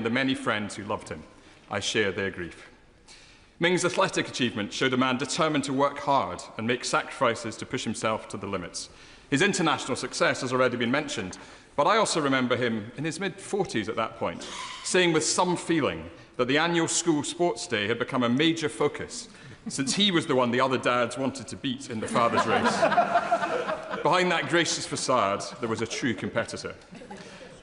the many friends who loved him. I share their grief. Ming's athletic achievement showed a man determined to work hard and make sacrifices to push himself to the limits. His international success has already been mentioned, but I also remember him in his mid-40s at that point, saying with some feeling that the annual school sports day had become a major focus, since he was the one the other dads wanted to beat in the father's race. Behind that gracious facade, there was a true competitor.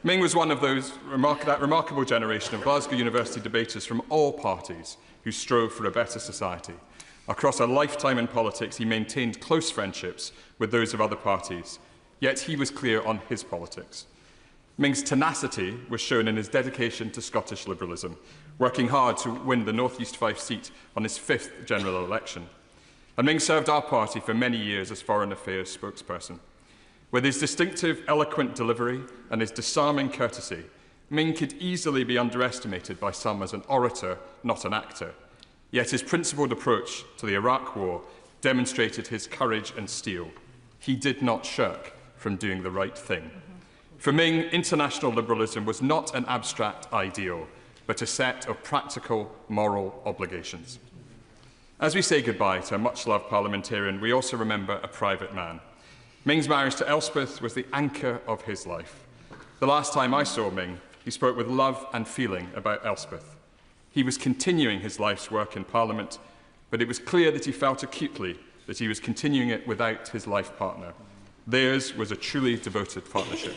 Ming was one of that remarkable generation of Glasgow University debaters from all parties who strove for a better society. Across a lifetime in politics, he maintained close friendships with those of other parties, yet he was clear on his politics. Ming's tenacity was shown in his dedication to Scottish liberalism, working hard to win the North East Fife seat on his 5th general election. And Ming served our party for many years as Foreign Affairs spokesperson. With his distinctive, eloquent delivery and his disarming courtesy, Ming could easily be underestimated by some as an orator, not an actor. Yet his principled approach to the Iraq War demonstrated his courage and steel. He did not shirk from doing the right thing. For Ming, international liberalism was not an abstract ideal, but a set of practical moral obligations. As we say goodbye to a much-loved parliamentarian, we also remember a private man. Ming's marriage to Elspeth was the anchor of his life. The last time I saw Ming, he spoke with love and feeling about Elspeth. He was continuing his life's work in Parliament, but it was clear that he felt acutely that he was continuing it without his life partner. Theirs was a truly devoted partnership.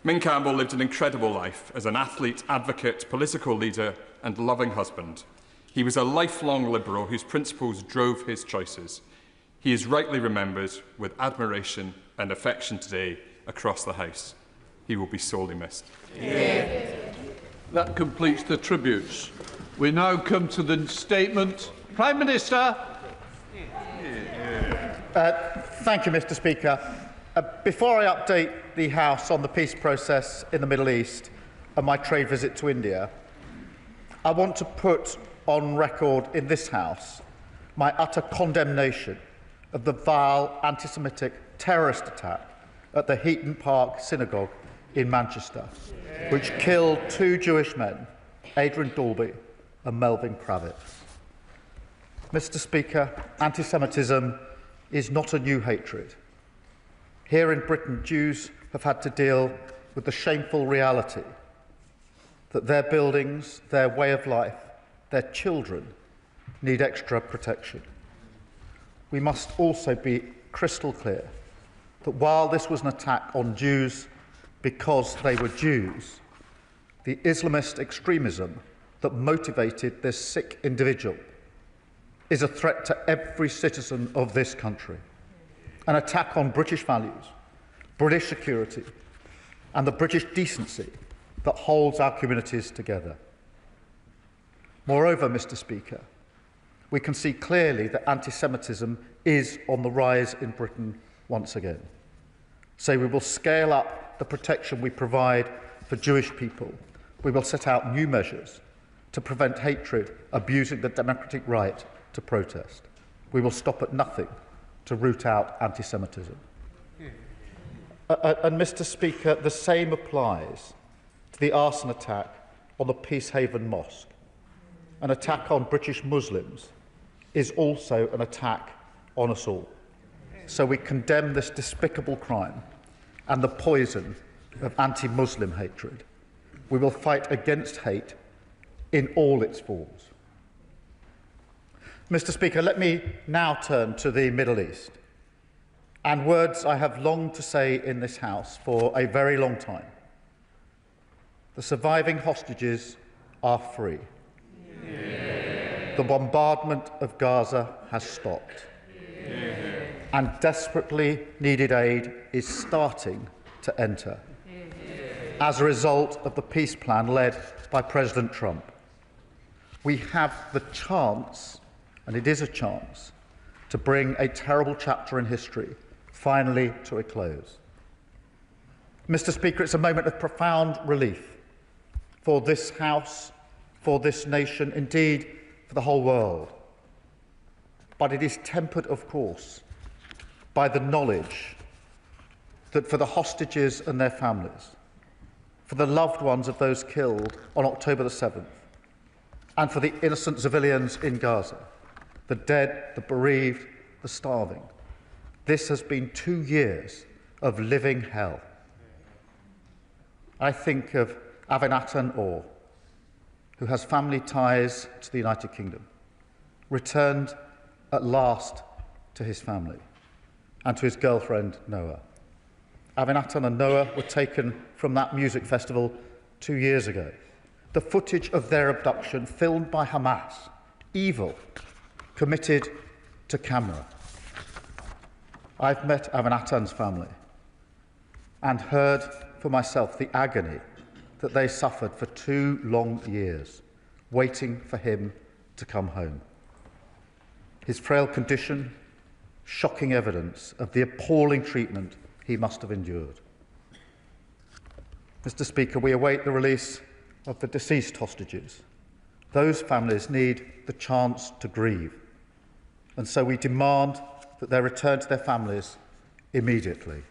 Ming Campbell lived an incredible life as an athlete, advocate, political leader and loving husband. He was a lifelong Liberal whose principles drove his choices. He is rightly remembered with admiration and affection today across the House. He will be sorely missed. Yeah. That completes the tributes. We now come to the statement. Prime Minister. Thank you, Mr. Speaker. Before I update the House on the peace process in the Middle East and my trade visit to India, I want to put on record in this House my utter condemnation of the vile anti-Semitic terrorist attack at the Heaton Park Synagogue in Manchester, which killed 2 Jewish men, Adrian Dalby and Melvin Kravitz. Mr. Speaker, anti-Semitism is not a new hatred. Here in Britain, Jews have had to deal with the shameful reality that their buildings, their way of life, their children need extra protection. We must also be crystal clear that while this was an attack on Jews because they were Jews, the Islamist extremism that motivated this sick individual is a threat to every citizen of this country, an attack on British values, British security, and the British decency that holds our communities together. Moreover, Mr. Speaker, we can see clearly that anti-Semitism is on the rise in Britain once again. So we will scale up the protection we provide for Jewish people. We will set out new measures to prevent hatred abusing the democratic right to protest. We will stop at nothing to root out anti-Semitism. And Mr. Speaker, the same applies to the arson attack on the Peacehaven Mosque. An attack on British Muslims is also an attack on us all. So we condemn this despicable crime and the poison of anti-Muslim hatred. We will fight against hate in all its forms. Mr. Speaker, let me now turn to the Middle East, and words I have longed to say in this House for a very long time. The surviving hostages are free. Yeah. The bombardment of Gaza has stopped. Yeah. And desperately needed aid is starting to enter as a result of the peace plan led by President Trump. We have the chance, and it is a chance, to bring a terrible chapter in history finally to a close. Mr. Speaker, it's a moment of profound relief for this House, for this nation, indeed for the whole world. But it is tempered, of course, by the knowledge that for the hostages and their families, for the loved ones of those killed on October the 7th, and for the innocent civilians in Gaza, the dead, the bereaved, the starving. This has been 2 years of living hell. I think of Avinatan Orr, who has family ties to the United Kingdom, returned at last to his family and to his girlfriend, Noah. Avinatan and Noah were taken from that music festival 2 years ago. The footage of their abduction, filmed by Hamas, evil, committed to camera. I've met Avinatan's family and heard for myself the agony that they suffered for 2 long years, waiting for him to come home. His frail condition, shocking evidence of the appalling treatment he must have endured. Mr. Speaker, we await the release of the deceased hostages. Those families need the chance to grieve, and so we demand that they return to their families immediately.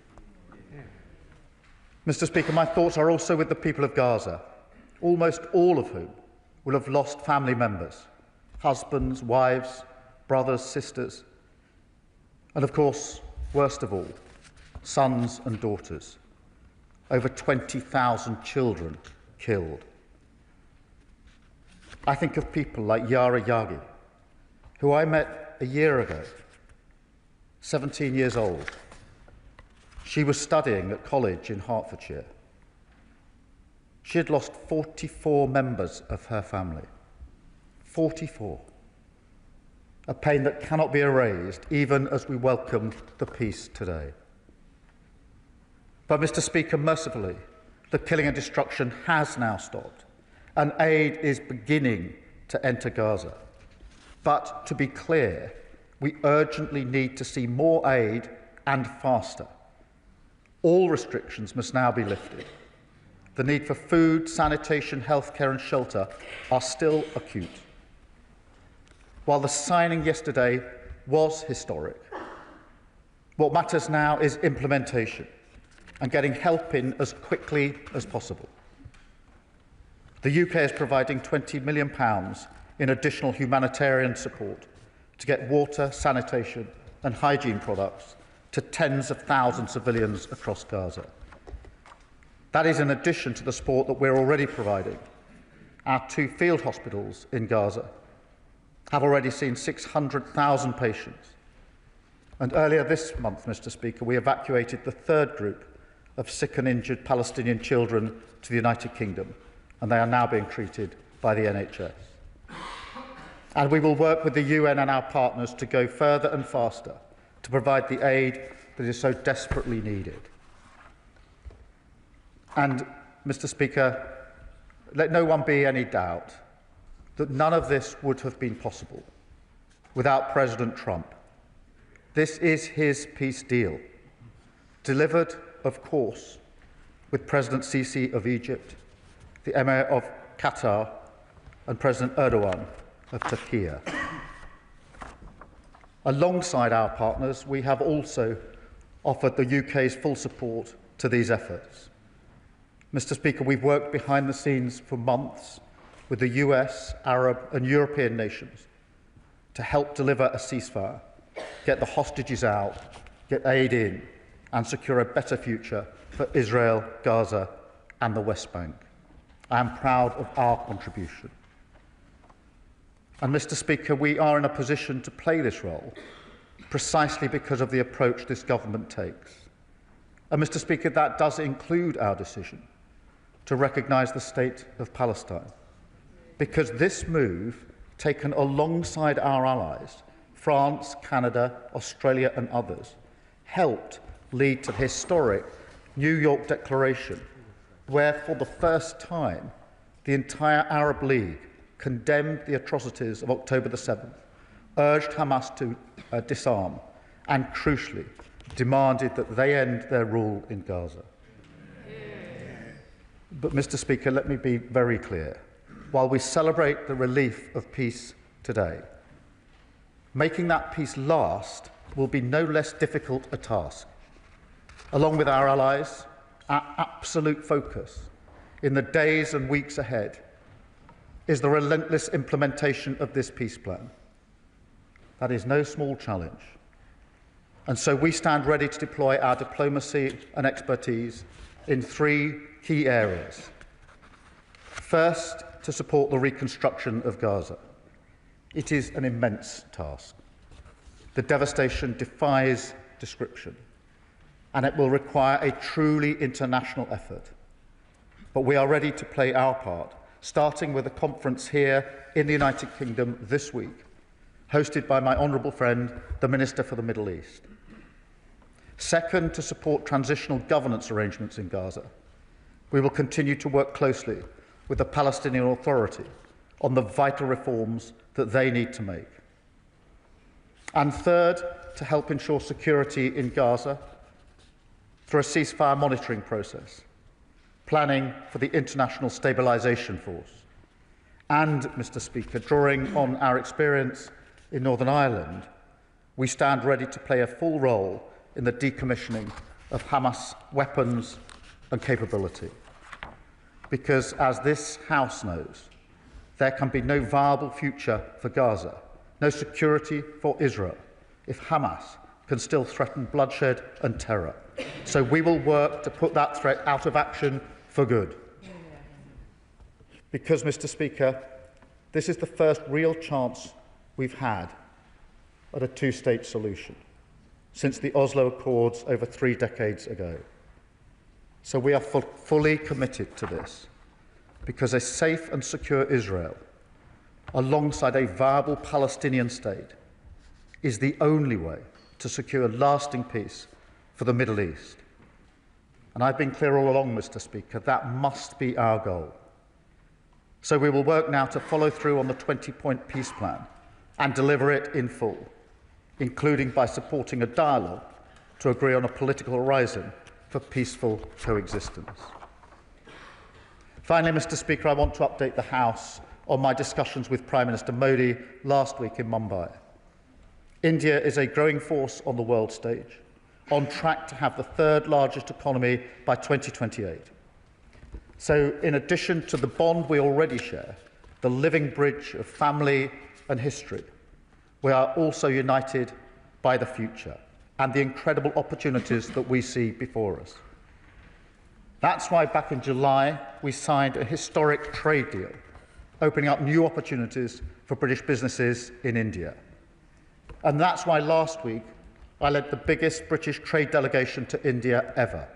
Mr. Speaker, my thoughts are also with the people of Gaza, almost all of whom will have lost family members, husbands, wives, brothers, sisters, and of course, worst of all, sons and daughters. Over 20,000 children killed. I think of people like Yara Yagi, who I met a year ago, 17 years old. She was studying at college in Hertfordshire. She had lost 44 members of her family. 44. A pain that cannot be erased, even as we welcome the peace today. But, Mr. Speaker, mercifully, the killing and destruction has now stopped, and aid is beginning to enter Gaza. But, to be clear, we urgently need to see more aid and faster. All restrictions must now be lifted. The need for food, sanitation, healthcare and shelter are still acute. While the signing yesterday was historic, what matters now is implementation and getting help in as quickly as possible. The UK is providing £20 million in additional humanitarian support to get water, sanitation and hygiene products to tens of thousands of civilians across Gaza. That is in addition to the support that we're already providing. Our 2 field hospitals in Gaza have already seen 600,000 patients. And earlier this month, Mr. Speaker, we evacuated the 3rd group of sick and injured Palestinian children to the United Kingdom, and they are now being treated by the NHS. And we will work with the UN and our partners to go further and faster to provide the aid that is so desperately needed. And, Mr. Speaker, let no one be any doubt that none of this would have been possible without President Trump. This is his peace deal, delivered, of course, with President Sisi of Egypt, the Emir of Qatar, and President Erdogan of Turkey. Alongside our partners, we have also offered the UK's full support to these efforts. Mr. Speaker, we've worked behind the scenes for months with the US, Arab and European nations to help deliver a ceasefire, get the hostages out, get aid in and secure a better future for Israel, Gaza and the West Bank. I am proud of our contribution. And, Mr. Speaker, we are in a position to play this role precisely because of the approach this government takes. And, Mr. Speaker, that does include our decision to recognise the state of Palestine, because this move, taken alongside our allies, France, Canada, Australia and others, helped lead to the historic New York Declaration, where for the first time the entire Arab League condemned the atrocities of October the 7th, urged Hamas to disarm and, crucially, demanded that they end their rule in Gaza. But, Mr. Speaker, let me be very clear. While we celebrate the relief of peace today, making that peace last will be no less difficult a task. Along with our allies, our absolute focus in the days and weeks ahead is the relentless implementation of this peace plan. That is no small challenge. And so we stand ready to deploy our diplomacy and expertise in 3 key areas. First, to support the reconstruction of Gaza. It is an immense task. The devastation defies description, and it will require a truly international effort. But we are ready to play our part, starting with a conference here in the United Kingdom this week, hosted by my honourable friend, the Minister for the Middle East. Second, to support transitional governance arrangements in Gaza. We will continue to work closely with the Palestinian Authority on the vital reforms that they need to make. And third, to help ensure security in Gaza through a ceasefire monitoring process, planning for the International Stabilisation Force. And, Mr. Speaker, drawing on our experience in Northern Ireland, we stand ready to play a full role in the decommissioning of Hamas weapons and capability. Because, as this House knows, there can be no viable future for Gaza, no security for Israel, if Hamas can still threaten bloodshed and terror. So we will work to put that threat out of action for good. Because, Mr. Speaker, this is the first real chance we've had at a 2-state solution since the Oslo Accords over 3 decades ago. So we are fully committed to this, because a safe and secure Israel, alongside a viable Palestinian state, is the only way to secure lasting peace for the Middle East. And I've been clear all along, Mr. Speaker, that must be our goal. So we will work now to follow through on the 20-point peace plan and deliver it in full, including by supporting a dialogue to agree on a political horizon for peaceful coexistence. Finally, Mr. Speaker, I want to update the House on my discussions with Prime Minister Modi last week in Mumbai. India is a growing force on the world stage, on track to have the 3rd largest economy by 2028. So, in addition to the bond we already share, the living bridge of family and history, we are also united by the future and the incredible opportunities that we see before us. That's why back in July we signed a historic trade deal, opening up new opportunities for British businesses in India. And that's why last week I led the biggest British trade delegation to India ever.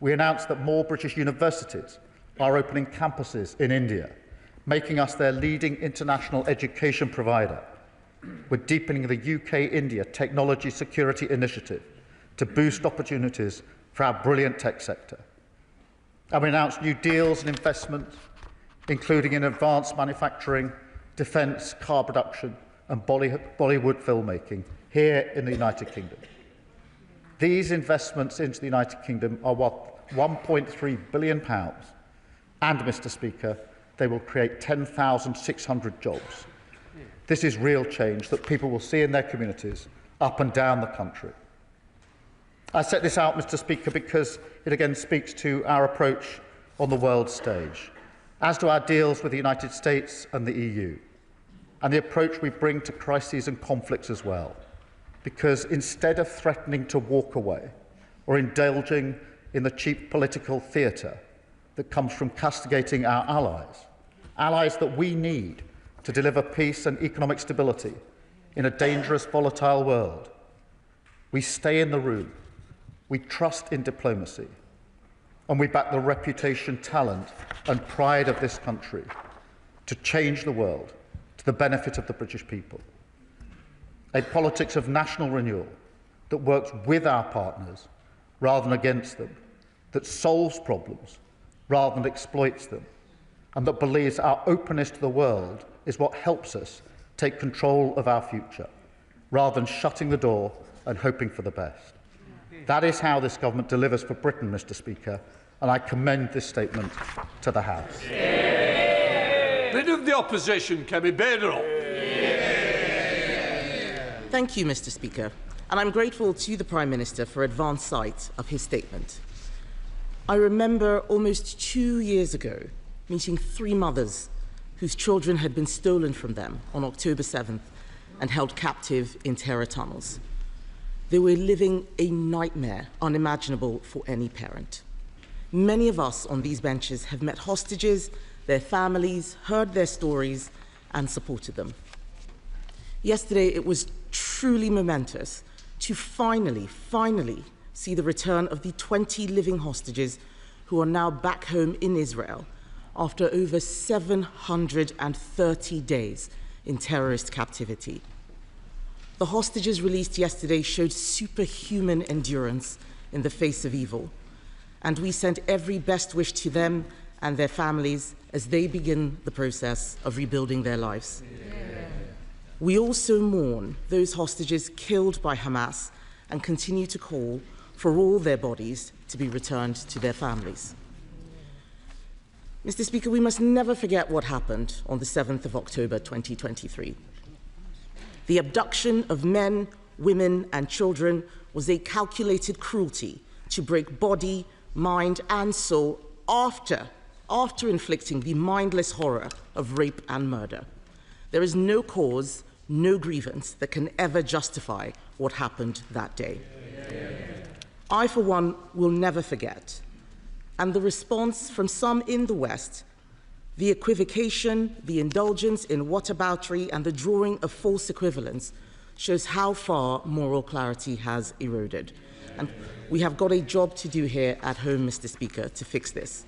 We announced that more British universities are opening campuses in India, making us their leading international education provider. We're deepening the UK-India Technology Security Initiative to boost opportunities for our brilliant tech sector. And we announced new deals and investments, including in advanced manufacturing, defence, car production and Bollywood filmmaking here in the United Kingdom. These investments into the United Kingdom are worth £1.3 billion, and, Mr. Speaker, they will create 10,600 jobs. This is real change that people will see in their communities up and down the country. I set this out, Mr. Speaker, because it again speaks to our approach on the world stage, as do our deals with the United States and the EU, and the approach we bring to crises and conflicts as well. Because instead of threatening to walk away or indulging in the cheap political theatre that comes from castigating our allies that we need to deliver peace and economic stability in a dangerous, volatile world, we stay in the room, we trust in diplomacy, and we back the reputation, talent and pride of this country to change the world to the benefit of the British people. A politics of national renewal that works with our partners rather than against them, that solves problems rather than exploits them, and that believes our openness to the world is what helps us take control of our future, rather than shutting the door and hoping for the best. That is how this government delivers for Britain, Mr. Speaker, and I commend this statement to the House. Leader of the Opposition, Kemi Bedro. Thank you, Mr. Speaker, and I'm grateful to the Prime Minister for advance sight of his statement. I remember almost 2 years ago meeting 3 mothers whose children had been stolen from them on October 7th and held captive in terror tunnels. They were living a nightmare unimaginable for any parent. Many of us on these benches have met hostages, their families, heard their stories, and supported them. Yesterday, it was truly momentous to finally see the return of the 20 living hostages who are now back home in Israel after over 730 days in terrorist captivity. The hostages released yesterday showed superhuman endurance in the face of evil, and we send every best wish to them and their families as they begin the process of rebuilding their lives. Yeah. We also mourn those hostages killed by Hamas and continue to call for all their bodies to be returned to their families. Mr. Speaker, we must never forget what happened on the 7th of October 2023. The abduction of men, women, and children was a calculated cruelty to break body, mind, and soul after inflicting the mindless horror of rape and murder. There is no cause, no grievance that can ever justify what happened that day. I, for one, will never forget. And the response from some in the West, the equivocation, the indulgence in whataboutery, and the drawing of false equivalence shows how far moral clarity has eroded. And we have got a job to do here at home, Mr. Speaker, to fix this.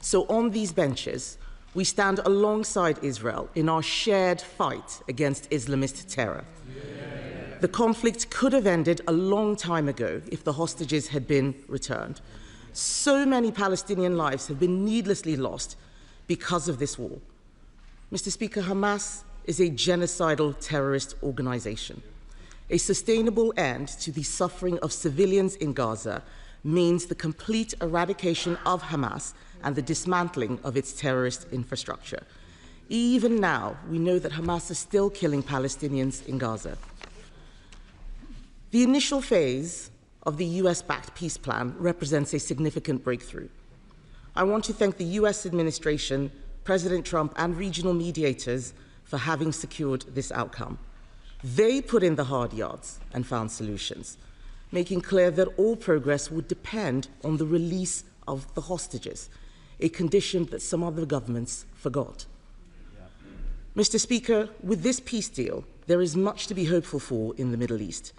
So on these benches, we stand alongside Israel in our shared fight against Islamist terror. The conflict could have ended a long time ago if the hostages had been returned. So many Palestinian lives have been needlessly lost because of this war. Mr. Speaker, Hamas is a genocidal terrorist organization. A sustainable end to the suffering of civilians in Gaza means the complete eradication of Hamas and the dismantling of its terrorist infrastructure. Even now, we know that Hamas is still killing Palestinians in Gaza. The initial phase of the US-backed peace plan represents a significant breakthrough. I want to thank the US administration, President Trump, and regional mediators for having secured this outcome. They put in the hard yards and found solutions, making clear that all progress would depend on the release of the hostages, a condition that some other governments forgot. Mr. Speaker, with this peace deal, there is much to be hopeful for in the Middle East.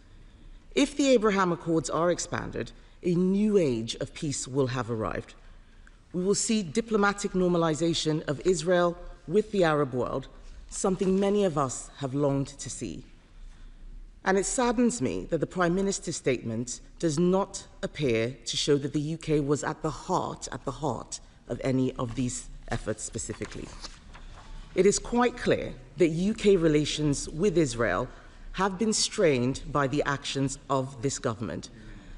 If the Abraham Accords are expanded, a new age of peace will have arrived. We will see diplomatic normalization of Israel with the Arab world, something many of us have longed to see. And it saddens me that the Prime Minister's statement does not appear to show that the UK was at the heart of any of these efforts specifically. It is quite clear that UK relations with Israel have been strained by the actions of this government.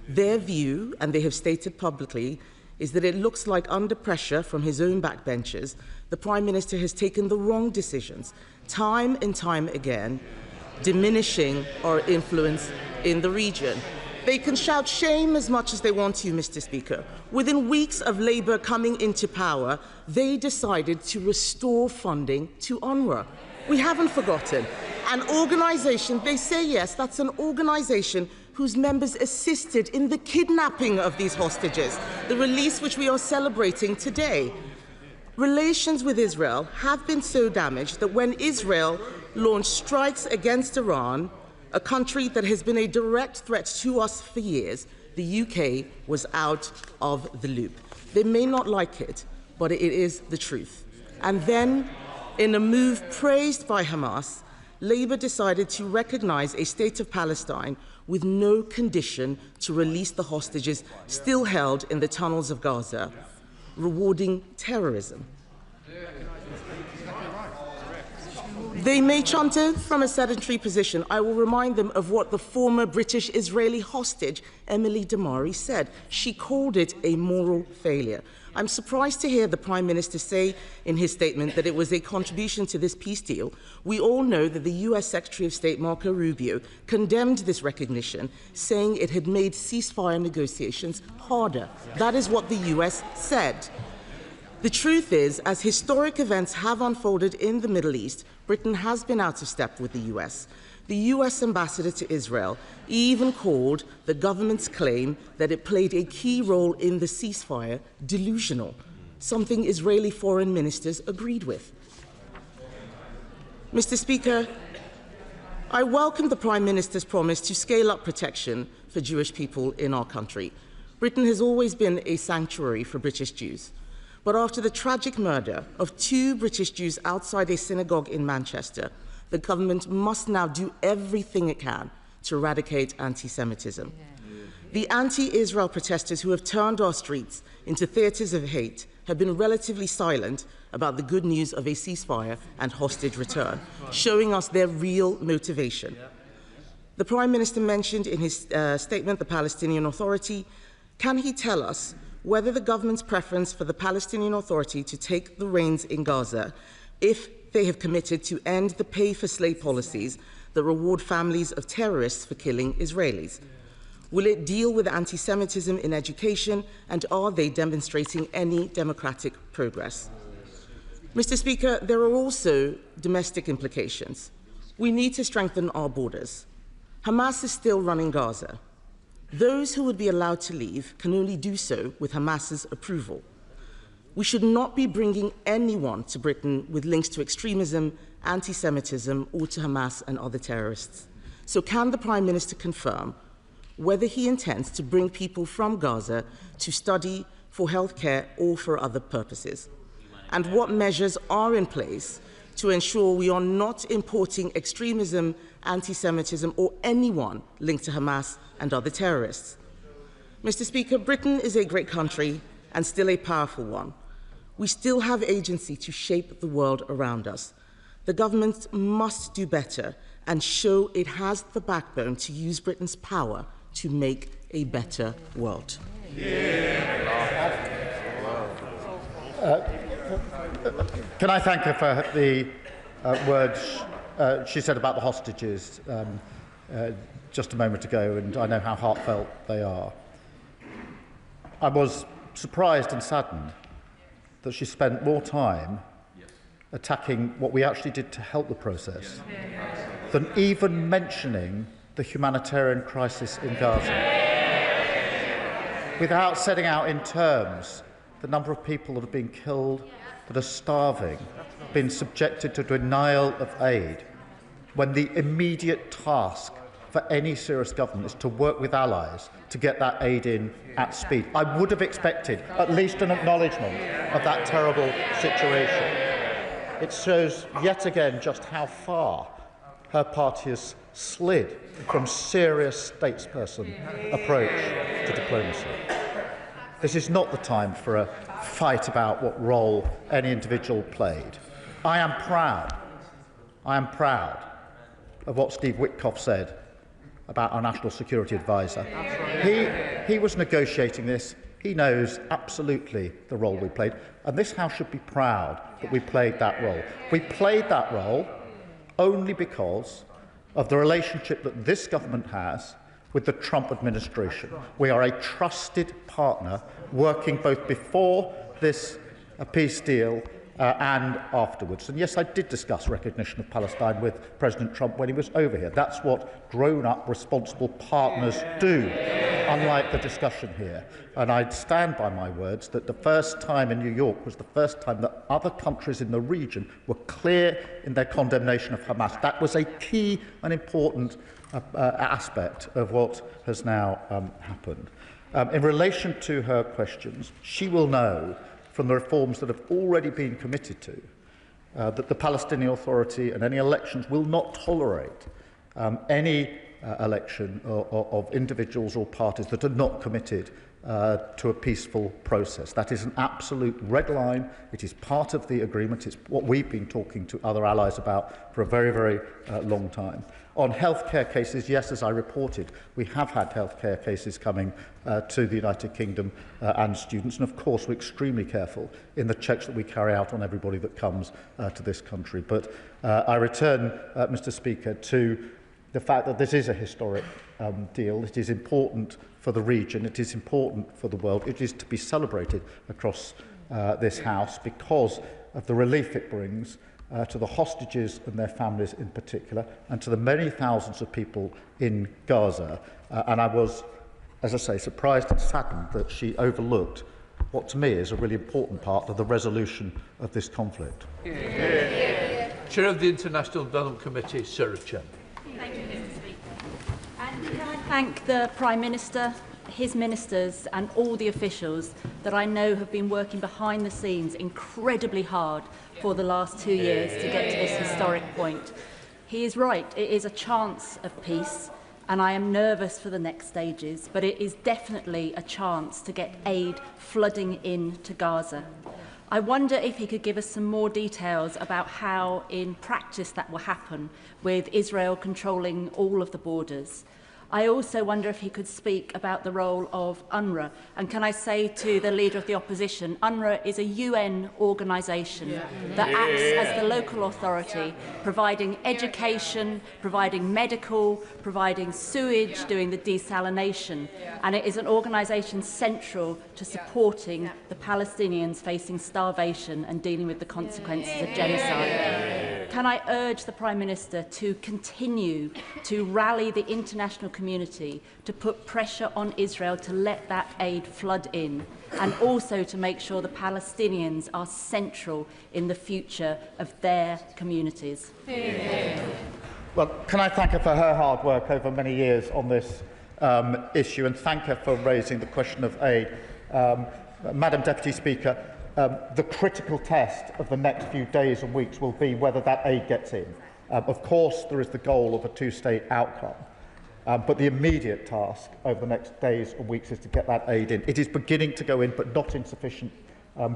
Their view, and they have stated publicly, is that it looks like under pressure from his own backbenchers, the Prime Minister has taken the wrong decisions, time and time again, diminishing our influence in the region. They can shout shame as much as they want to, Mr. Speaker. Within weeks of Labour coming into power, they decided to restore funding to UNRWA. We haven't forgotten. An organisation, they say yes, that's an organisation whose members assisted in the kidnapping of these hostages, the release which we are celebrating today. Relations with Israel have been so damaged that when Israel launched strikes against Iran, a country that has been a direct threat to us for years, the UK was out of the loop. They may not like it, but it is the truth. And then, in a move praised by Hamas, Labour decided to recognise a state of Palestine with no condition to release the hostages still held in the tunnels of Gaza, rewarding terrorism. They may chant it from a sedentary position. I will remind them of what the former British-Israeli hostage, Emily Damari, said. She called it a moral failure. I'm surprised to hear the Prime Minister say in his statement that it was a contribution to this peace deal. We all know that the US Secretary of State Marco Rubio condemned this recognition, saying it had made ceasefire negotiations harder. That is what the US said. The truth is, as historic events have unfolded in the Middle East, Britain has been out of step with the US. The US ambassador to Israel even called the government's claim that it played a key role in the ceasefire delusional, something Israeli foreign ministers agreed with. Mr. Speaker, I welcome the Prime Minister's promise to scale up protection for Jewish people in our country. Britain has always been a sanctuary for British Jews. But after the tragic murder of 2 British Jews outside a synagogue in Manchester, the government must now do everything it can to eradicate anti-Semitism. The anti-Israel protesters who have turned our streets into theatres of hate have been relatively silent about the good news of a ceasefire and hostage return, showing us their real motivation. The Prime Minister mentioned in his statement the Palestinian Authority. Can he tell us whether the government's preference for the Palestinian Authority to take the reins in Gaza, if they have committed to end the pay-for-slay policies that reward families of terrorists for killing Israelis? Will it deal with anti-Semitism in education, and are they demonstrating any democratic progress? Mr. Speaker, there are also domestic implications. We need to strengthen our borders. Hamas is still running Gaza. Those who would be allowed to leave can only do so with Hamas's approval. We should not be bringing anyone to Britain with links to extremism, anti-Semitism, or to Hamas and other terrorists. So can the Prime Minister confirm whether he intends to bring people from Gaza to study, for healthcare, or for other purposes? And what measures are in place to ensure we are not importing extremism, anti-Semitism, or anyone linked to Hamas and other terrorists? Mr. Speaker, Britain is a great country and still a powerful one. We still have agency to shape the world around us. The government must do better and show it has the backbone to use Britain's power to make a better world. Can I thank her for the words she said about the hostages just a moment ago, and I know how heartfelt they are. I was surprised and saddened that she spent more time attacking what we actually did to help the process than even mentioning the humanitarian crisis in Gaza, without setting out in terms the number of people that have been killed, that are starving, been subjected to denial of aid, when the immediate task for any serious government is to work with allies to get that aid in at speed. I would have expected at least an acknowledgement of that terrible situation. It shows yet again just how far her party has slid from serious statesperson approach to diplomacy. This is not the time for a fight about what role any individual played. I am proud of what Steve Witkoff said about our National Security Advisor. He was negotiating this. He knows absolutely the role we played, and this House should be proud that we played that role. We played that role only because of the relationship that this government has with the Trump administration. We are a trusted partner working both before this peace deal and afterwards. And yes, I did discuss recognition of Palestine with President Trump when he was over here. That's what grown-up, responsible partners do, unlike the discussion here. And I'd stand by my words that the first time in New York was the first time that other countries in the region were clear in their condemnation of Hamas. That was a key and important aspect of what has now happened. In relation to her questions, she will know from the reforms that have already been committed to, that the Palestinian Authority and any elections will not tolerate any election of individuals or parties that are not committed to a peaceful process. That is an absolute red line. It is part of the agreement. It's what we've been talking to other allies about for a very, very long time. On healthcare cases, yes, as I reported, we have had healthcare cases coming to the United Kingdom and students, and of course we're extremely careful in the checks that we carry out on everybody that comes to this country. But I return, Mr. Speaker, to the fact that this is a historic deal. It is important for the region, it is important for the world, it is to be celebrated across this House because of the relief it brings to the hostages and their families in particular, and to the many thousands of people in Gaza. And I was, as I say, surprised and saddened that she overlooked what to me is a really important part of the resolution of this conflict. Chair of the International Development Committee, Sarah Chen. Thank you, Mr. Speaker. And can I thank the Prime Minister, his ministers and all the officials that I know have been working behind the scenes incredibly hard for the last 2 years to get to this historic point. He is right, it is a chance of peace, and I am nervous for the next stages, but it is definitely a chance to get aid flooding into Gaza. I wonder if he could give us some more details about how in practice that will happen, with Israel controlling all of the borders. I also wonder if he could speak about the role of UNRWA. And can I say to the Leader of the Opposition, UNRWA is a UN organisation that acts as the local authority, providing education, providing medical, providing sewage, doing the desalination. And it is an organisation central to supporting the Palestinians facing starvation and dealing with the consequences of genocide. Can I urge the Prime Minister to continue to rally the international community to put pressure on Israel to let that aid flood in, and also to make sure the Palestinians are central in the future of their communities? Well, can I thank her for her hard work over many years on this issue, and thank her for raising the question of aid. Madam Deputy Speaker, the critical test of the next few days and weeks will be whether that aid gets in. Of course, there is the goal of a two-state outcome, but the immediate task over the next days and weeks is to get that aid in. It is beginning to go in, but not in sufficient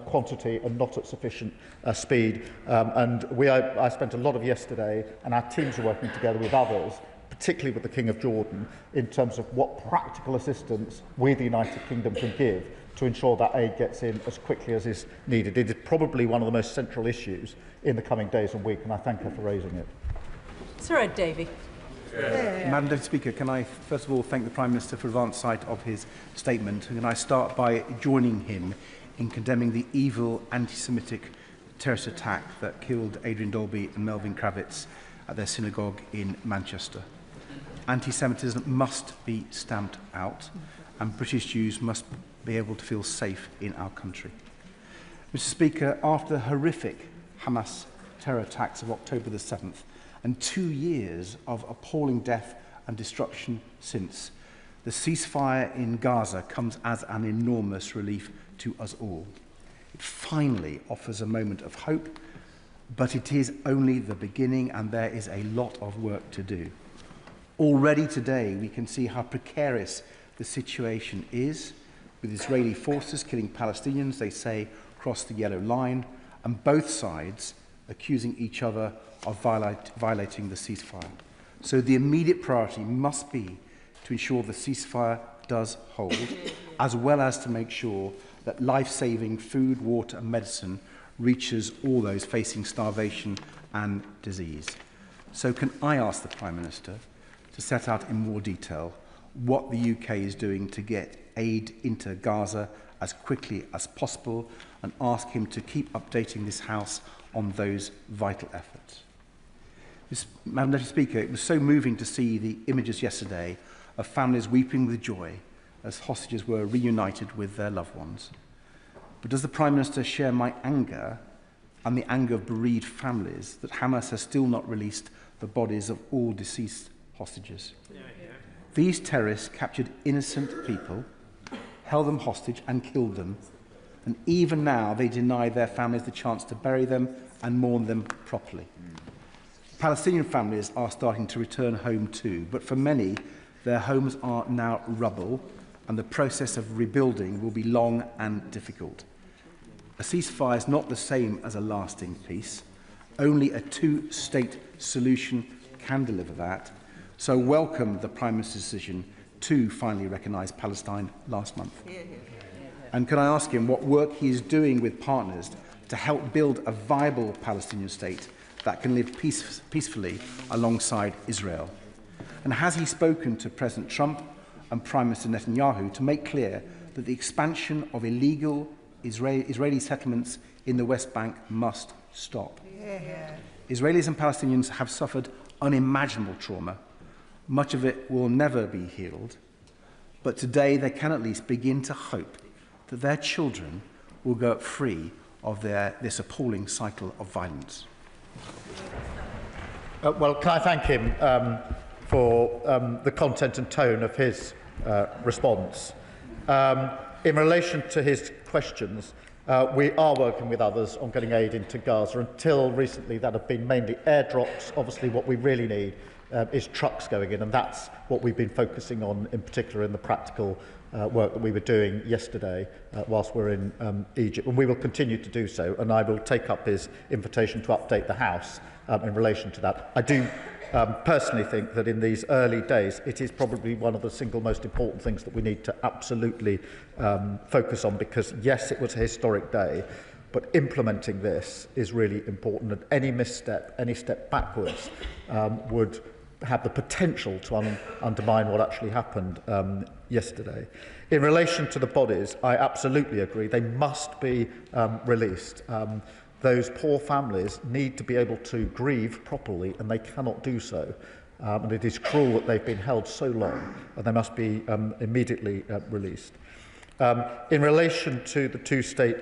quantity and not at sufficient speed. I spent a lot of yesterday, and our teams are working together with others, particularly with the King of Jordan, in terms of what practical assistance we, the United Kingdom, can give to ensure that aid gets in as quickly as is needed. It is probably one of the most central issues in the coming days and weeks, and I thank her for raising it. Sir Ed Davey. Madam Deputy Speaker, can I first of all thank the Prime Minister for advance sight of his statement, and I start by joining him in condemning the evil anti-Semitic terrorist attack that killed Adrian Dolby and Melvin Kravitz at their synagogue in Manchester. Anti-Semitism must be stamped out, and British Jews must be able to feel safe in our country. Mr. Speaker, after the horrific Hamas terror attacks of October the 7th and 2 years of appalling death and destruction since, the ceasefire in Gaza comes as an enormous relief to us all. It finally offers a moment of hope, but it is only the beginning, and there is a lot of work to do. Already today, we can see how precarious the situation is, with Israeli forces killing Palestinians, they say, across the yellow line, and both sides accusing each other of violating the ceasefire. So the immediate priority must be to ensure the ceasefire does hold, as well as to make sure that life-saving food, water and medicine reaches all those facing starvation and disease. So can I ask the Prime Minister to set out in more detail what the UK is doing to get aid into Gaza as quickly as possible, and ask him to keep updating this House on those vital efforts. Madam Deputy Speaker, it was so moving to see the images yesterday of families weeping with joy as hostages were reunited with their loved ones. But does the Prime Minister share my anger and the anger of bereaved families that Hamas has still not released the bodies of all deceased hostages? These terrorists captured innocent people, held them hostage and killed them, and even now they deny their families the chance to bury them and mourn them properly. Palestinian families are starting to return home too, but for many, their homes are now rubble and the process of rebuilding will be long and difficult. A ceasefire is not the same as a lasting peace. Only a two-state solution can deliver that. So welcome the Prime Minister's decision to finally recognise Palestine last month. And can I ask him what work he is doing with partners to help build a viable Palestinian state that can live peacefully alongside Israel? And has he spoken to President Trump and Prime Minister Netanyahu to make clear that the expansion of illegal Israeli settlements in the West Bank must stop? Israelis and Palestinians have suffered unimaginable trauma. Much of it will never be healed. But today they can at least begin to hope that their children will go free of this appalling cycle of violence. Well, can I thank him for the content and tone of his response. In relation to his questions, we are working with others on getting aid into Gaza. Until recently, that have been mainly airdrops. Obviously, what we really need is trucks going in, and that's what we've been focusing on, in particular in the practical work that we were doing yesterday whilst we're in Egypt. And we will continue to do so, and I will take up his invitation to update the House in relation to that. I do personally think that in these early days, it is probably one of the single most important things that we need to absolutely focus on, because yes, it was a historic day, but implementing this is really important, and any misstep, any step backwards would have the potential to undermine what actually happened yesterday. In relation to the bodies, I absolutely agree. They must be released. Those poor families need to be able to grieve properly, and they cannot do so. And it is cruel that they've been held so long, and they must be immediately released. In relation to the two-state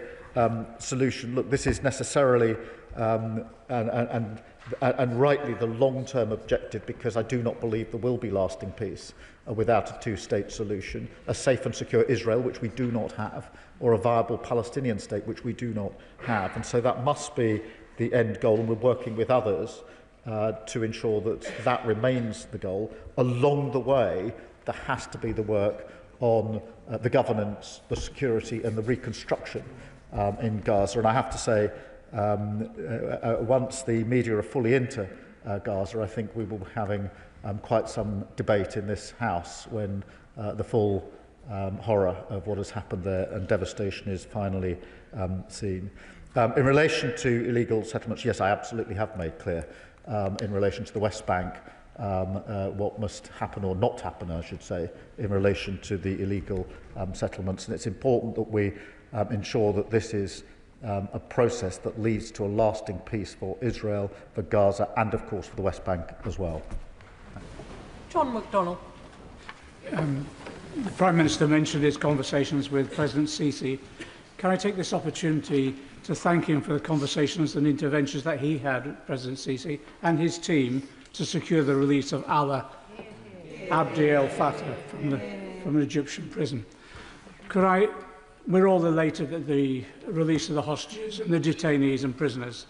solution, look, this is necessarily and rightly the long-term objective, because I do not believe there will be lasting peace without a two-state solution, a safe and secure Israel, which we do not have, or a viable Palestinian state, which we do not have. And so that must be the end goal, and we're working with others to ensure that that remains the goal. Along the way, there has to be the work on the governance, the security and the reconstruction in Gaza. And I have to say, once the media are fully into Gaza, I think we will be having quite some debate in this House when the full horror of what has happened there and devastation is finally seen. In relation to illegal settlements, yes, I absolutely have made clear in relation to the West Bank what must happen, or not happen, I should say, in relation to the illegal settlements. And it's important that we ensure that this is a process that leads to a lasting peace for Israel, for Gaza, and of course for the West Bank as well. John McDonnell. The Prime Minister mentioned his conversations with President Sisi. Can I take this opportunity to thank him for the conversations and interventions that he had with President Sisi and his team to secure the release of Allah Abdi el-Fattah from an Egyptian prison? We're all elated at the release of the hostages and the detainees and prisoners,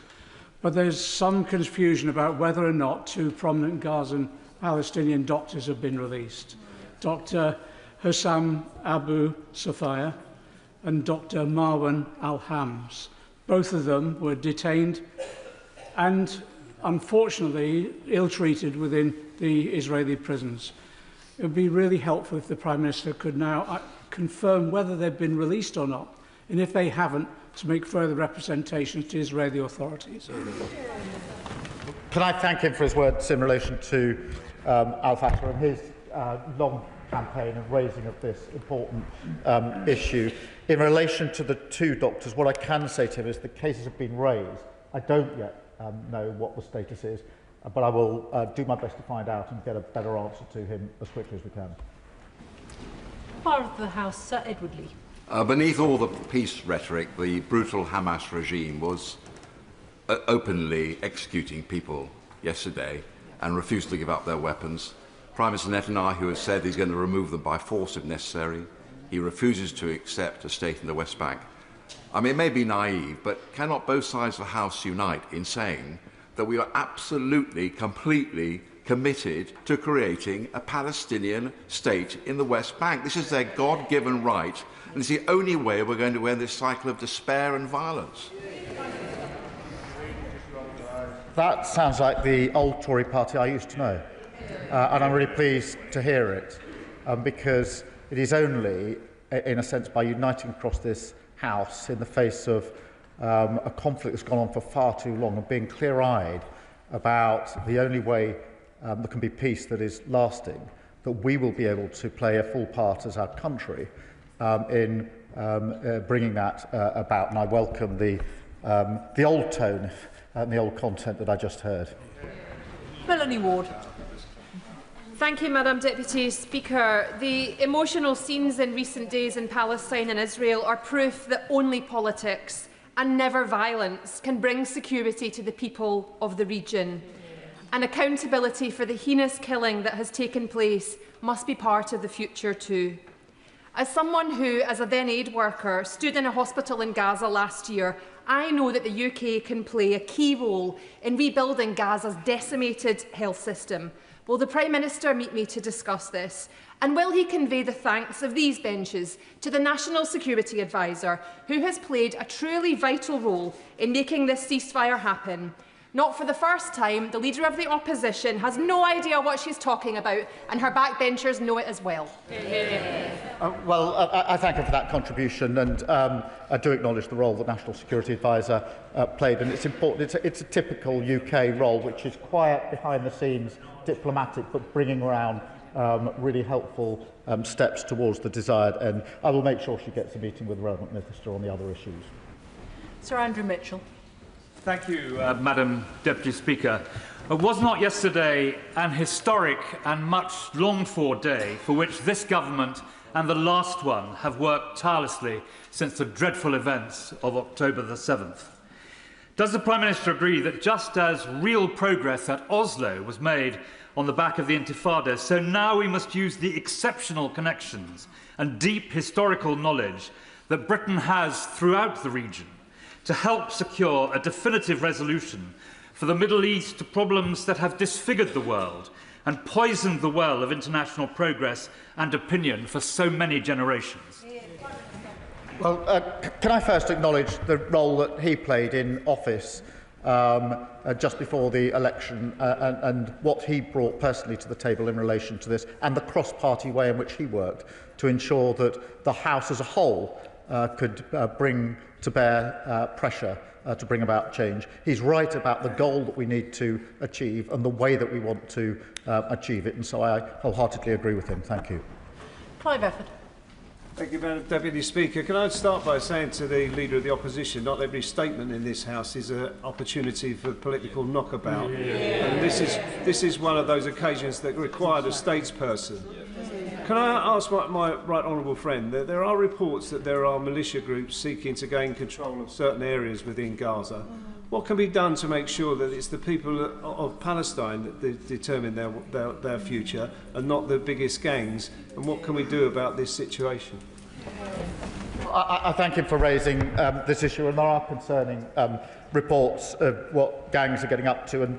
but there's some confusion about whether or not two prominent Gazan Palestinian doctors have been released. Dr. Hussam Abu Safia and Dr. Marwan Al-Hams. Both of them were detained and, unfortunately, ill-treated within the Israeli prisons. It would be really helpful if the Prime Minister could now confirm whether they've been released or not, and if they haven't, to make further representations to Israeli authorities. Can I thank him for his words in relation to Al-Fattah and his long campaign and raising of this important issue. In relation to the two doctors, what I can say to him is the cases have been raised. I don't yet know what the status is, but I will do my best to find out and get a better answer to him as quickly as we can. Part of the House, Sir Edward Lee. Beneath all the peace rhetoric, the brutal Hamas regime was openly executing people yesterday and refused to give up their weapons. Prime Minister Netanyahu has said he's going to remove them by force if necessary. He refuses to accept a state in the West Bank. I mean, it may be naive, but cannot both sides of the House unite in saying that we are absolutely, completely committed to creating a Palestinian state in the West Bank. This is their God-given right, and it's the only way we're going to end this cycle of despair and violence. That sounds like the old Tory party I used to know, and I'm really pleased to hear it, because it is only, in a sense, by uniting across this House in the face of a conflict that's gone on for far too long and being clear-eyed about the only way there can be peace that is lasting, that we will be able to play a full part as our country in bringing that about. And I welcome the old tone and the old content that I just heard. Melanie Ward. Thank you, Madam Deputy Speaker. The emotional scenes in recent days in Palestine and Israel are proof that only politics and never violence can bring security to the people of the region. And accountability for the heinous killing that has taken place must be part of the future too. As someone who, as a then aid worker, stood in a hospital in Gaza last year, I know that the UK can play a key role in rebuilding Gaza's decimated health system. Will the Prime Minister meet me to discuss this? And will he convey the thanks of these benches to the National Security Advisor, who has played a truly vital role in making this ceasefire happen? Not for the first time, the Leader of the Opposition has no idea what she's talking about, and her backbenchers know it as well. I thank her for that contribution, and I do acknowledge the role the National Security Advisor played, and it's important. It's a typical UK role, which is quiet, behind the scenes, diplomatic, but bringing around really helpful steps towards the desired end. I will make sure she gets a meeting with the relevant minister on the other issues. Sir Andrew Mitchell. Thank you, Madam Deputy Speaker. Was not yesterday an historic and much longed-for day for which this government and the last one have worked tirelessly since the dreadful events of October the 7th? Does the Prime Minister agree that just as real progress at Oslo was made on the back of the Intifada, so now we must use the exceptional connections and deep historical knowledge that Britain has throughout the region to help secure a definitive resolution for the Middle East to problems that have disfigured the world and poisoned the well of international progress and opinion for so many generations? Well, can I first acknowledge the role that he played in office just before the election and what he brought personally to the table in relation to this, and the cross-party way in which he worked to ensure that the House as a whole could bring to bear pressure to bring about change. He's right about the goal that we need to achieve and the way that we want to achieve it, and so I wholeheartedly agree with him. Thank you. Clive Efford. Thank you, Madam Deputy Speaker. Can I start by saying to the Leader of the Opposition, not every statement in this House is an opportunity for political knockabout. And this is one of those occasions that required a statesperson. Can I ask my right honourable friend, that there are reports that there are militia groups seeking to gain control of certain areas within Gaza. What can be done to make sure that it's the people of Palestine that determine their future and not the biggest gangs? And what can we do about this situation? I thank him for raising this issue, and there are concerning reports of what gangs are getting up to, and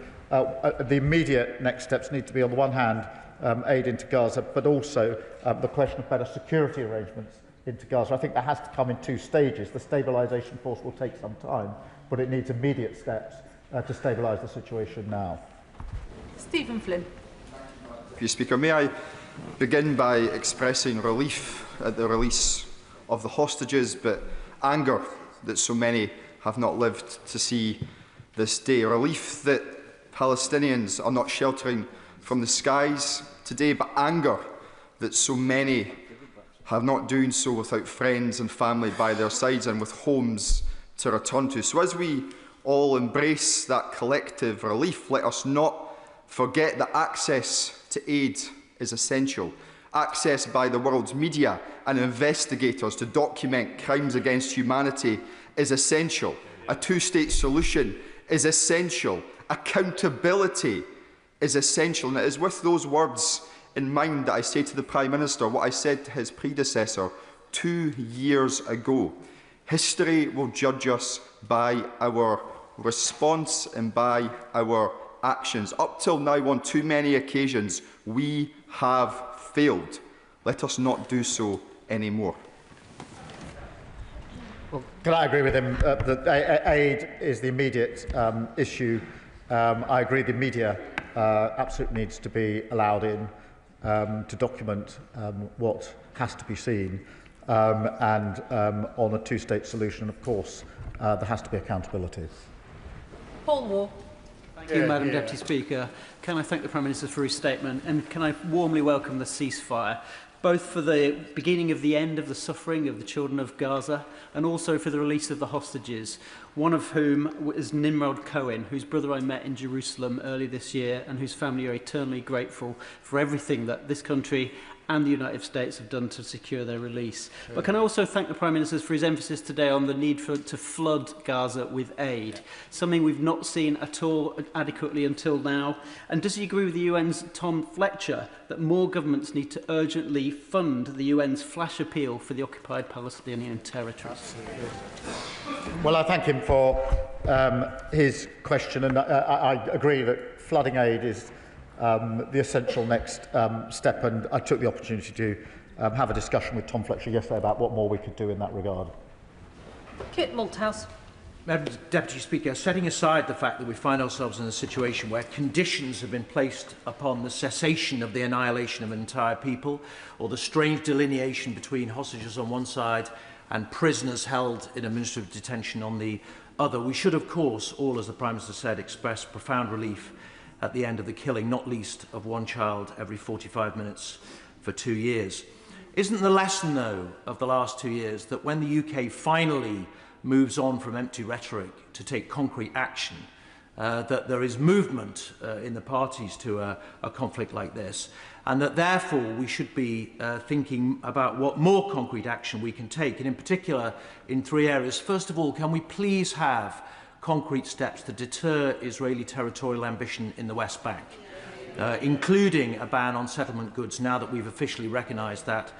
the immediate next steps need to be, on the one hand, aid into Gaza, but also the question of better security arrangements into Gaza. I think that has to come in two stages. The stabilisation force will take some time, but it needs immediate steps to stabilise the situation now. Stephen Flynn. Mr. Speaker, may I begin by expressing relief at the release of the hostages, but anger that so many have not lived to see this day. Relief that Palestinians are not sheltering from the skies today, but anger that so many have not doing so without friends and family by their sides and with homes to return to. So as we all embrace that collective relief, let us not forget that access to aid is essential. Access by the world's media and investigators to document crimes against humanity is essential. A two-state solution is essential. Accountability is essential. And it is with those words in mind that I say to the Prime Minister what I said to his predecessor 2 years ago. History will judge us by our response and by our actions. Up till now, on too many occasions, we have failed. Let us not do so anymore. Well, can I agree with him that aid is the immediate issue? I agree the media absolutely needs to be allowed in to document what has to be seen, and on a two-state solution, of course, there has to be accountability. Paul Moore. Thank you, Madam Deputy Speaker. Can I thank the Prime Minister for his statement, and can I warmly welcome the ceasefire, both for the beginning of the end of the suffering of the children of Gaza and also for the release of the hostages, one of whom is Nimrod Cohen, whose brother I met in Jerusalem early this year and whose family are eternally grateful for everything that this country and the United States have done to secure their release. But can I also thank the Prime Minister for his emphasis today on the need to flood Gaza with aid, something we've not seen at all adequately until now? And does he agree with the UN's Tom Fletcher that more governments need to urgently fund the UN's flash appeal for the occupied Palestinian territories? Well, I thank him for his question, and I agree that flooding aid is the essential next step, and I took the opportunity to have a discussion with Tom Fletcher yesterday about what more we could do in that regard. Kit Malthouse. Madam Deputy Speaker, setting aside the fact that we find ourselves in a situation where conditions have been placed upon the cessation of the annihilation of an entire people, or the strange delineation between hostages on one side and prisoners held in administrative detention on the other, we should, of course, all, as the Prime Minister said, express profound relief at the end of the killing, not least of one child every 45 minutes for 2 years. Isn't the lesson, though, of the last 2 years that when the UK finally moves on from empty rhetoric to take concrete action, that there is movement in the parties to a conflict like this, and that therefore we should be thinking about what more concrete action we can take, and in particular in 3 areas. First of all, can we please have concrete steps to deter Israeli territorial ambition in the West Bank, including a ban on settlement goods now that we've officially recognised that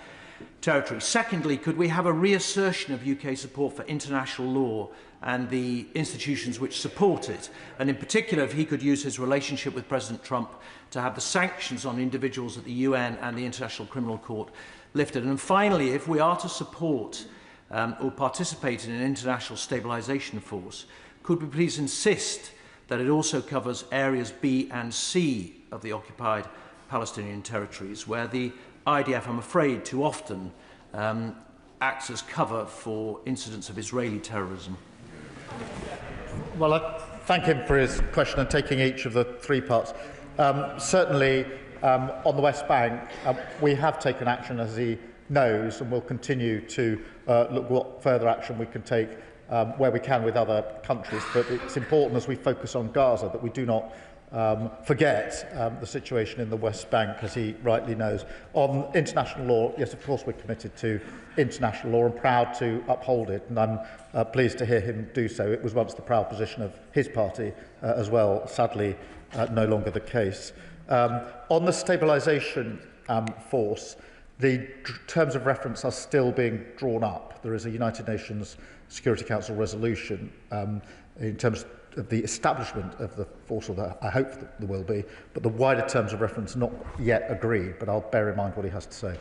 territory? Secondly, could we have a reassertion of UK support for international law and the institutions which support it? And in particular, if he could use his relationship with President Trump to have the sanctions on individuals at the UN and the International Criminal Court lifted. And finally, if we are to support or participate in an international stabilisation force, could we please insist that it also covers areas B and C of the occupied Palestinian territories, where the IDF, I'm afraid, too often acts as cover for incidents of Israeli terrorism? Well, I thank him for his question and taking each of the 3 parts. Certainly, on the West Bank, we have taken action, as he knows, and will continue to look what further action we can take where we can with other countries. But it's important, as we focus on Gaza, that we do not forget the situation in the West Bank, as he rightly knows. On international law, yes, of course, we're committed to international law and proud to uphold it, and I'm pleased to hear him do so. It was once the proud position of his party as well, sadly no longer the case. On the stabilisation force, the terms of reference are still being drawn up. There is a United Nations Security Council resolution in terms of the establishment of the force, or I hope that there will be, but the wider terms of reference not yet agreed, but I'll bear in mind what he has to say.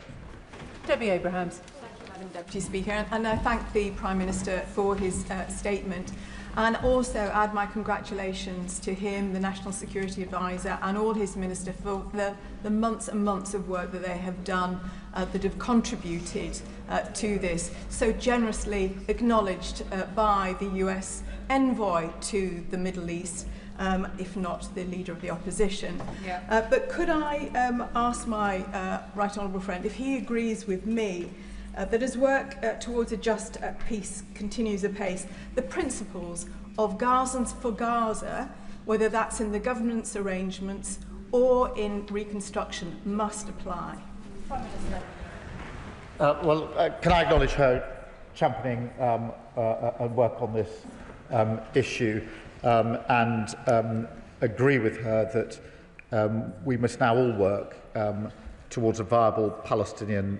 Debbie Abrahams. Thank you, Madam Deputy Speaker, and I thank the Prime Minister for his statement, and also add my congratulations to him, the National Security Advisor, and all his ministers for the months and months of work that they have done that have contributed to this, so generously acknowledged by the US envoy to the Middle East, if not the leader of the opposition. Yeah. But could I ask my right honourable friend if he agrees with me that as work towards a just peace continues apace, the principles of Gazans for Gaza, whether that's in the governance arrangements or in reconstruction, must apply? Prime Minister. Can I acknowledge her championing and work on this issue, and agree with her that we must now all work towards a viable Palestinian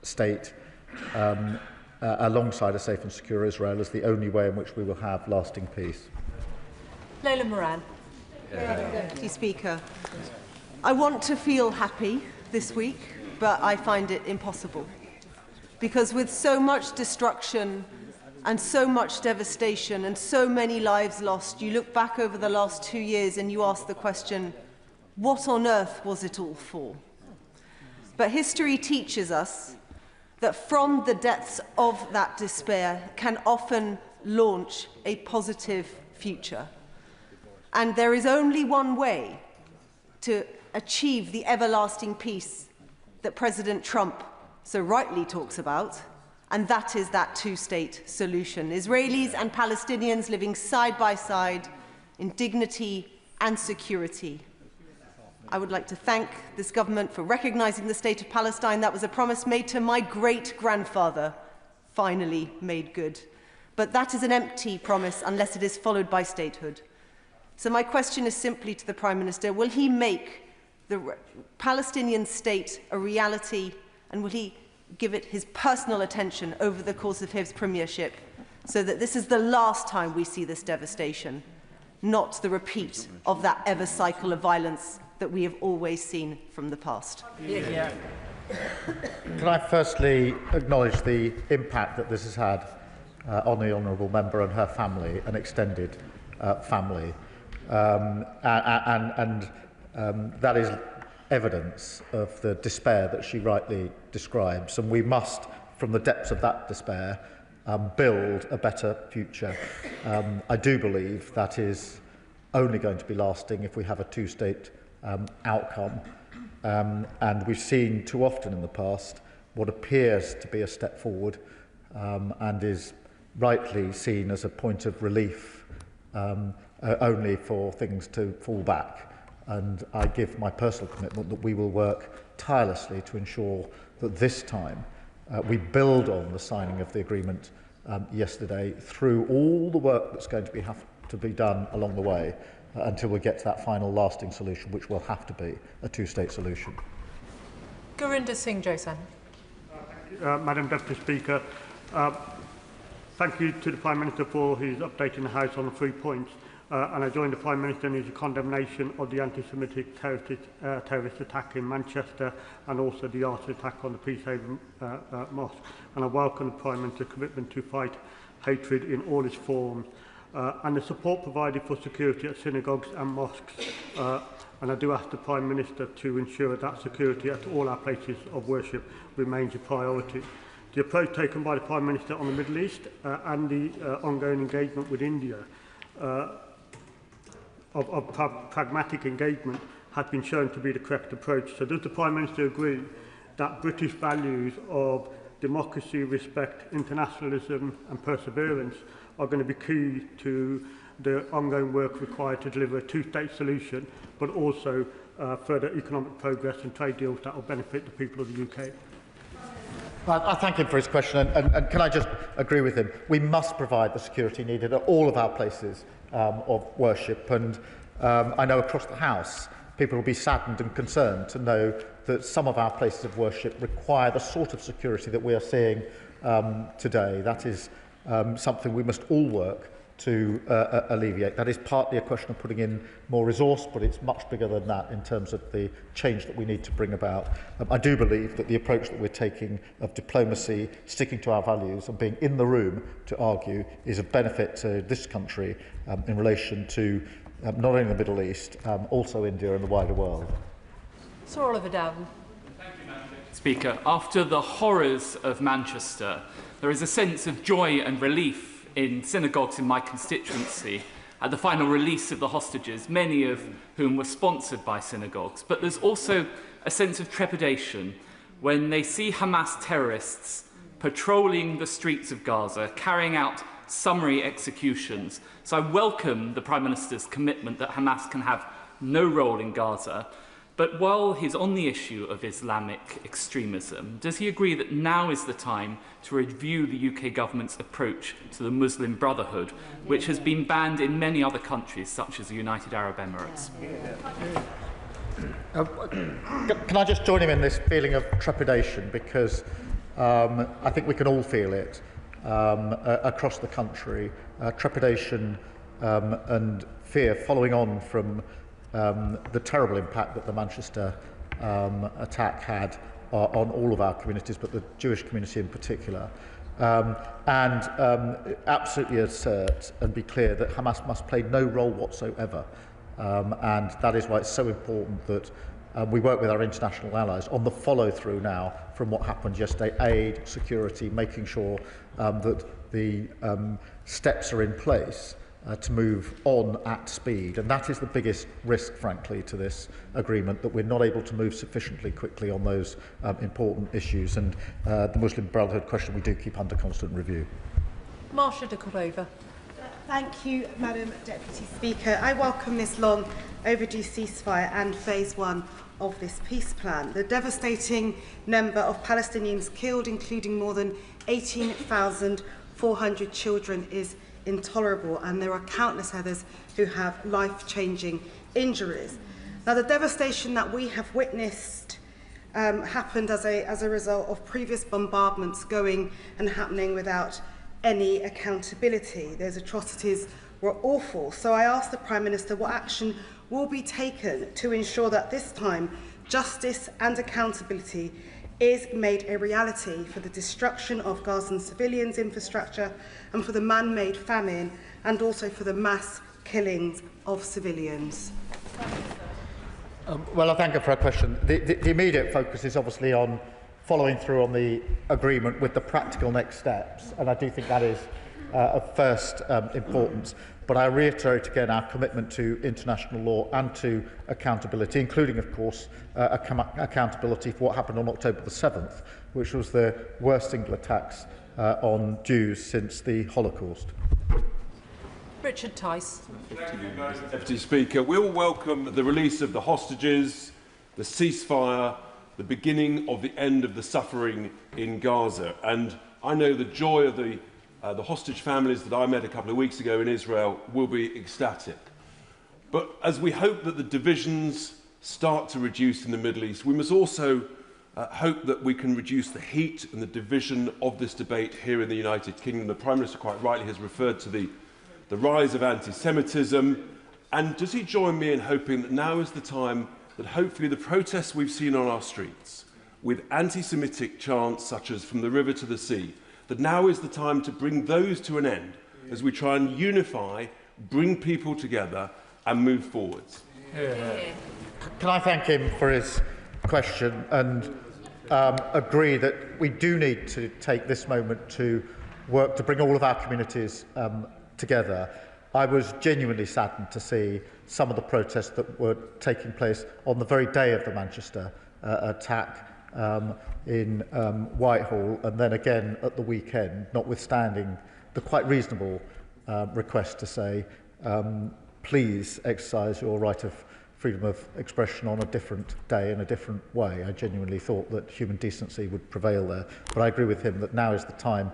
state alongside a safe and secure Israel as the only way in which we will have lasting peace. Leila Moran. Deputy Speaker, I want to feel happy this week, but I find it impossible. Because with so much destruction and so much devastation and so many lives lost, you look back over the last 2 years and you ask the question, what on earth was it all for? But history teaches us that from the depths of that despair can often launch a positive future. And there is only one way to achieve the everlasting peace that President Trump so rightly talks about, and that is that two-state solution. Israelis and Palestinians living side by side in dignity and security. I would like to thank this government for recognising the state of Palestine. That was a promise made to my great-grandfather, finally made good. But that is an empty promise unless it is followed by statehood. So my question is simply to the Prime Minister, will he make the Palestinian state a reality, and will he give it his personal attention over the course of his premiership so that this is the last time we see this devastation, not the repeat of that ever cycle of violence that we have always seen from the past? Can I firstly acknowledge the impact that this has had on the honourable member and her family, an extended family, that is evidence of the despair that she rightly describes, and we must, from the depths of that despair, build a better future. I do believe that is only going to be lasting if we have a two-state outcome, and we've seen too often in the past what appears to be a step forward and is rightly seen as a point of relief only for things to fall back. And I give my personal commitment that we will work tirelessly to ensure that this time we build on the signing of the agreement yesterday through all the work that's going to have to be done along the way until we get to that final lasting solution, which will have to be a two-state solution. Gurinder Singh Josan. Madam Deputy Speaker, thank you to the Prime Minister for his update in the House on the 3 points. And I join the Prime Minister in his condemnation of the anti-Semitic terrorist attack in Manchester and also the arson attack on the Peacehaven Mosque. And I welcome the Prime Minister's commitment to fight hatred in all its forms and the support provided for security at synagogues and mosques. And I do ask the Prime Minister to ensure that security at all our places of worship remains a priority. The approach taken by the Prime Minister on the Middle East and the ongoing engagement with India of pragmatic engagement has been shown to be the correct approach. So does the Prime Minister agree that British values of democracy, respect, internationalism and perseverance are going to be key to the ongoing work required to deliver a two-state solution, but also further economic progress and trade deals that will benefit the people of the UK? I thank him for his question, and can I just agree with him? We must provide the security needed at all of our places of worship, and I know across the House people will be saddened and concerned to know that some of our places of worship require the sort of security that we are seeing today. That is something we must all work to alleviate. That is partly a question of putting in more resource, but it's much bigger than that in terms of the change that we need to bring about. I do believe that the approach that we're taking of diplomacy, sticking to our values and being in the room to argue is of benefit to this country in relation to not only the Middle East, also India and the wider world. Sir Oliver Dowden. Speaker, after the horrors of Manchester, there is a sense of joy and relief in synagogues in my constituency at the final release of the hostages, many of whom were sponsored by synagogues. But there's also a sense of trepidation when they see Hamas terrorists patrolling the streets of Gaza, carrying out summary executions. So I welcome the Prime Minister's commitment that Hamas can have no role in Gaza. But while he's on the issue of Islamic extremism, does he agree that now is the time to review the UK government's approach to the Muslim Brotherhood, which has been banned in many other countries, such as the United Arab Emirates? Can I just join him in this feeling of trepidation, because I think we can all feel it across the country, trepidation and fear following on from the terrible impact that the Manchester attack had on all of our communities, but the Jewish community in particular. Absolutely assert and be clear that Hamas must play no role whatsoever. And that is why it's so important that we work with our international allies on the follow-through now from what happened yesterday, aid, security, making sure that the steps are in place to move on at speed. And that is the biggest risk, frankly, to this agreement, that we're not able to move sufficiently quickly on those important issues. And the Muslim Brotherhood question we do keep under constant review. Marsha de Cordova. Thank you, Madam Deputy Speaker. I welcome this long overdue ceasefire and phase 1 of this peace plan. The devastating number of Palestinians killed, including more than 18,400 children, is intolerable, and there are countless others who have life-changing injuries. Now, the devastation that we have witnessed happened as a result of previous bombardments going and happening without any accountability. Those atrocities were awful. So I asked the Prime Minister what action will be taken to ensure that this time justice and accountability is made a reality for the destruction of Gazan civilians' infrastructure and for the man-made famine, and also for the mass killings of civilians. Well, I thank her for her question. The immediate focus is obviously on following through on the agreement with the practical next steps, and I do think that is of first importance. But I reiterate again our commitment to international law and to accountability, including, of course, accountability for what happened on October the 7th, which was the worst single attacks on Jews since the Holocaust. Richard Tice. Deputy Speaker, we all welcome the release of the hostages, the ceasefire, the beginning of the end of the suffering in Gaza. And I know the joy of the hostage families that I met a couple of weeks ago in Israel will be ecstatic. But as we hope that the divisions start to reduce in the Middle East, we must also hope that we can reduce the heat and the division of this debate here in the United Kingdom. The Prime Minister quite rightly has referred to the rise of anti-Semitism. And does he join me in hoping that now is the time that hopefully the protests we've seen on our streets, with anti-Semitic chants such as "From the river to the sea," that now is the time to bring those to an end as we try and unify, bring people together and move forwards? Can I thank him for his question and agree that we do need to take this moment to work to bring all of our communities together. I was genuinely saddened to see some of the protests that were taking place on the very day of the Manchester attack in Whitehall, and then again at the weekend, notwithstanding the quite reasonable request to say, please exercise your right of freedom of expression on a different day in a different way. I genuinely thought that human decency would prevail there, but I agree with him that now is the time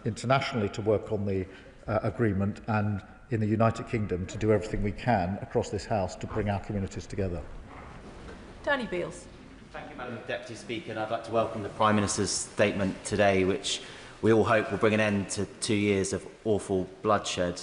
internationally to work on the agreement, and in the United Kingdom to do everything we can across this House to bring our communities together. Danny Beales. Thank you, Madam Deputy Speaker, and I'd like to welcome the Prime Minister's statement today, which we all hope will bring an end to 2 years of awful bloodshed.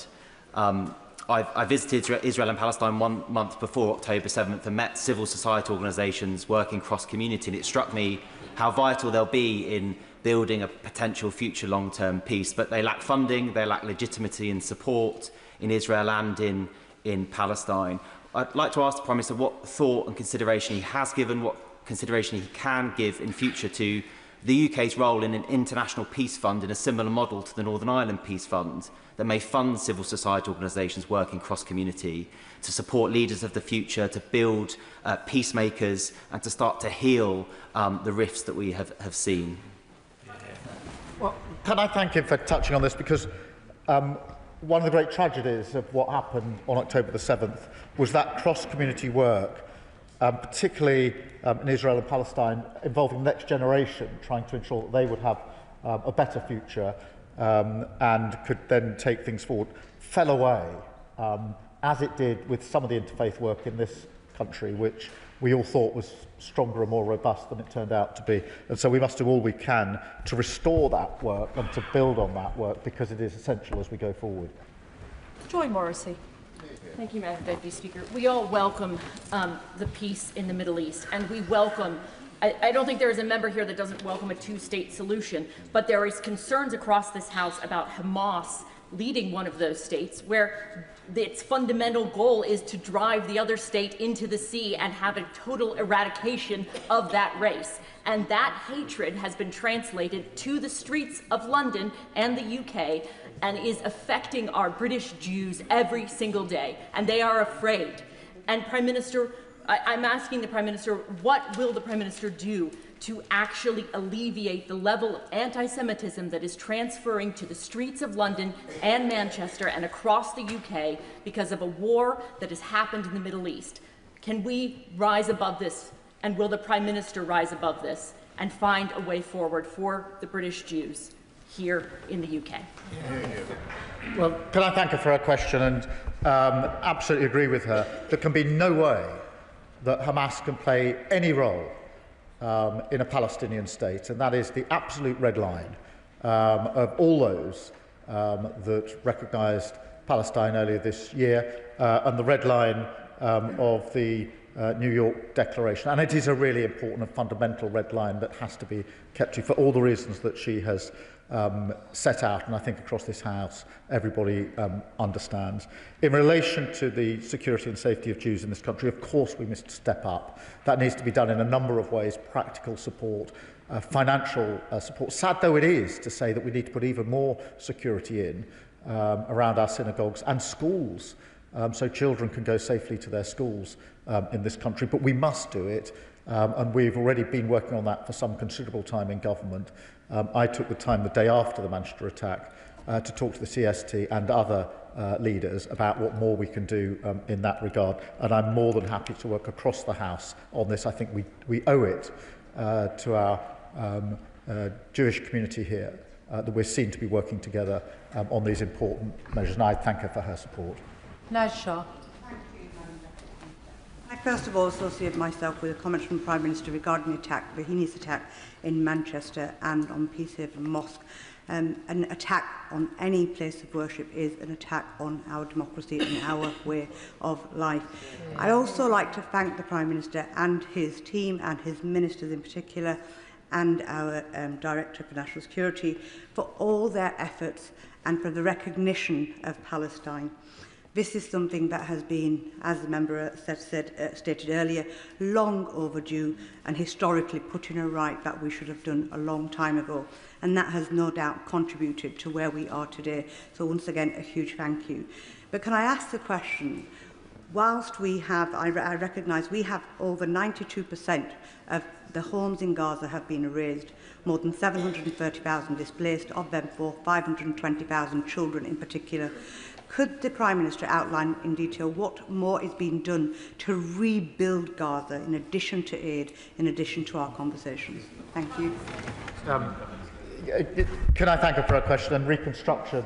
I visited Israel and Palestine 1 month before October 7th and met civil society organisations working cross-community, and it struck me how vital they'll be in building a potential future long-term peace. But they lack funding, they lack legitimacy and support in Israel and in Palestine. I'd like to ask the Prime Minister what thought and consideration he has given, what consideration he can give in future to the UK's role in an international peace fund in a similar model to the Northern Ireland Peace Fund that may fund civil society organisations working cross-community to support leaders of the future, to build peacemakers and to start to heal the rifts that we have seen. Well, can I thank him for touching on this, because one of the great tragedies of what happened on October the 7th was that cross-community work, particularly in Israel and Palestine, involving the next generation, trying to ensure that they would have a better future and could then take things forward, fell away, as it did with some of the interfaith work in this country, which we all thought was stronger and more robust than it turned out to be. And so we must do all we can to restore that work and to build on that work, because it is essential as we go forward. Joy Morrissey. Thank you, Madam Deputy Speaker. We all welcome the peace in the Middle East, and we welcome I don't think there is a member here that doesn't welcome a two-state solution, but there is concerns across this House about Hamas leading one of those states where its fundamental goal is to drive the other state into the sea and have a total eradication of that race. And that hatred has been translated to the streets of London and the UK and is affecting our British Jews every single day, and they are afraid. And Prime Minister, I'm asking the Prime Minister, what will the Prime Minister do to actually alleviate the level of anti-Semitism that is transferring to the streets of London and Manchester and across the UK because of a war that has happened in the Middle East? Can we rise above this, and will the Prime Minister rise above this and find a way forward for the British Jews here in the UK? Well, can I thank her for her question and absolutely agree with her. There can be no way that Hamas can play any role in a Palestinian state, and that is the absolute red line of all those that recognised Palestine earlier this year, and the red line of the New York Declaration. And it is a really important and fundamental red line that has to be kept to for all the reasons that she has set out, and I think across this House everybody understands. In relation to the security and safety of Jews in this country, of course we must step up. That needs to be done in a number of ways: practical support, financial support. Sad though it is to say that we need to put even more security in around our synagogues and schools, so children can go safely to their schools in this country, but we must do it. And we've already been working on that for some considerable time in government. I took the time the day after the Manchester attack to talk to the CST and other leaders about what more we can do in that regard. And I'm more than happy to work across the House on this. I think we owe it to our Jewish community here that we're seen to be working together on these important measures. And I thank her for her support. Naz Shah. I first of all associate myself with a comment from the Prime Minister regarding the attack, Bahini's attack in Manchester and on Peacehaven Mosque. An attack on any place of worship is an attack on our democracy and our way of life. I also like to thank the Prime Minister and his team and his ministers in particular, and our Director for National Security for all their efforts and for the recognition of Palestine. This is something that has been, as the member stated earlier, long overdue and historically put in a right that we should have done a long time ago. And that has no doubt contributed to where we are today. So once again, a huge thank you. But can I ask the question, whilst we have, I recognise we have over 92% of the homes in Gaza have been erased, more than 730,000 displaced, of them 520,000 children in particular. Could the Prime Minister outline in detail what more is being done to rebuild Gaza in addition to aid, in addition to our conversations? Thank you. Can I thank her for her question? And reconstruction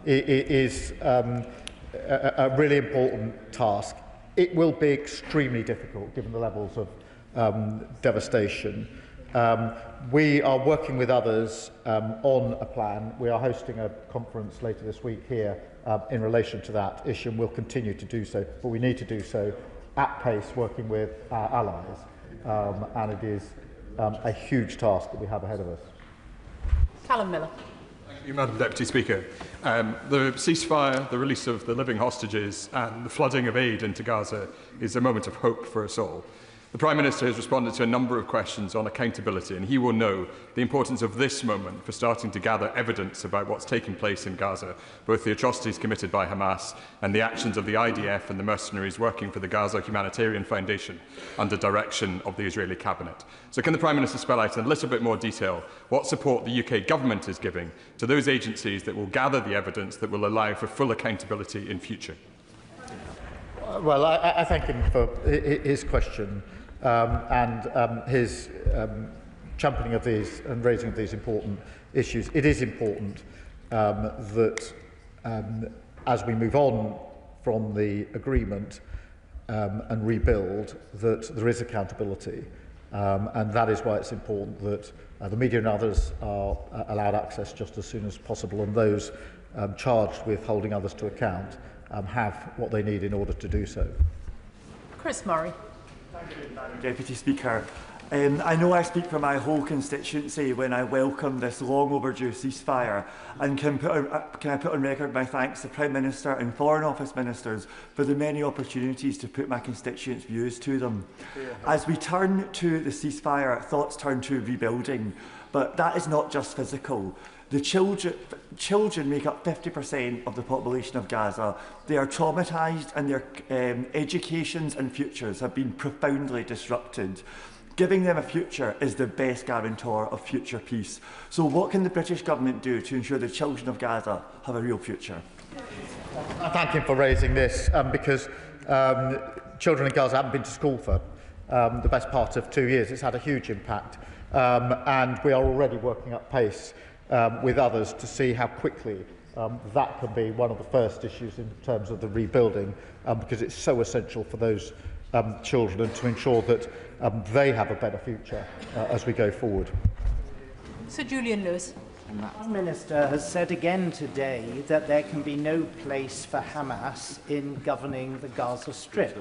is a really important task. It will be extremely difficult given the levels of devastation. We are working with others on a plan. We are hosting a conference later this week here in relation to that issue, and we'll continue to do so, but we need to do so at pace, working with our allies, and it is a huge task that we have ahead of us. Callum Miller. Thank you, Madam Deputy Speaker. The ceasefire, the release of the living hostages and the flooding of aid into Gaza is a moment of hope for us all. The Prime Minister has responded to a number of questions on accountability, and he will know the importance of this moment for starting to gather evidence about what's taking place in Gaza, both the atrocities committed by Hamas and the actions of the IDF and the mercenaries working for the Gaza Humanitarian Foundation under direction of the Israeli cabinet. So can the Prime Minister spell out in a little bit more detail what support the UK government is giving to those agencies that will gather the evidence that will allow for full accountability in future? Well, I thank him for his question and his championing of these and raising of these important issues. It is important that as we move on from the agreement and rebuild, that there is accountability. And that is why it's important that the media and others are allowed access just as soon as possible, and those charged with holding others to account have what they need in order to do so. Chris Murray. Thank you, Madam Deputy Speaker. I know I speak for my whole constituency when I welcome this long overdue ceasefire, and can I put on record my thanks to Prime Minister and Foreign Office Ministers for the many opportunities to put my constituents' views to them. As we turn to the ceasefire, thoughts turn to rebuilding, but that is not just physical. The children make up 50% of the population of Gaza. They are traumatised and their educations and futures have been profoundly disrupted. Giving them a future is the best guarantor of future peace. So what can the British government do to ensure the children of Gaza have a real future? I thank him for raising this because children in Gaza haven't been to school for the best part of 2 years. It's had a huge impact, and we are already working at pace with others to see how quickly that can be one of the first issues in terms of the rebuilding, because it's so essential for those children and to ensure that they have a better future as we go forward. Sir Julian Lewis. The Prime Minister has said again today that there can be no place for Hamas in governing the Gaza Strip.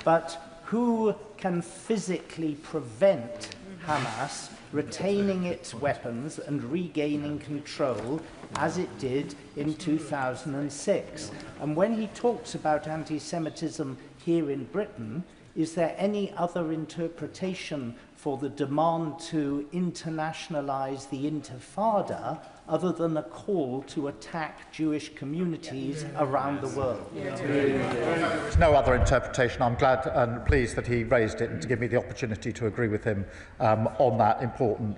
But who can physically prevent Hamas retaining its weapons and regaining control as it did in 2006? And when he talks about anti-Semitism here in Britain, is there any other interpretation for the demand to internationalise the Intifada other than a call to attack Jewish communities around the world? There's no other interpretation. I'm glad and pleased that he raised it and to give me the opportunity to agree with him on that important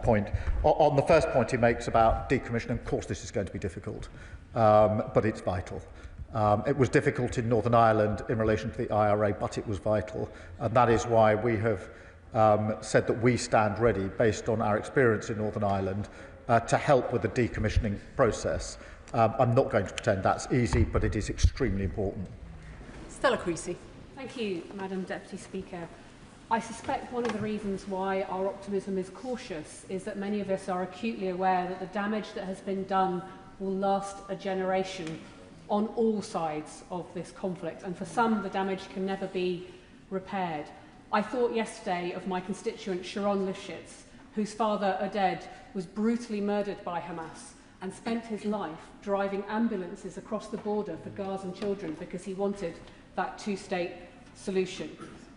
point. On the first point he makes about decommissioning, of course this is going to be difficult, but it's vital. It was difficult in Northern Ireland in relation to the IRA, but it was vital. And that is why we have said that we stand ready, based on our experience in Northern Ireland, to help with the decommissioning process. I'm not going to pretend that's easy, but it is extremely important. Stella Creasy. Thank you, Madam Deputy Speaker. I suspect one of the reasons why our optimism is cautious is that many of us are acutely aware that the damage that has been done will last a generation on all sides of this conflict, and for some the damage can never be repaired. I thought yesterday of my constituent Sharon Lifshitz, whose father Oded was brutally murdered by Hamas and spent his life driving ambulances across the border for Gazan children because he wanted that two-state solution.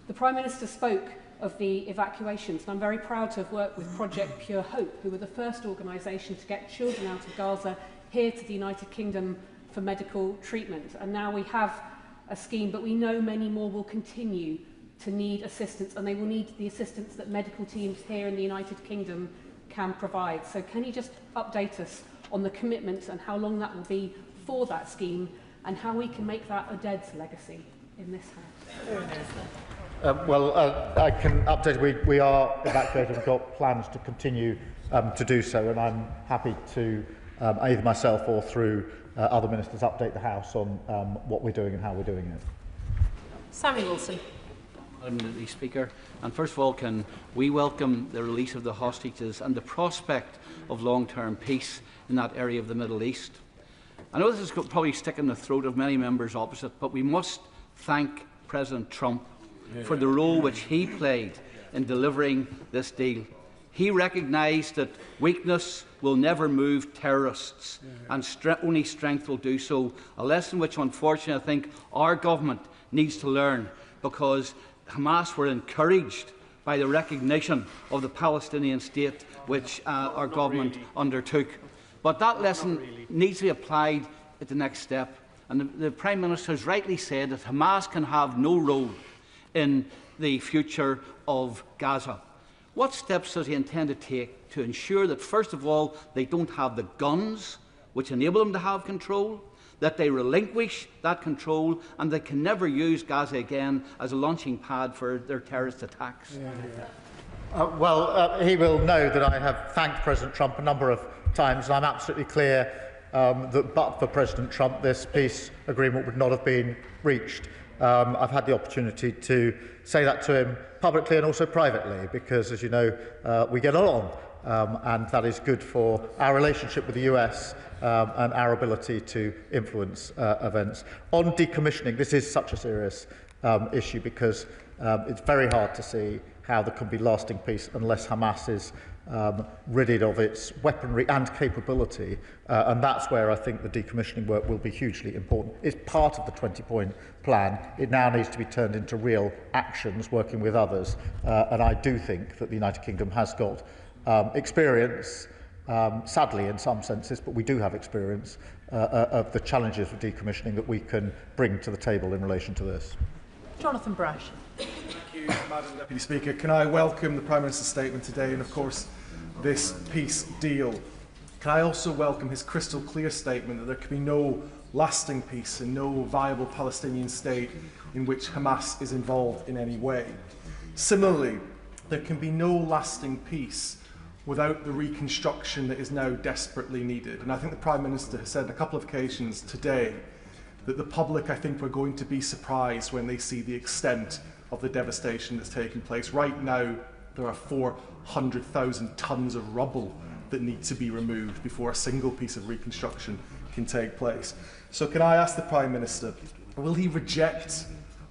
The Prime Minister spoke of the evacuations, and I'm very proud to have worked with Project Pure Hope, who were the first organisation to get children out of Gaza here to the United Kingdom for medical treatment. And now we have a scheme, but we know many more will continue to need assistance, and they will need the assistance that medical teams here in the United Kingdom can provide. So can you just update us on the commitment and how long that will be for that scheme, and how we can make that Oded's legacy in this House? I can update. We are evacuated. We've got plans to continue to do so, and I'm happy to either myself or through other ministers update the House on what we're doing and how we're doing it. Sammy Wilson. Madam Deputy Speaker, and first of all, can we welcome the release of the hostages and the prospect of long-term peace in that area of the Middle East. I know this is probably stick in the throat of many members opposite, but we must thank President Trump for the role which he played in delivering this deal. He recognised that weakness will never move terrorists, and only strength will do so, a lesson which unfortunately I think our government needs to learn, because Hamas were encouraged by the recognition of the Palestinian state which our government undertook. But that lesson needs to be applied at the next step. And the Prime Minister has rightly said that Hamas can have no role in the future of Gaza. What steps does he intend to take to ensure that, first of all, they don't have the guns which enable them to have control, that they relinquish that control, and they can never use Gaza again as a launching pad for their terrorist attacks? He will know that I have thanked President Trump a number of times, and I'm absolutely clear that but for President Trump, this peace agreement would not have been reached. I've had the opportunity to say that to him publicly and also privately, because, as you know, we get along and that is good for our relationship with the US and our ability to influence events. On decommissioning, this is such a serious issue because it's very hard to see how there can be lasting peace unless Hamas is ridded of its weaponry and capability, and that's where I think the decommissioning work will be hugely important. It's part of the 20-point plan. It now needs to be turned into real actions, working with others, and I do think that the United Kingdom has got experience, sadly in some senses, but we do have experience of the challenges of decommissioning that we can bring to the table in relation to this. Jonathan Brash. Thank you, Madam Deputy Speaker. Can I welcome the Prime Minister's statement today and, of course, this peace deal? Can I also welcome his crystal clear statement that there can be no lasting peace and no viable Palestinian state in which Hamas is involved in any way? Similarly, there can be no lasting peace without the reconstruction that is now desperately needed. And I think the Prime Minister has said on a couple of occasions today that the public, I think, are going to be surprised when they see the extent of the devastation that's taking place. Right now, there are 400,000 tonnes of rubble that need to be removed before a single piece of reconstruction can take place. So can I ask the Prime Minister, will he reject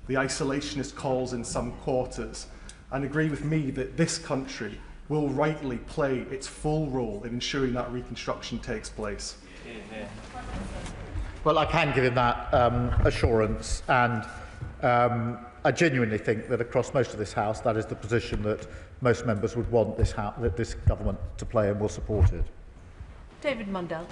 the isolationist calls in some quarters and agree with me that this country will rightly play its full role in ensuring that reconstruction takes place? Well, I can give him that assurance, and I genuinely think that across most of this House, that is the position that most members would want this government to play, and will support it. David Mundell.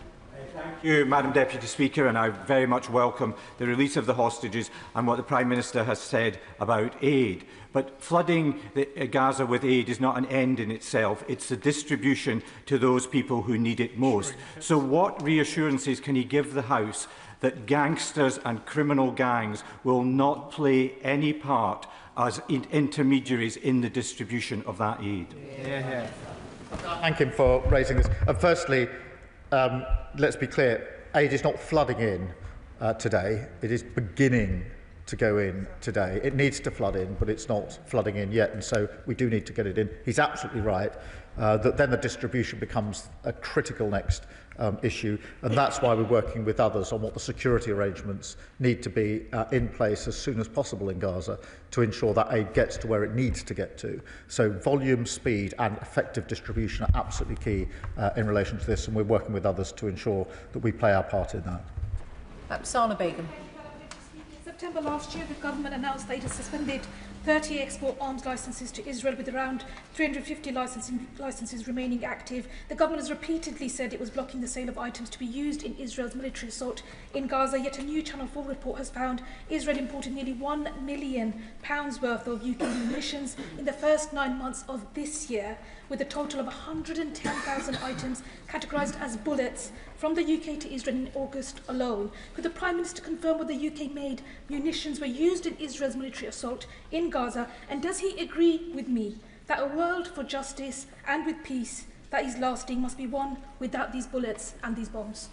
Thank you, Madam Deputy Speaker, and I very much welcome the release of the hostages and what the Prime Minister has said about aid. But flooding Gaza with aid is not an end in itself. It's the distribution to those people who need it most. So what reassurances can he give the House that gangsters and criminal gangs will not play any part as intermediaries in the distribution of that aid? Thank him for raising this. And firstly, let's be clear, aid is not flooding in today. It is beginning to go in today. It needs to flood in, but it's not flooding in yet, and so we do need to get it in. He's absolutely right that then the distribution becomes a critical next issue, and that's why we're working with others on what the security arrangements need to be in place as soon as possible in Gaza to ensure that aid gets to where it needs to get to. So volume, speed and effective distribution are absolutely key in relation to this, and we're working with others to ensure that we play our part in that. Sana Begum. September last year, the government announced that it has suspended 30 export arms licences to Israel, with around 350 licences remaining active. The government has repeatedly said it was blocking the sale of items to be used in Israel's military assault in Gaza, yet a new Channel 4 report has found Israel imported nearly £1 million worth of UK munitions in the first 9 months of this year, with a total of 110,000 items categorised as bullets from the UK to Israel in August alone. Could the Prime Minister confirm whether UK-made munitions were used in Israel's military assault in Gaza, and does he agree with me that a world for justice and with peace that is lasting must be one without these bullets and these bombs?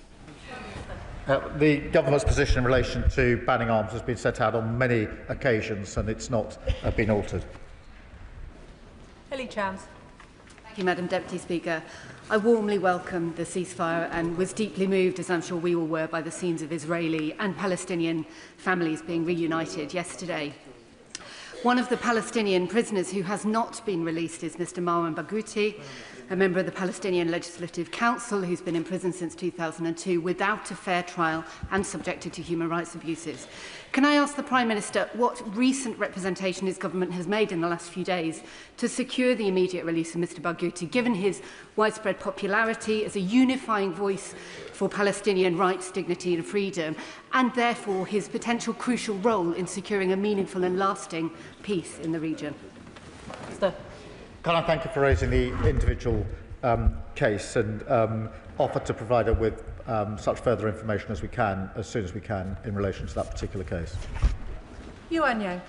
The government's position in relation to banning arms has been set out on many occasions, and it's not been altered. Hilly Chance. Thank you, Madam Deputy Speaker. I warmly welcome the ceasefire and was deeply moved, as I'm sure we all were, by the scenes of Israeli and Palestinian families being reunited yesterday. One of the Palestinian prisoners who has not been released is Mr. Marwan Barghouti, a member of the Palestinian Legislative Council who's been in prison since 2002 without a fair trial and subjected to human rights abuses. Can I ask the Prime Minister what recent representation his government has made in the last few days to secure the immediate release of Mr. Barghouti, given his widespread popularity as a unifying voice for Palestinian rights, dignity and freedom, and therefore his potential crucial role in securing a meaningful and lasting peace in the region? Can I thank you for raising the individual case and offer to provide her with such further information as we can, as soon as we can, in relation to that particular case. Yuan Yang.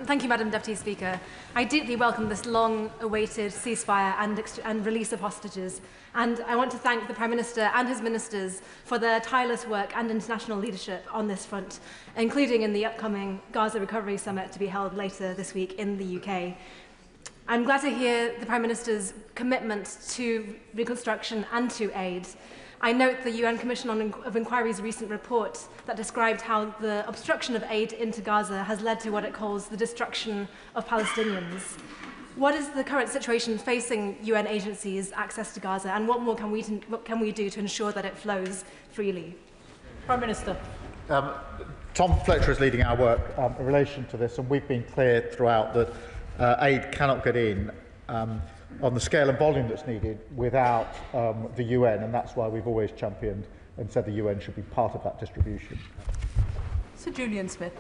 Thank you, Madam Deputy Speaker. I deeply welcome this long-awaited ceasefire and release of hostages. And I want to thank the Prime Minister and his ministers for their tireless work and international leadership on this front, including in the upcoming Gaza Recovery Summit to be held later this week in the UK. I'm glad to hear the Prime Minister's commitment to reconstruction and to aid. I note the UN Commission of Inquiry's recent report that described how the obstruction of aid into Gaza has led to what it calls the destruction of Palestinians. What is the current situation facing UN agencies' access to Gaza, and what more can we do to ensure that it flows freely? Prime Minister. Tom Fletcher is leading our work in relation to this, and we've been clear throughout that aid cannot get in on the scale and volume that's needed without the UN, and that's why we've always championed and said the UN should be part of that distribution. Sir Julian Smith.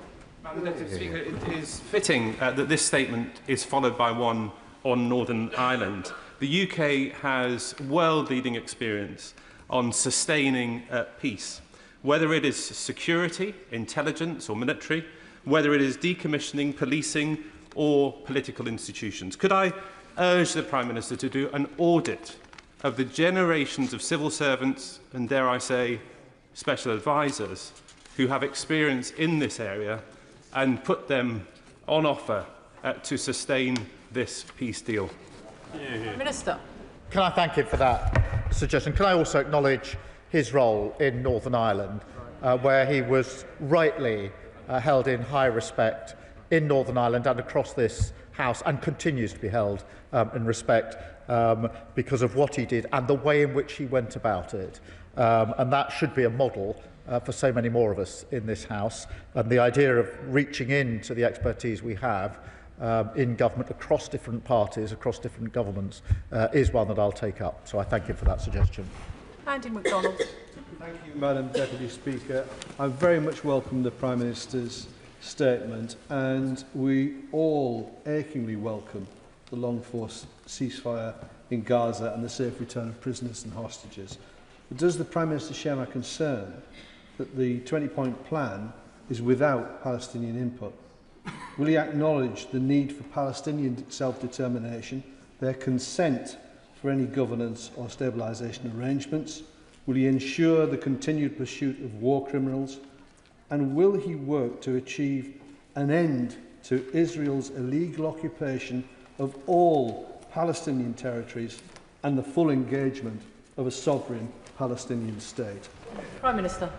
Madam Deputy Speaker, it is fitting that this statement is followed by one on Northern Ireland. The UK has world-leading experience on sustaining peace, whether it is security, intelligence or military, whether it is decommissioning, policing or political institutions. Could I urge the Prime Minister to do an audit of the generations of civil servants and, dare I say, special advisers who have experience in this area and put them on offer to sustain this peace deal? Minister. Can I thank him for that suggestion? Can I also acknowledge his role in Northern Ireland, where he was rightly held in high respect in Northern Ireland and across this House, and continues to be held in respect because of what he did and the way in which he went about it. And that should be a model for so many more of us in this House. And the idea of reaching into the expertise we have in government across different parties, across different governments, is one that I'll take up. So I thank you for that suggestion. Andy MacDonald. Thank you, Madam Deputy Speaker. I very much welcome the Prime Minister's statement, and we all achingly welcome the long-force ceasefire in Gaza and the safe return of prisoners and hostages. But does the Prime Minister share my concern that the 20-point plan is without Palestinian input? Will he acknowledge the need for Palestinian self-determination, their consent for any governance or stabilisation arrangements? Will he ensure the continued pursuit of war criminals? And will he work to achieve an end to Israel's illegal occupation of all Palestinian territories and the full engagement of a sovereign Palestinian state? Prime Minister.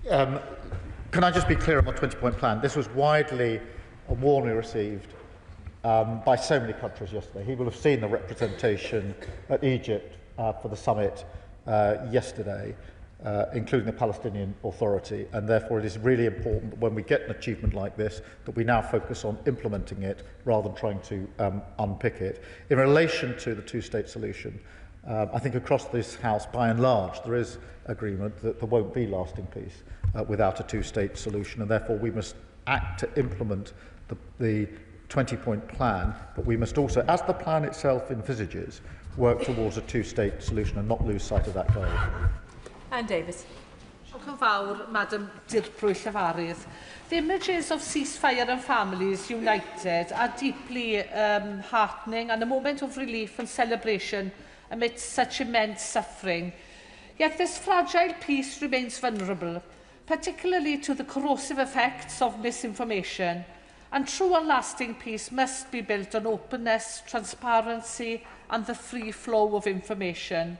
Can I just be clear on the 20-point plan? This was widely and warmly received by so many countries yesterday. He will have seen the representation at Egypt for the summit yesterday, including the Palestinian Authority, and therefore it is really important that when we get an achievement like this, that we now focus on implementing it rather than trying to unpick it. In relation to the two-state solution, I think across this House, by and large, there is agreement that there won't be lasting peace without a two-state solution, and therefore we must act to implement the 20-point plan, but we must also, as the plan itself envisages, work towards a two-state solution and not lose sight of that goal. Anne Davis. Diolch yn fawr, Madam Dirprwy Llafarydd. The images of ceasefire and families united are deeply heartening and a moment of relief and celebration amidst such immense suffering. Yet this fragile peace remains vulnerable, particularly to the corrosive effects of misinformation. And true and lasting peace must be built on openness, transparency and the free flow of information.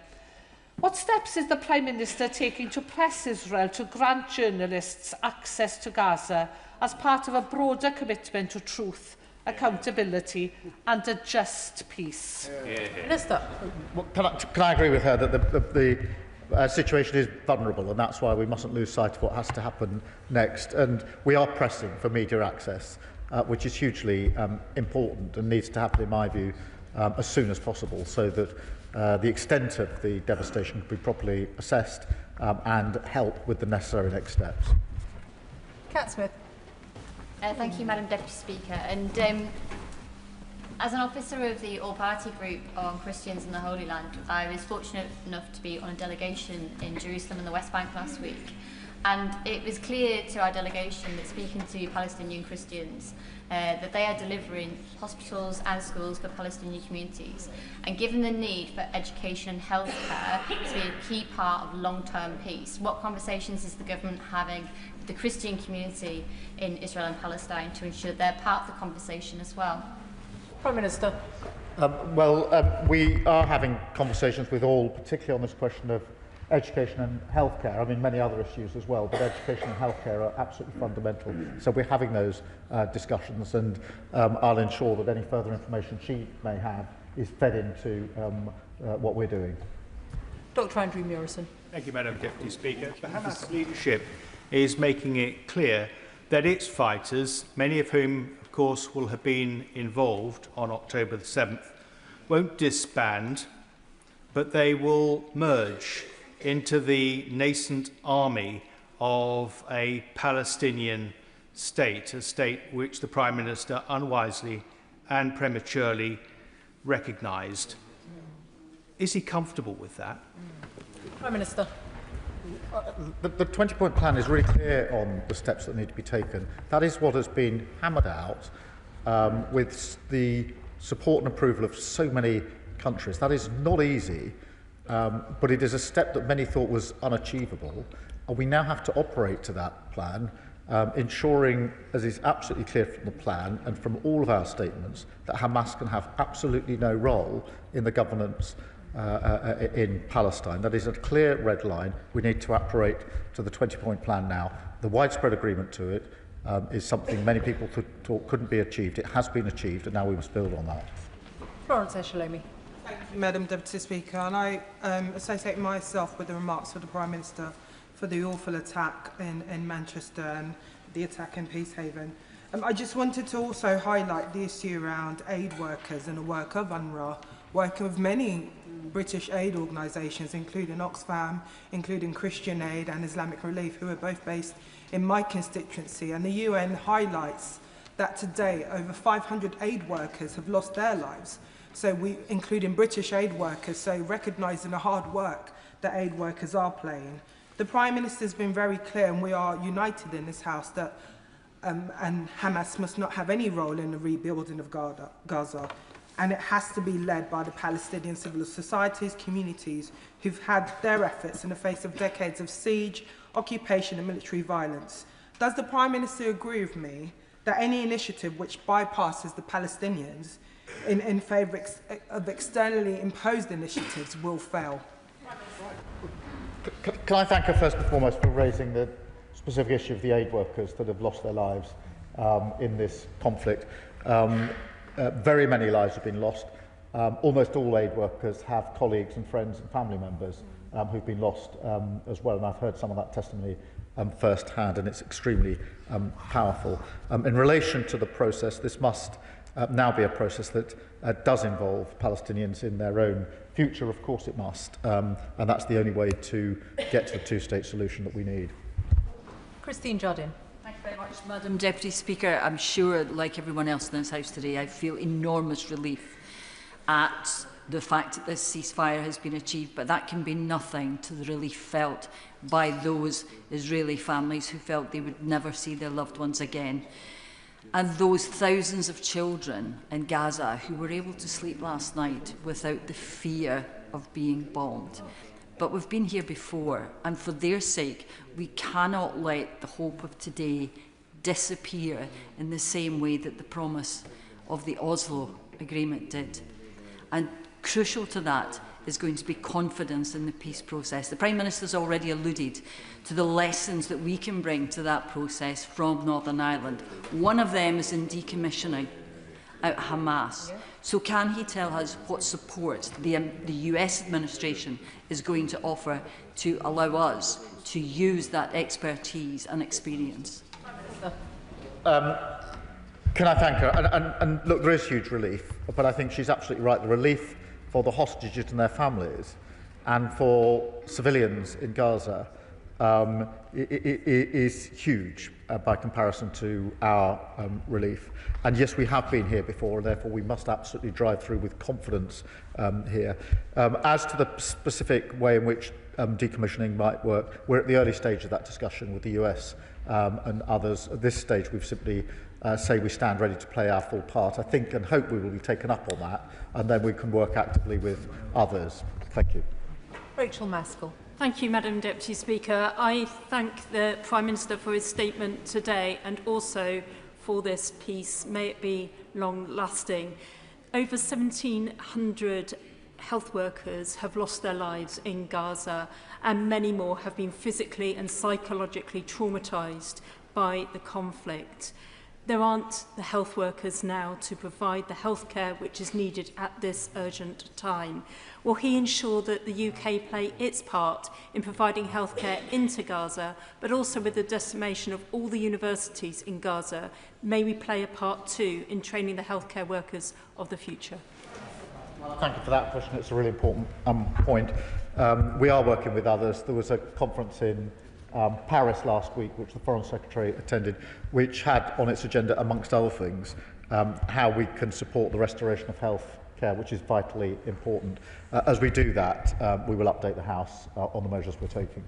What steps is the Prime Minister taking to press Israel to grant journalists access to Gaza as part of a broader commitment to truth, accountability and a just peace? Minister. Well, can I agree with her that the situation is vulnerable, and that's why we mustn't lose sight of what has to happen next. And we are pressing for media access, which is hugely important and needs to happen, in my view, as soon as possible, so that the extent of the devastation can be properly assessed and help with the necessary next steps. Cat Smith. Thank you, Madam Deputy Speaker. And as an officer of the all-party group on Christians in the Holy Land, I was fortunate enough to be on a delegation in Jerusalem and the West Bank last week. And it was clear to our delegation that speaking to Palestinian Christians, that they are delivering hospitals and schools for Palestinian communities. And given the need for education and healthcare to be a key part of long-term peace, what conversations is the government having with the Christian community in Israel and Palestine to ensure they're part of the conversation as well? Prime Minister. We are having conversations with all, particularly on this question of education and healthcare. I mean, many other issues as well, but education and healthcare are absolutely fundamental. So we're having those discussions, and I'll ensure that any further information she may have is fed into what we're doing. Dr. Andrew Murison. Thank you, Madam Deputy Speaker. The Hamas leadership is making it clear that its fighters, many of whom, of course, will have been involved on October the 7th, won't disband, but they will merge into the nascent army of a Palestinian state, a state which the Prime Minister unwisely and prematurely recognised. Is he comfortable with that? Prime Minister. The 20-point plan is really clear on the steps that need to be taken. That is what has been hammered out with the support and approval of so many countries. That is not easy, but it is a step that many thought was unachievable. And we now have to operate to that plan, ensuring, as is absolutely clear from the plan and from all of our statements, that Hamas can have absolutely no role in the governance in Palestine. That is a clear red line. We need to operate to the 20-point plan now. The widespread agreement to it is something many people thought couldn't be achieved. It has been achieved, and now we must build on that. Florence Eshalomi. Thank you, Madam Deputy Speaker. And I associate myself with the remarks of the Prime Minister for the awful attack in Manchester and the attack in Peacehaven. I just wanted to also highlight the issue around aid workers and the work of UNRWA, working with many British aid organisations, including Oxfam, including Christian Aid and Islamic Relief, who are both based in my constituency. And the UN highlights that today over 500 aid workers have lost their lives. So including British aid workers, so recognising the hard work that aid workers are playing. The Prime Minister has been very clear, and we are united in this House, that and Hamas must not have any role in the rebuilding of Gaza. And it has to be led by the Palestinian civil societies, communities who've had their efforts in the face of decades of siege, occupation and military violence. Does the Prime Minister agree with me that any initiative which bypasses the Palestinians in favour of externally imposed initiatives will fail? Can I thank her first and foremost for raising the specific issue of the aid workers that have lost their lives in this conflict. Very many lives have been lost. Almost all aid workers have colleagues and friends and family members who've been lost as well, and I've heard some of that testimony firsthand, and it's extremely powerful. In relation to the process, this must now be a process that does involve Palestinians in their own future. Of course it must, and that's the only way to get to the two-state solution that we need. Christine Jardine. Thank you very much, Madam Deputy Speaker. I'm sure, like everyone else in this House today, I feel enormous relief at the fact that this ceasefire has been achieved, but that can be nothing to the relief felt by those Israeli families who felt they would never see their loved ones again. And those thousands of children in Gaza who were able to sleep last night without the fear of being bombed. But we've been here before, and for their sake, we cannot let the hope of today disappear in the same way that the promise of the Oslo Agreement did. And crucial to that is going to be confidence in the peace process. The Prime Minister's already alluded to the lessons that we can bring to that process from Northern Ireland. One of them is in decommissioning out Hamas. So can he tell us what support the US administration is going to offer to allow us to use that expertise and experience? Can I thank her? And look, there is huge relief, but I think she's absolutely right. The relief for the hostages and their families and for civilians in Gaza is huge by comparison to our relief. And yes, we have been here before, and therefore we must absolutely drive through with confidence here. As to the specific way in which decommissioning might work, we're at the early stage of that discussion with the US and others. At this stage, we've simply say we stand ready to play our full part. I think and hope we will be taken up on that, and then we can work actively with others. Thank you. Rachel Maskell. Thank you, Madam Deputy Speaker. I thank the Prime Minister for his statement today and also for this peace. May it be long-lasting. over 1,700 health workers have lost their lives in Gaza, and many more have been physically and psychologically traumatised by the conflict. There aren't the health workers now to provide the healthcare which is needed at this urgent time. Will he ensure that the UK play its part in providing healthcare into Gaza, but also with the decimation of all the universities in Gaza, may we play a part too in training the healthcare workers of the future? Thank you for that question. It's a really important point. We are working with others. There was a conference in Paris last week, which the Foreign Secretary attended, which had on its agenda, amongst other things, how we can support the restoration of health care, which is vitally important. As we do that, we will update the House on the measures we're taking.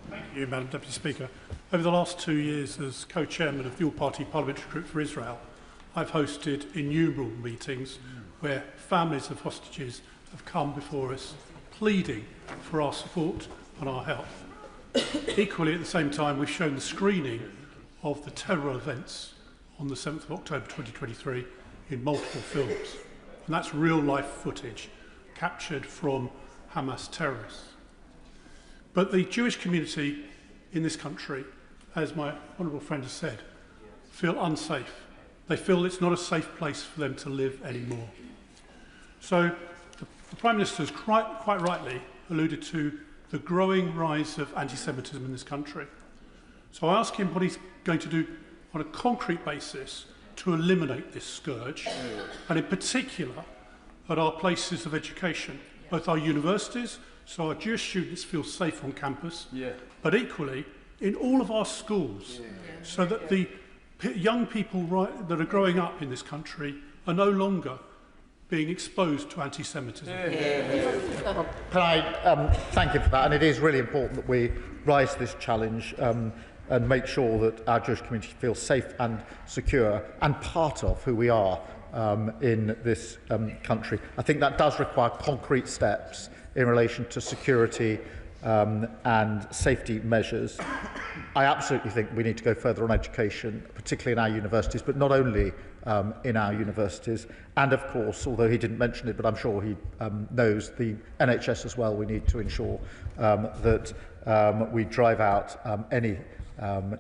Thank you, Madam Deputy Speaker. Over the last 2 years as co-chairman of the All-Party Parliamentary Group for Israel, I've hosted innumerable meetings where families of hostages have come before us pleading for our support and our help. Equally, at the same time, we've shown the screening of the terror events on the 7th of October 2023 in multiple films. And that's real-life footage captured from Hamas terrorists. But the Jewish community in this country, as my honourable friend has said, feel unsafe. They feel it's not a safe place for them to live anymore. So the Prime Minister has quite rightly alluded to the growing rise of anti-Semitism in this country. So I ask him what he's going to do on a concrete basis to eliminate this scourge, and in particular at our places of education, both our universities, so our Jewish students feel safe on campus, but equally in all of our schools, so that the young people that are growing up in this country are no longer being exposed to anti-Semitism. Well, can I thank you for that? And it is really important that we rise to this challenge and make sure that our Jewish community feels safe and secure and part of who we are in this country. I think that does require concrete steps in relation to security and safety measures. I absolutely think we need to go further on education, particularly in our universities, but not only in our universities. And of course, although he didn't mention it, but I'm sure he knows, the NHS as well, we need to ensure that we drive out any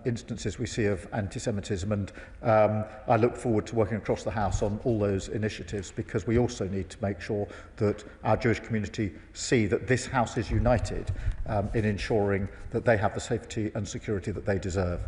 instances we see of anti-Semitism, and I look forward to working across the House on all those initiatives, because we also need to make sure that our Jewish community see that this House is united in ensuring that they have the safety and security that they deserve.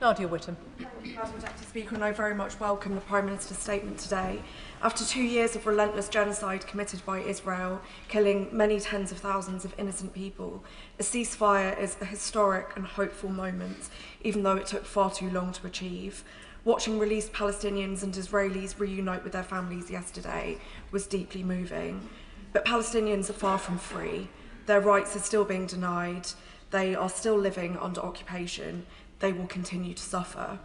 Nadia Whittam. Madam Deputy Speaker, and I very much welcome the Prime Minister's statement today. After 2 years of relentless genocide committed by Israel, killing many tens of thousands of innocent people, a ceasefire is a historic and hopeful moment, even though it took far too long to achieve. Watching released Palestinians and Israelis reunite with their families yesterday was deeply moving. But Palestinians are far from free. Their rights are still being denied. They are still living under occupation. They will continue to suffer.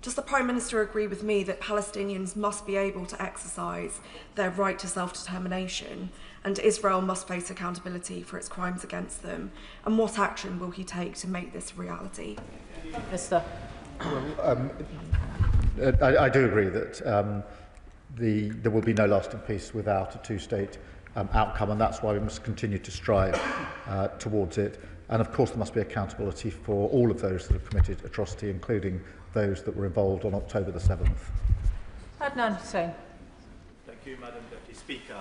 Does the Prime Minister agree with me that Palestinians must be able to exercise their right to self-determination, and Israel must face accountability for its crimes against them? And what action will he take to make this a reality? Minister. Well, I do agree that there will be no lasting peace without a two-state outcome, and that's why we must continue to strive towards it. And of course there must be accountability for all of those that have committed atrocity, including those that were involved on October the 7th. Adnan Hussain. Thank you, Madam Deputy Speaker.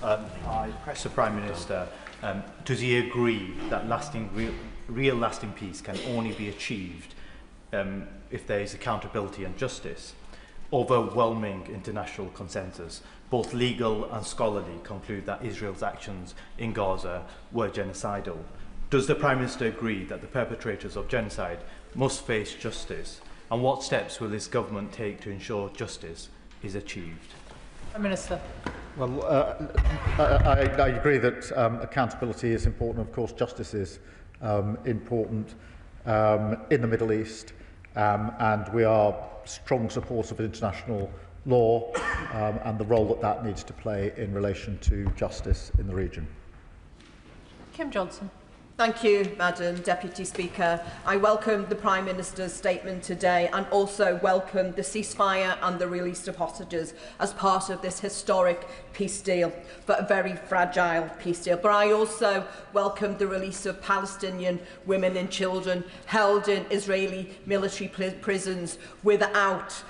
I press the Prime Minister, does he agree that real lasting peace can only be achieved if there is accountability and justice? Overwhelming international consensus, both legal and scholarly, conclude that Israel's actions in Gaza were genocidal. Does the Prime Minister agree that the perpetrators of genocide must face justice? And what steps will his government take to ensure justice is achieved? Prime Minister. Well, I agree that accountability is important. Of course, justice is important in the Middle East, and we are strong supporters of international law and the role that that needs to play in relation to justice in the region. Kim Johnson. Thank you, Madam Deputy Speaker. I welcome the Prime Minister's statement today and also welcome the ceasefire and the release of hostages as part of this historic peace deal, but a very fragile peace deal. But I also welcome the release of Palestinian women and children held in Israeli military prisons without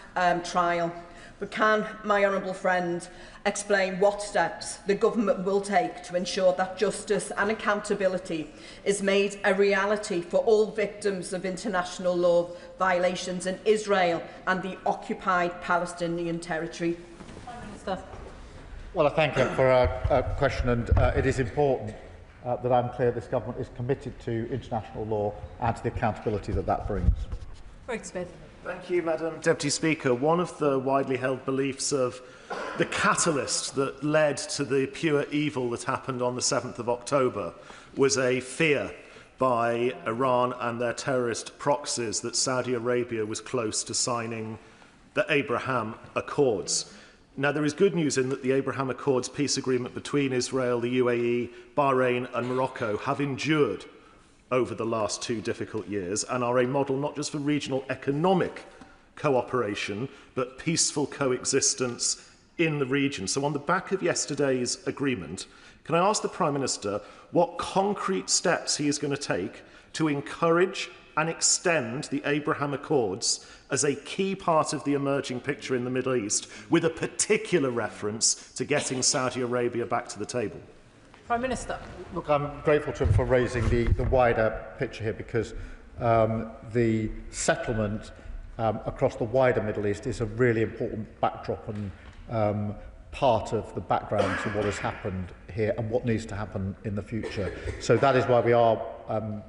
trial. But can my honourable friend explain what steps the government will take to ensure that justice and accountability is made a reality for all victims of international law violations in Israel and the occupied Palestinian territory? Prime Minister. Well, I thank you for a question, and it is important that I'm clear this government is committed to international law and to the accountability that that brings. Greg Smith. Thank you, Madam Deputy Speaker. One of the widely held beliefs of the catalyst that led to the pure evil that happened on the 7th of October was a fear by Iran and their terrorist proxies that Saudi Arabia was close to signing the Abraham Accords. Now, there is good news in that the Abraham Accords peace agreement between Israel, the UAE, Bahrain and Morocco have endured over the last 2 difficult years and are a model not just for regional economic cooperation, but peaceful coexistence in the region. So on the back of yesterday's agreement, can I ask the Prime Minister what concrete steps he is going to take to encourage and extend the Abraham Accords as a key part of the emerging picture in the Middle East, with a particular reference to getting Saudi Arabia back to the table? Prime Minister. Look, I'm grateful to him for raising the wider picture here, because the settlement across the wider Middle East is a really important backdrop and part of the background to what has happened here and what needs to happen in the future. So that is why we are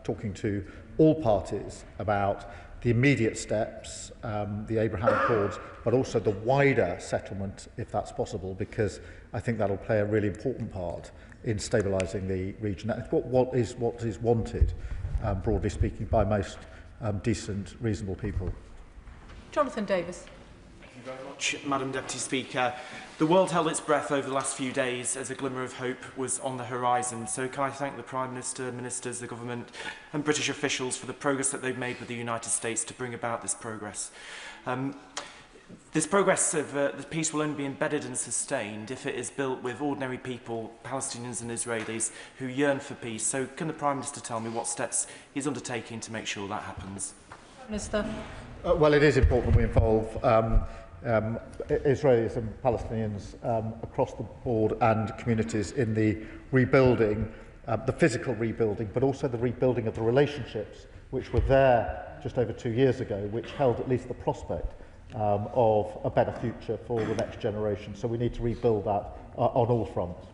talking to all parties about the immediate steps, the Abraham Accords, but also the wider settlement, if that's possible, because I think that will play a really important part in stabilising the region. That's what is wanted, broadly speaking, by most decent, reasonable people. Jonathan Davis. Thank you very much, Madam Deputy Speaker. The world held its breath over the last few days as a glimmer of hope was on the horizon. So can I thank the Prime Minister, Ministers, the Government and British officials for the progress that they've made with the United States to bring about this progress. This progress of the peace will only be embedded and sustained if it is built with ordinary people, Palestinians and Israelis, who yearn for peace. So can the Prime Minister tell me what steps he's undertaking to make sure that happens? Minister. Well, it is important we involve Israelis and Palestinians across the board and communities in the rebuilding, the physical rebuilding, but also the rebuilding of the relationships which were there just over 2 years ago, which held at least the prospect of a better future for the next generation. So we need to rebuild that on all fronts.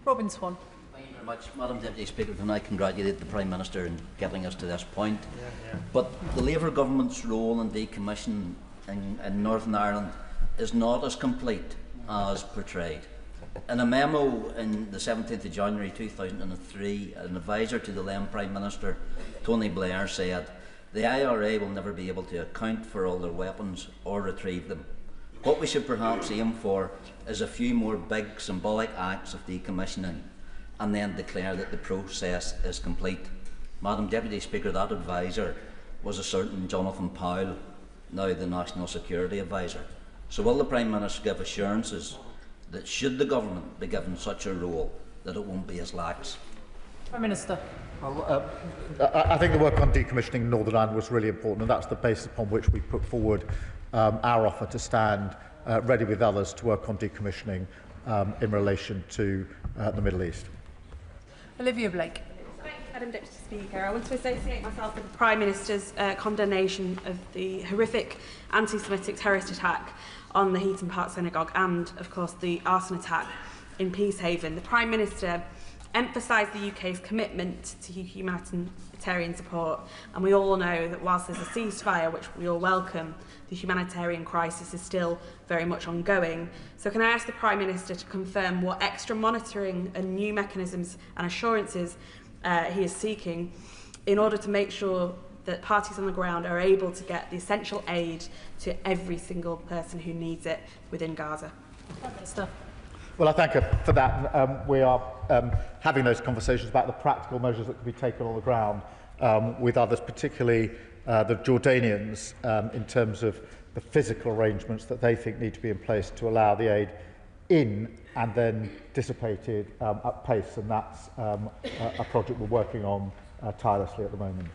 Robin Swan. Thank you very much, Madam Deputy Speaker. Can I congratulate the Prime Minister in getting us to this point? But the Labour government's role in decommissioning in Northern Ireland is not as complete as portrayed. In a memo in the 17th of January 2003, an advisor to the then Prime Minister, Tony Blair, said, "The IRA will never be able to account for all their weapons or retrieve them. What we should perhaps aim for is a few more big symbolic acts of decommissioning and then declare that the process is complete." Madam Deputy Speaker, that advisor was a certain Jonathan Powell, now the National Security Advisor. So will the Prime Minister give assurances that should the government be given such a role, that it won't be as lax? Prime Minister. Well, I think the work on decommissioning Northern Ireland was really important, and that's the basis upon which we put forward our offer to stand ready with others to work on decommissioning in relation to the Middle East. Olivia Blake. Madam Deputy Speaker, I want to associate myself with the Prime Minister's condemnation of the horrific anti-Semitic terrorist attack on the Heaton Park Synagogue and, of course, the arson attack in Peacehaven. The Prime Minister emphasised the UK's commitment to humanitarian support, and we all know that whilst there's a ceasefire, which we all welcome, the humanitarian crisis is still very much ongoing. So can I ask the Prime Minister to confirm what extra monitoring and new mechanisms and assurances he is seeking in order to make sure that parties on the ground are able to get the essential aid to every single person who needs it within Gaza? Prime Minister. Well, I thank you for that. We are having those conversations about the practical measures that can be taken on the ground with others, particularly the Jordanians, in terms of the physical arrangements that they think need to be in place to allow the aid in and then dissipated at pace. And that's a project we're working on tirelessly at the moment.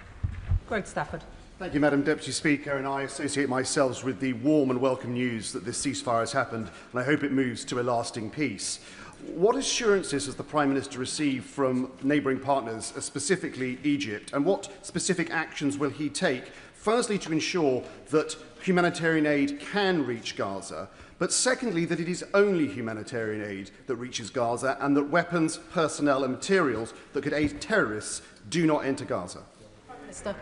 Greg Stafford. Thank you, Madam Deputy Speaker, and I associate myself with the warm and welcome news that this ceasefire has happened, and I hope it moves to a lasting peace. What assurances has the Prime Minister received from neighbouring partners, specifically Egypt, and what specific actions will he take, firstly to ensure that humanitarian aid can reach Gaza, but secondly that it is only humanitarian aid that reaches Gaza and that weapons, personnel and materials that could aid terrorists do not enter Gaza? Prime Minister.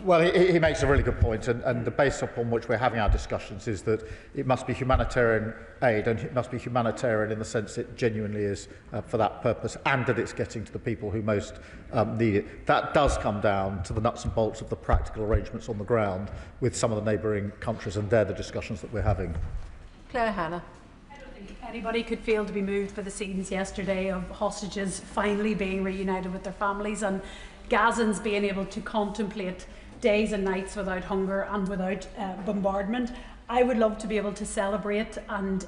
Well, he makes a really good point, and the base upon which we're having our discussions is that it must be humanitarian aid, and it must be humanitarian in the sense it genuinely is for that purpose, and that it's getting to the people who most need it. That does come down to the nuts and bolts of the practical arrangements on the ground with some of the neighbouring countries, and they're the discussions that we're having. Claire Hanna. Anybody could feel to be moved by the scenes yesterday of hostages finally being reunited with their families and Gazans being able to contemplate days and nights without hunger and without bombardment. I would love to be able to celebrate and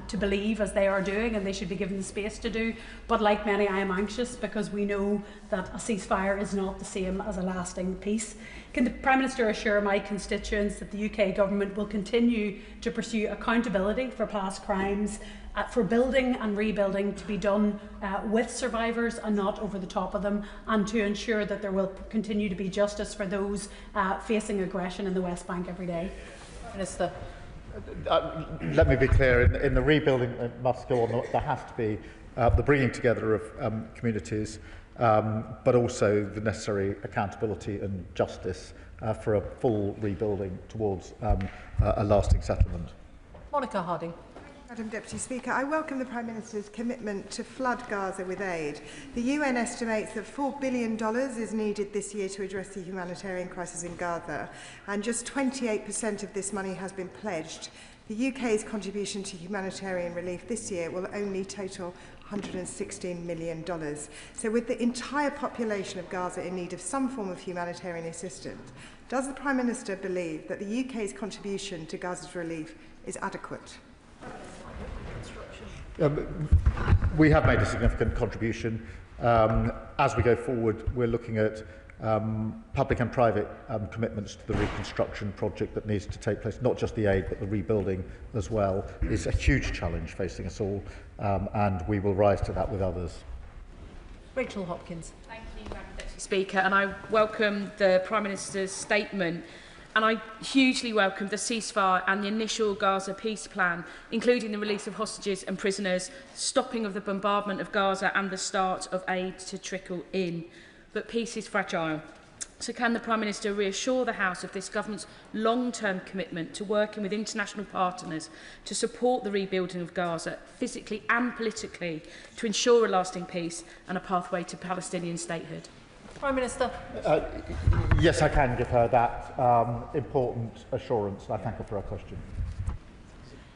to believe as they are doing, and they should be given the space to do. But like many, I am anxious because we know that a ceasefire is not the same as a lasting peace. Can the Prime Minister assure my constituents that the UK Government will continue to pursue accountability for past crimes, for building and rebuilding to be done with survivors and not over the top of them, and to ensure that there will continue to be justice for those facing aggression in the West Bank every day? Minister. Let me be clear, in the rebuilding that must go on, there has to be the bringing together of communities, but also the necessary accountability and justice for a full rebuilding towards a lasting settlement. Monica Harding. Madam Deputy Speaker, I welcome the Prime Minister's commitment to flood Gaza with aid. The UN estimates that $4 billion is needed this year to address the humanitarian crisis in Gaza, and just 28% of this money has been pledged. The UK's contribution to humanitarian relief this year will only total $116 million. So with the entire population of Gaza in need of some form of humanitarian assistance, does the Prime Minister believe that the UK's contribution to Gaza's relief is adequate? We have made a significant contribution. As we go forward, we're looking at public and private commitments to the reconstruction project that needs to take place. Not just the aid, but the rebuilding as well is a huge challenge facing us all, and we will rise to that with others. Rachel Hopkins. Thank you, Madam Deputy Speaker, and I welcome the Prime Minister's statement. And I hugely welcome the ceasefire and the initial Gaza peace plan, including the release of hostages and prisoners, stopping of the bombardment of Gaza and the start of aid to trickle in. But peace is fragile. So can the Prime Minister reassure the House of this government's long-term commitment to working with international partners to support the rebuilding of Gaza, physically and politically, to ensure a lasting peace and a pathway to Palestinian statehood? Prime Minister. Yes, I can give her that important assurance. I thank her for her question.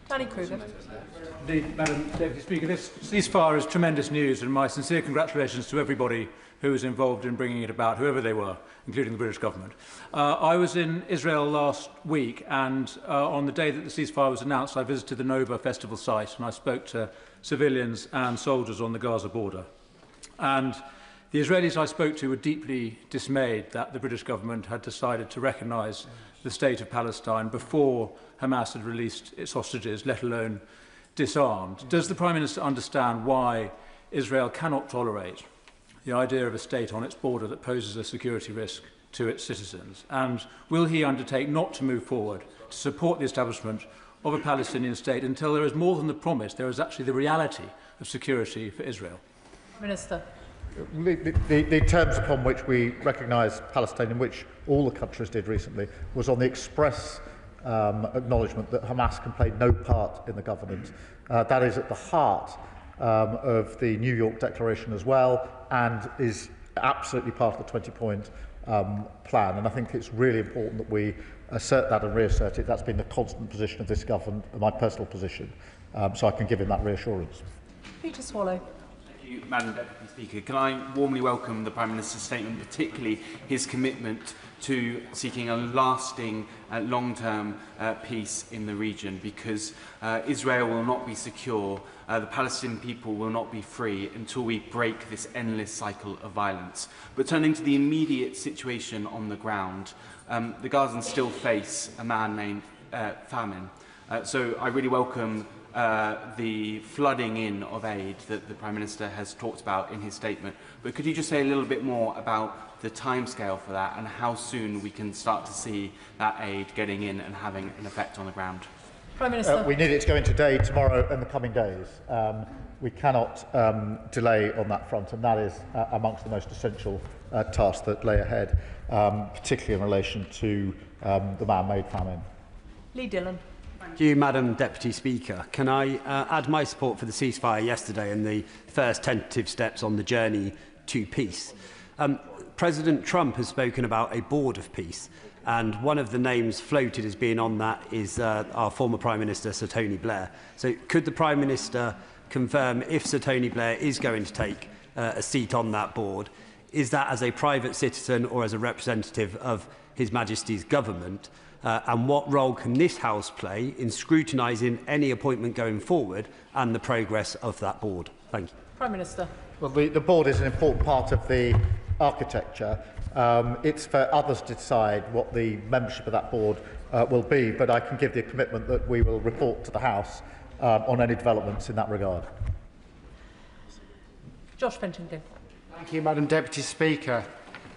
Danny Kruger. Indeed, Madam Deputy Speaker, this ceasefire is tremendous news, and my sincere congratulations to everybody who was involved in bringing it about, whoever they were, including the British government. I was in Israel last week, and on the day that the ceasefire was announced, I visited the Nova festival site, and I spoke to civilians and soldiers on the Gaza border. And the Israelis I spoke to were deeply dismayed that the British government had decided to recognise the state of Palestine before Hamas had released its hostages, let alone disarmed. Does the Prime Minister understand why Israel cannot tolerate the idea of a state on its border that poses a security risk to its citizens? And will he undertake not to move forward to support the establishment of a Palestinian state until there is more than the promise, there is actually the reality of security for Israel? Minister. The terms upon which we recognise Palestine, in which all the countries did recently, was on the express acknowledgement that Hamas can play no part in the government. That is at the heart of the New York Declaration as well, and is absolutely part of the 20-point plan. And I think it's really important that we assert that and reassert it. That's been the constant position of this government, and my personal position, so I can give him that reassurance. Peter Swallow. you, Madam Deputy Speaker. Can I warmly welcome the Prime Minister's statement, particularly his commitment to seeking a lasting, long-term peace in the region, because Israel will not be secure, the Palestinian people will not be free until we break this endless cycle of violence. But turning to the immediate situation on the ground, the Gazans still face a man-made famine. So I really welcome the flooding in of aid that the Prime Minister has talked about in his statement. But could you just say a little bit more about the timescale for that and how soon we can start to see that aid getting in and having an effect on the ground? Prime Minister. We need it to go in today, tomorrow and the coming days. We cannot delay on that front, and that is amongst the most essential tasks that lay ahead, particularly in relation to the man-made famine. Lee Dillon. Thank you, Madam Deputy Speaker. Can I add my support for the ceasefire yesterday and the first tentative steps on the journey to peace? President Trump has spoken about a board of peace, and one of the names floated as being on that is our former Prime Minister, Sir Tony Blair. So could the Prime Minister confirm if Sir Tony Blair is going to take a seat on that board? Is that as a private citizen or as a representative of His Majesty's government? And what role can this House play in scrutinising any appointment going forward and the progress of that board? Thank you. Prime Minister. Well, the board is an important part of the architecture. It's for others to decide what the membership of that board will be, but I can give the commitment that we will report to the House on any developments in that regard. Josh Fentington. Thank you, Madam Deputy Speaker.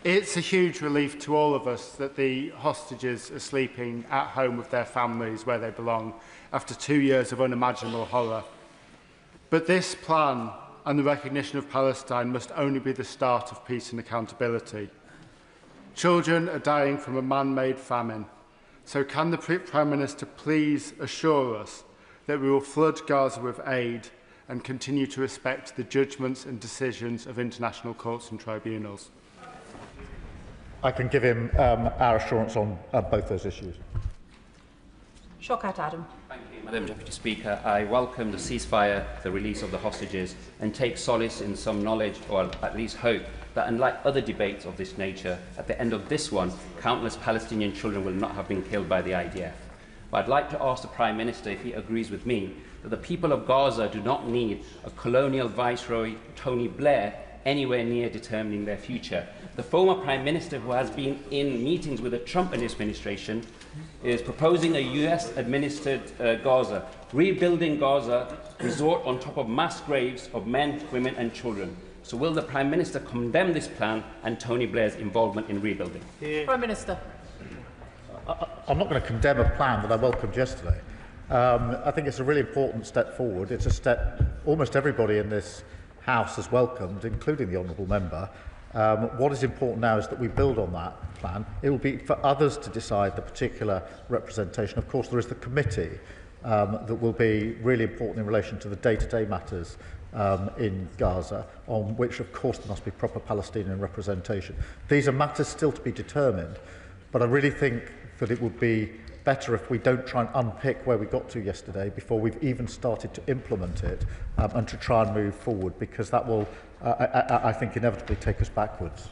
It's a huge relief to all of us that the hostages are sleeping at home with their families where they belong after 2 years of unimaginable horror. But this plan and the recognition of Palestine must only be the start of peace and accountability. Children are dying from a man-made famine. So can the Prime Minister please assure us that we will flood Gaza with aid and continue to respect the judgments and decisions of international courts and tribunals? I can give him our assurance on both those issues. Shawkat Adam. Thank you, Madam Deputy Speaker. I welcome the ceasefire, the release of the hostages, and take solace in some knowledge, or at least hope, that unlike other debates of this nature, at the end of this one, countless Palestinian children will not have been killed by the IDF. But I'd like to ask the Prime Minister if he agrees with me that the people of Gaza do not need a colonial viceroy, Tony Blair, anywhere near determining their future. The former Prime Minister, who has been in meetings with the Trump administration, is proposing a US-administered Gaza, rebuilding Gaza, resort on top of mass graves of men, women and children. So will the Prime Minister condemn this plan and Tony Blair's involvement in rebuilding? Prime Minister. I'm not going to condemn a plan that I welcomed yesterday. I think it's a really important step forward. It's a step almost everybody in this House has welcomed, including the Honourable Member. What is important now is that we build on that plan. It will be for others to decide the particular representation. Of course, there is the committee that will be really important in relation to the day-to-day matters in Gaza, on which, of course, there must be proper Palestinian representation. These are matters still to be determined, but I really think that it would be better if we don't try and unpick where we got to yesterday before we've even started to implement it and to try and move forward, because that will, I think, inevitably take us backwards.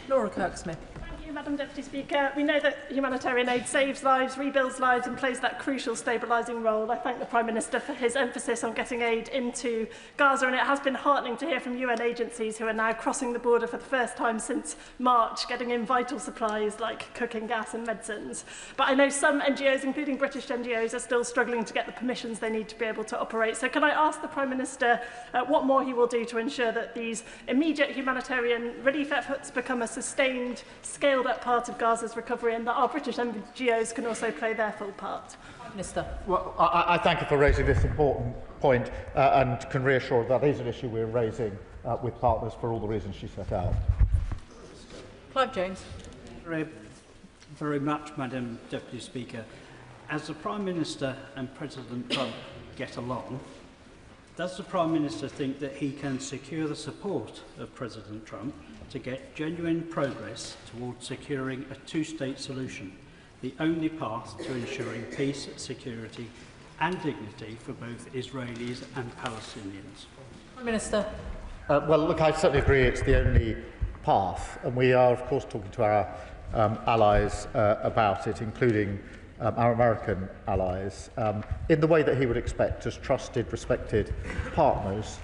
Laura Kirk-Smith. Thank you, Madam Deputy Speaker. We know that humanitarian aid saves lives, rebuilds lives and plays that crucial stabilising role. I thank the Prime Minister for his emphasis on getting aid into Gaza, and it has been heartening to hear from UN agencies who are now crossing the border for the first time since March, getting in vital supplies like cooking gas and medicines. But I know some NGOs, including British NGOs, are still struggling to get the permissions they need to be able to operate. So can I ask the Prime Minister what more he will do to ensure that these immediate humanitarian relief efforts become a sustained, scaled-up part of Gaza's recovery, and that our British NGOs can also play their full part? Minister. Well, I thank you for raising this important point and can reassure that is an issue we're raising with partners for all the reasons she set out. Clive Jones. Very much, Madam Deputy Speaker. As the Prime Minister and President Trump get along, does the Prime Minister think that he can secure the support of President Trump to get genuine progress towards securing a two-state solution, the only path to ensuring peace, security and dignity for both Israelis and Palestinians? Prime Minister. Well, look, I certainly agree it's the only path, and we are, of course, talking to our allies about it, including our American allies, in the way that he would expect as trusted, respected partners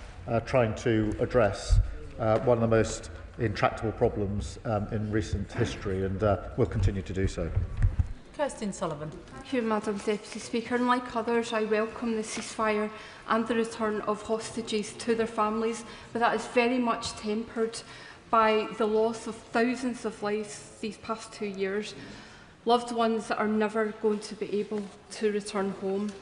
trying to address one of the most intractable problems in recent history, and will continue to do so. Kirsten Sullivan. Thank you, Madam Deputy Speaker. And like others, I welcome the ceasefire and the return of hostages to their families, but that is very much tempered by the loss of thousands of lives these past 2 years, loved ones that are never going to be able to return home.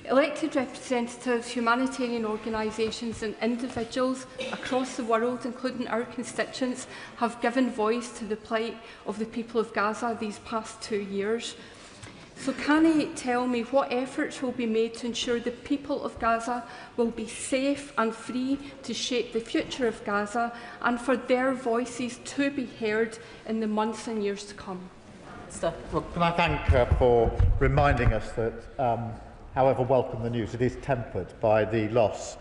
Elected representatives, humanitarian organisations and individuals across the world, including our constituents, have given voice to the plight of the people of Gaza these past 2 years. So can he tell me what efforts will be made to ensure the people of Gaza will be safe and free to shape the future of Gaza, and for their voices to be heard in the months and years to come? Well, can I thank her for reminding us that however welcome the news, it is tempered by the loss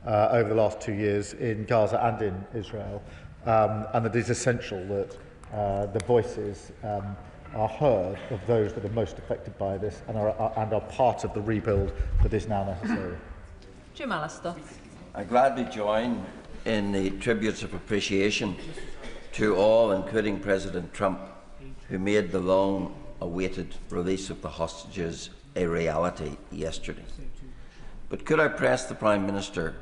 over the last 2 years in Gaza and in Israel, and it is essential that the voices are heard of those that are most affected by this and are part of the rebuild that is now necessary. Jim Allister. I gladly join in the tributes of appreciation to all, including President Trump, who made the long-awaited release of the hostages a reality yesterday. But could I press the Prime Minister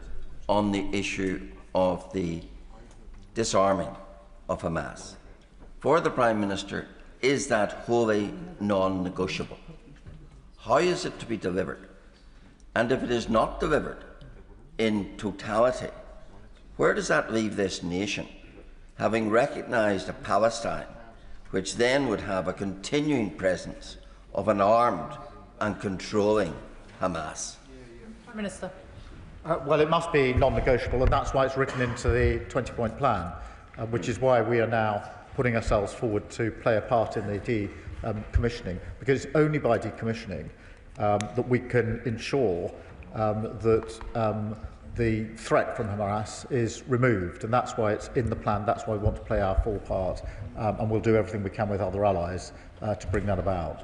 on the issue of the disarming of Hamas? For the Prime Minister, is that wholly non-negotiable? How is it to be delivered? And if it is not delivered in totality, where does that leave this nation, having recognised a Palestine which then would have a continuing presence of an armed and controlling Hamas? Prime Minister. Well, it must be non-negotiable, and that's why it's written into the 20-point plan, which is why we are now putting ourselves forward to play a part in the decommissioning, because it's only by decommissioning that we can ensure that the threat from Hamas is removed, and that's why it's in the plan. That's why we want to play our full part, and we'll do everything we can with other allies to bring that about.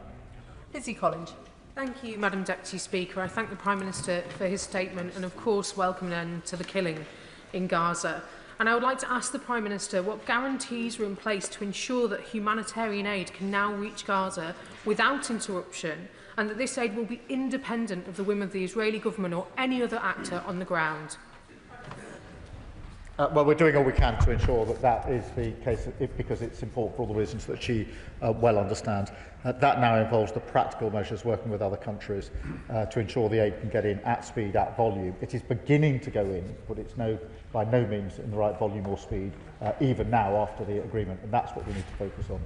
Lizzie Collins. Thank you, Madam Deputy Speaker. I thank the Prime Minister for his statement and, of course, welcome an end to the killing in Gaza. And I would like to ask the Prime Minister what guarantees are in place to ensure that humanitarian aid can now reach Gaza without interruption, and that this aid will be independent of the whim of the Israeli government or any other actor on the ground. Well, we're doing all we can to ensure that that is the case, because it's important for all the reasons that she well understands. That now involves the practical measures, working with other countries to ensure the aid can get in at speed, at volume. It is beginning to go in, but it's by no means in the right volume or speed, even now after the agreement, and that's what we need to focus on.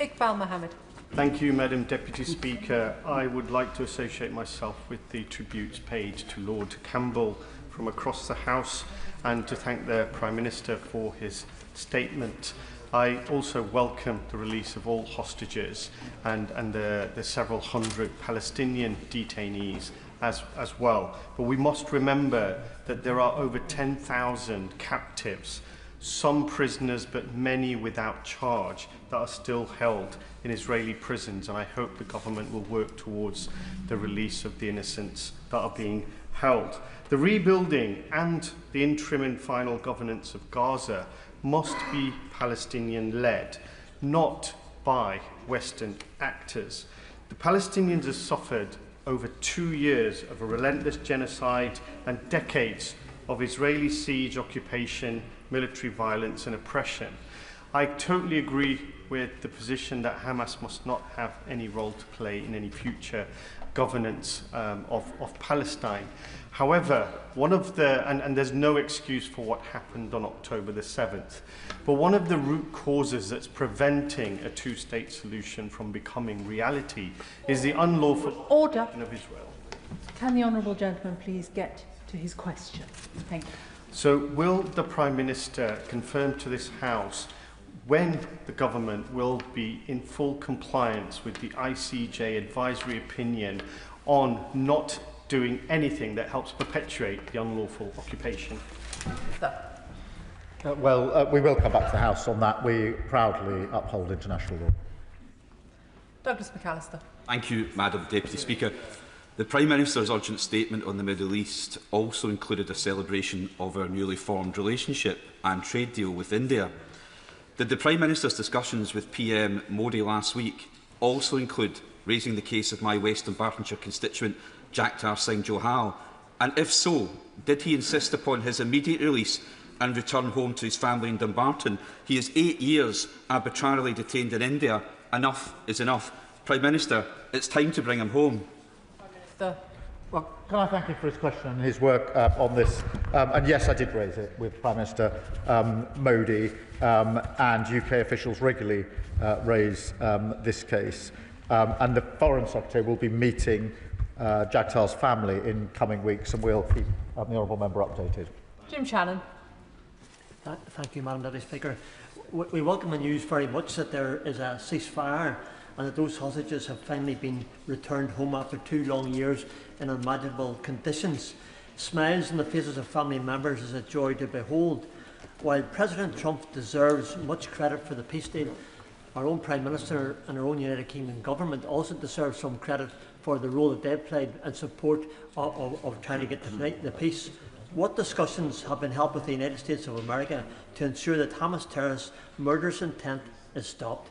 Iqbal Mohammed. Thank you, Madam Deputy Speaker. I would like to associate myself with the tributes paid to Lord Campbell from across the House, and to thank the Prime Minister for his statement. I also welcome the release of all hostages and the several hundred Palestinian detainees as well. But we must remember that there are over 10,000 captives, some prisoners but many without charge, that are still held in Israeli prisons, and I hope the government will work towards the release of the innocents that are being held. The rebuilding and the interim and final governance of Gaza must be Palestinian-led, not by Western actors. The Palestinians have suffered over 2 years of a relentless genocide and decades of Israeli siege, occupation, military violence and oppression. I totally agree with the position that Hamas must not have any role to play in any future governance of Palestine. However, and there's no excuse for what happened on October the 7th, but one of the root causes that's preventing a two-state solution from becoming reality is the unlawful occupation of Israel. Can the honourable gentleman please get to his question? Thank you. So will the Prime Minister confirm to this House when the government will be in full compliance with the ICJ advisory opinion on not doing anything that helps perpetuate the unlawful occupation? We will come back to the House on that. We proudly uphold international law. Douglas McAllister. Thank you, Madam Deputy Speaker. The Prime Minister's urgent statement on the Middle East also included a celebration of our newly formed relationship and trade deal with India. Did the Prime Minister's discussions with PM Modi last week also include raising the case of my West Dunbartonshire constituent Jagtar Singh Johal? And if so, did he insist upon his immediate release and return home to his family in Dumbarton? He is 8 years arbitrarily detained in India. Enough is enough. Prime Minister, it's time to bring him home. Well, can I thank him for his question and his work on this? And yes, I did raise it with Prime Minister Modi, and UK officials regularly raise this case. And the Foreign Secretary will be meeting Jagtar's family in coming weeks, and we'll keep the honourable member updated. Jim Shannon. Thank you, Madam Deputy Speaker. We welcome the news very much that there is a ceasefire and that those hostages have finally been returned home after 2 long years in unimaginable conditions. Smiles on the faces of family members is a joy to behold. While President Trump deserves much credit for the peace deal, our own Prime Minister and our own United Kingdom government also deserve some credit for the role that they've played in support of trying to get the peace. What discussions have been held with the United States of America to ensure that Hamas terrorists' murderous intent is stopped?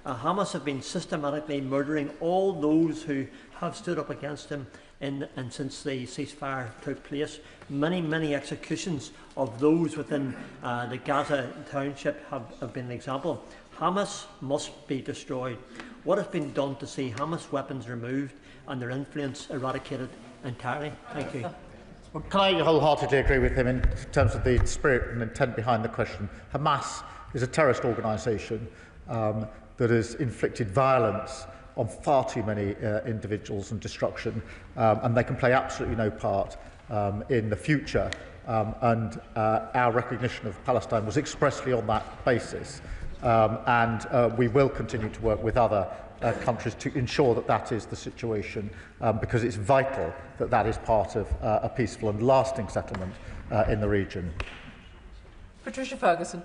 Hamas have been systematically murdering all those who have stood up against them and since the ceasefire took place. Many executions of those within the Gaza township have been an example. Hamas must be destroyed. What has been done to see Hamas weapons removed and their influence eradicated entirely? Thank you. Well, can I wholeheartedly agree with him in terms of the spirit and intent behind the question? Hamas is a terrorist organisation that has inflicted violence on far too many individuals and destruction, and they can play absolutely no part in the future. And our recognition of Palestine was expressly on that basis. And we will continue to work with other countries to ensure that that is the situation, because it's vital that that is part of a peaceful and lasting settlement in the region. Patricia Ferguson.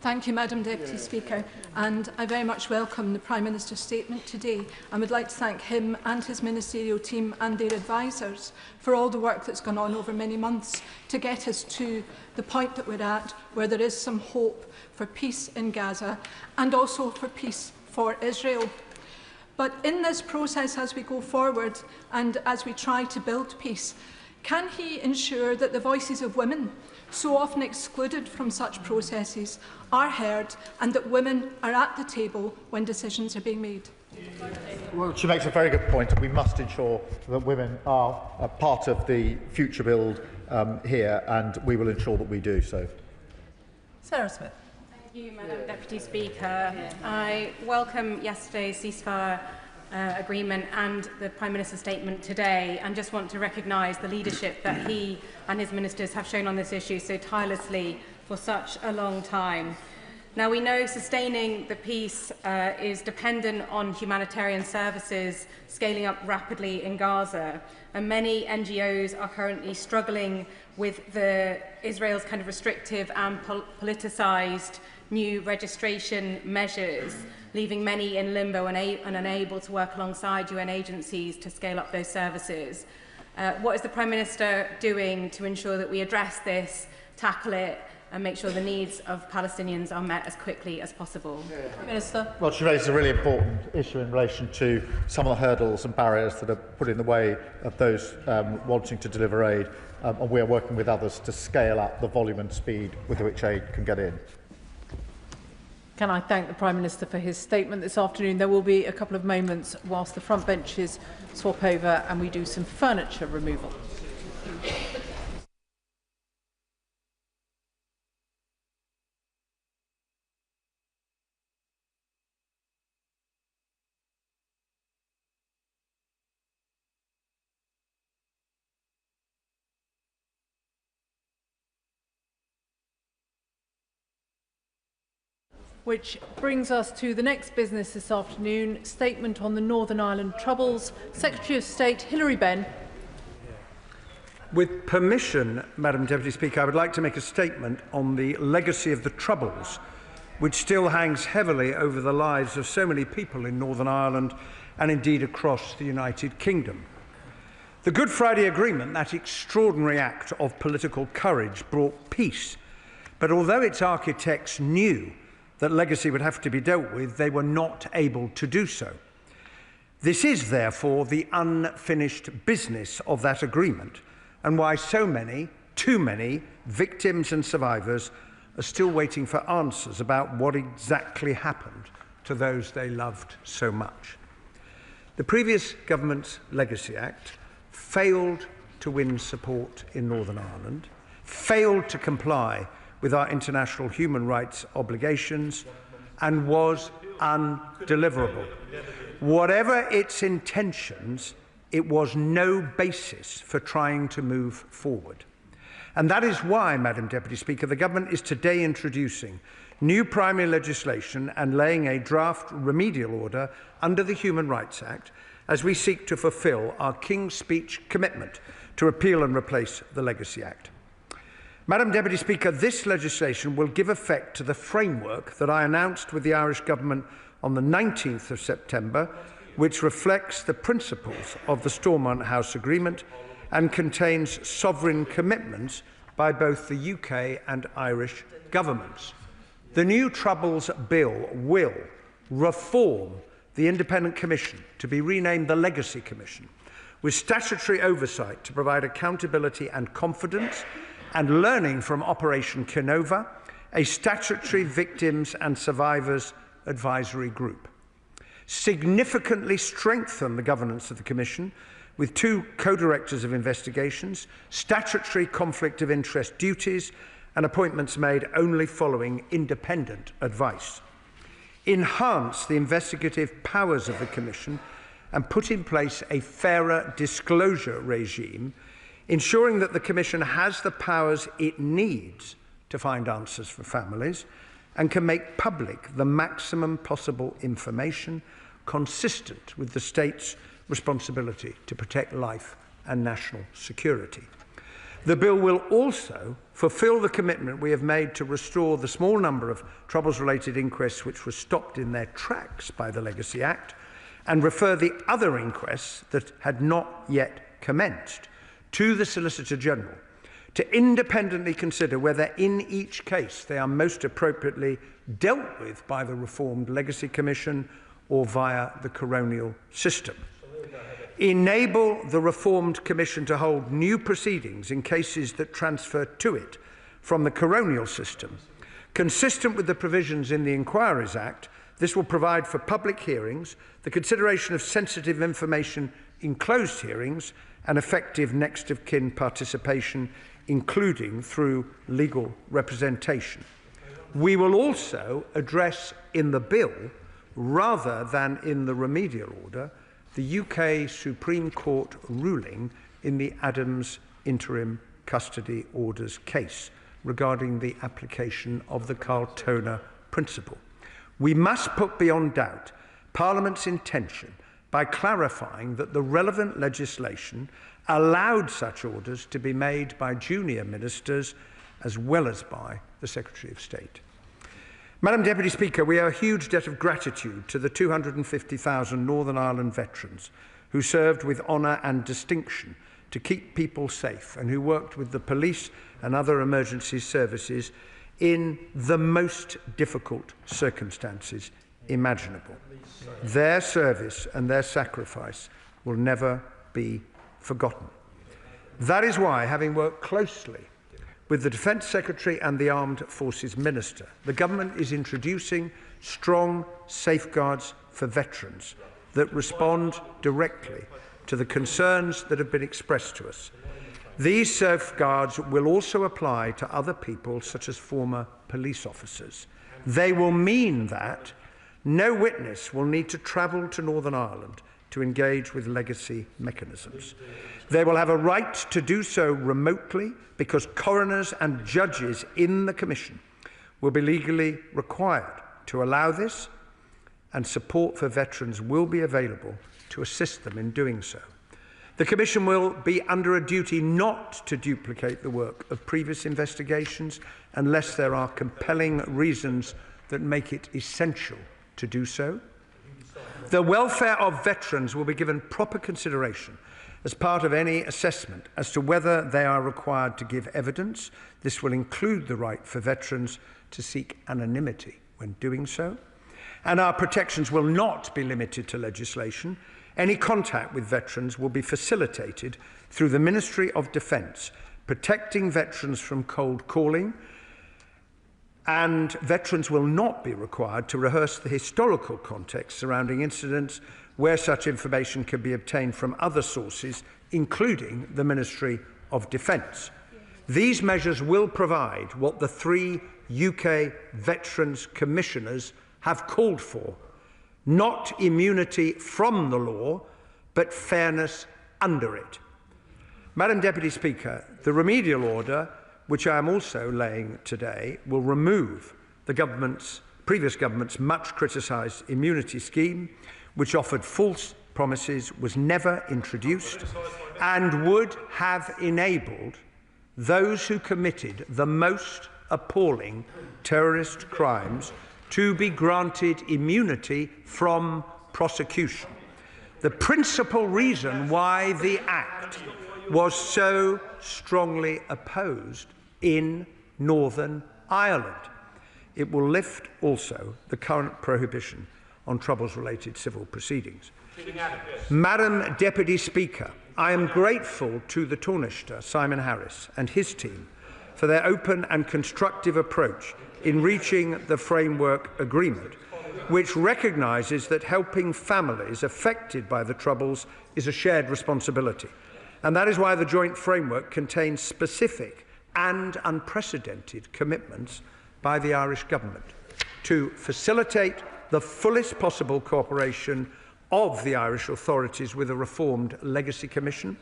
Thank you, Madam Deputy Speaker, and I very much welcome the Prime Minister's statement today and would like to thank him and his ministerial team and their advisers for all the work that's gone on over many months to get us to the point that we're at, where there is some hope for peace in Gaza and also for peace for Israel. But in this process, as we go forward and as we try to build peace, can he ensure that the voices of women, so often excluded from such processes, are heard and that women are at the table when decisions are being made? Well, she makes a very good point. We must ensure that women are a part of the future build here, and we will ensure that we do so. Sarah Smith. Thank you, Madam Deputy Speaker. I welcome yesterday's ceasefire agreement and the Prime Minister's statement today, and just want to recognise the leadership that he and his ministers have shown on this issue so tirelessly for such a long time. Now, we know sustaining the peace is dependent on humanitarian services scaling up rapidly in Gaza, and many NGOs are currently struggling with Israel's kind of restrictive and politicised new registration measures, leaving many in limbo and unable to work alongside UN agencies to scale up those services. What is the Prime Minister doing to ensure that we address this, tackle it, and make sure the needs of Palestinians are met as quickly as possible? Minister. Well, she raises a really important issue in relation to some of the hurdles and barriers that are put in the way of those wanting to deliver aid, and we are working with others to scale up the volume and speed with which aid can get in. Can I thank the Prime Minister for his statement this afternoon? There will be a couple of moments whilst the front benches swap over and we do some furniture removal. Which brings us to the next business this afternoon, statement on the Northern Ireland Troubles. Secretary of State Hilary Benn. With permission, Madam Deputy Speaker, I would like to make a statement on the legacy of the Troubles, which still hangs heavily over the lives of so many people in Northern Ireland and indeed across the United Kingdom. The Good Friday Agreement, that extraordinary act of political courage, brought peace, but although its architects knew that legacy would have to be dealt with, they were not able to do so. This is therefore the unfinished business of that agreement, and why so many, too many, victims and survivors are still waiting for answers about what exactly happened to those they loved so much. The previous government's Legacy Act failed to win support in Northern Ireland, failed to comply with our international human rights obligations, and was undeliverable. Whatever its intentions, it was no basis for trying to move forward. And that is why, Madam Deputy Speaker, the government is today introducing new primary legislation and laying a draft remedial order under the Human Rights Act as we seek to fulfil our King's Speech commitment to repeal and replace the Legacy Act. Madam Deputy Speaker, this legislation will give effect to the framework that I announced with the Irish Government on the 19th of September, which reflects the principles of the Stormont House Agreement and contains sovereign commitments by both the UK and Irish governments. The new Troubles Bill will reform the Independent Commission, to be renamed the Legacy Commission, with statutory oversight to provide accountability and confidence, and learning from Operation Canova, a statutory victims and survivors advisory group. Significantly strengthen the governance of the Commission with 2 co-directors of investigations, statutory conflict of interest duties, and appointments made only following independent advice. Enhance the investigative powers of the Commission and put in place a fairer disclosure regime, ensuring that the Commission has the powers it needs to find answers for families and can make public the maximum possible information consistent with the state's responsibility to protect life and national security. The bill will also fulfil the commitment we have made to restore the small number of Troubles-related inquests which were stopped in their tracks by the Legacy Act, and refer the other inquests that had not yet commenced to the Solicitor General to independently consider whether in each case they are most appropriately dealt with by the reformed Legacy Commission or via the coronial system. Enable the reformed Commission to hold new proceedings in cases that transfer to it from the coronial system. Consistent with the provisions in the Inquiries Act, this will provide for public hearings, the consideration of sensitive information in closed hearings, and effective next of kin participation, including through legal representation. We will also address in the bill, rather than in the remedial order, the UK Supreme Court ruling in the Adams interim custody orders case regarding the application of the Carltona principle. We must put beyond doubt Parliament's intention by clarifying that the relevant legislation allowed such orders to be made by junior ministers as well as by the Secretary of State. Madam Deputy Speaker, we owe a huge debt of gratitude to the 250,000 Northern Ireland veterans who served with honour and distinction to keep people safe and who worked with the police and other emergency services in the most difficult circumstances imaginable. Their service and their sacrifice will never be forgotten. That is why, having worked closely with the Defence Secretary and the Armed Forces Minister, the Government is introducing strong safeguards for veterans that respond directly to the concerns that have been expressed to us. These safeguards will also apply to other people, such as former police officers. They will mean that no witness will need to travel to Northern Ireland to engage with legacy mechanisms. They will have a right to do so remotely because coroners and judges in the Commission will be legally required to allow this, and support for veterans will be available to assist them in doing so. The Commission will be under a duty not to duplicate the work of previous investigations unless there are compelling reasons that make it essential to do so. The welfare of veterans will be given proper consideration as part of any assessment as to whether they are required to give evidence. This will include the right for veterans to seek anonymity when doing so. And our protections will not be limited to legislation. Any contact with veterans will be facilitated through the Ministry of Defence, protecting veterans from cold calling, and veterans will not be required to rehearse the historical context surrounding incidents where such information can be obtained from other sources, including the Ministry of Defence. These measures will provide what the 3 UK Veterans Commissioners have called for: not immunity from the law, but fairness under it. Madam Deputy Speaker, the remedial order, which I am also laying today, will remove the previous government's much criticised immunity scheme, which offered false promises, was never introduced, and would have enabled those who committed the most appalling terrorist crimes to be granted immunity from prosecution. The principal reason why the Act was so strongly opposed in Northern Ireland. It will lift also the current prohibition on troubles-related civil proceedings. Madam Deputy Speaker, I am grateful to the Taoiseach, Simon Harris, and his team for their open and constructive approach in reaching the framework agreement, which recognises that helping families affected by the Troubles is a shared responsibility. And that is why the joint framework contains specific and unprecedented commitments by the Irish Government to facilitate the fullest possible cooperation of the Irish authorities with a reformed Legacy Commission,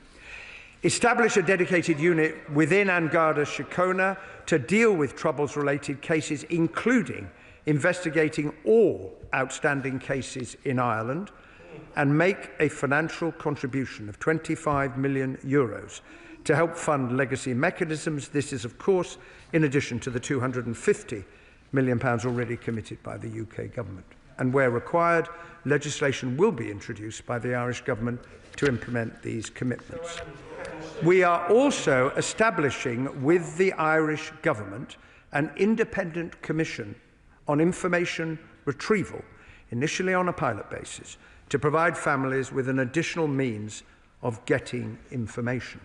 establish a dedicated unit within An Garda Síochána to deal with Troubles-related cases, including investigating all outstanding cases in Ireland, and make a financial contribution of €25 million to help fund legacy mechanisms. This is, of course, in addition to the £250 million already committed by the UK Government. And where required, legislation will be introduced by the Irish Government to implement these commitments. We are also establishing with the Irish Government an independent commission on information retrieval, initially on a pilot basis, to provide families with an additional means of getting information.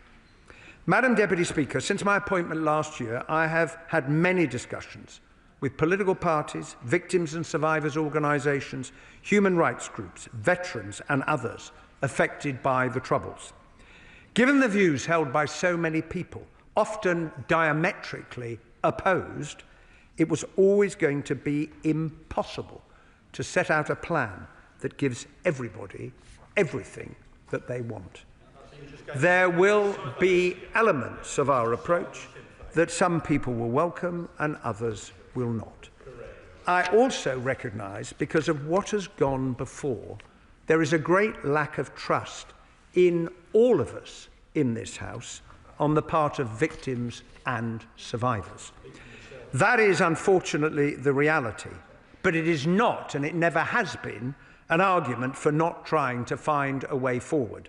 Madam Deputy Speaker, since my appointment last year, I have had many discussions with political parties, victims and survivors organisations, human rights groups, veterans and others affected by the Troubles. Given the views held by so many people, often diametrically opposed, it was always going to be impossible to set out a plan that gives everybody everything that they want. There will be elements of our approach that some people will welcome and others will not. I also recognise, because of what has gone before, there is a great lack of trust in all of us in this House on the part of victims and survivors. That is unfortunately the reality, but it is not, and it never has been, an argument for not trying to find a way forward.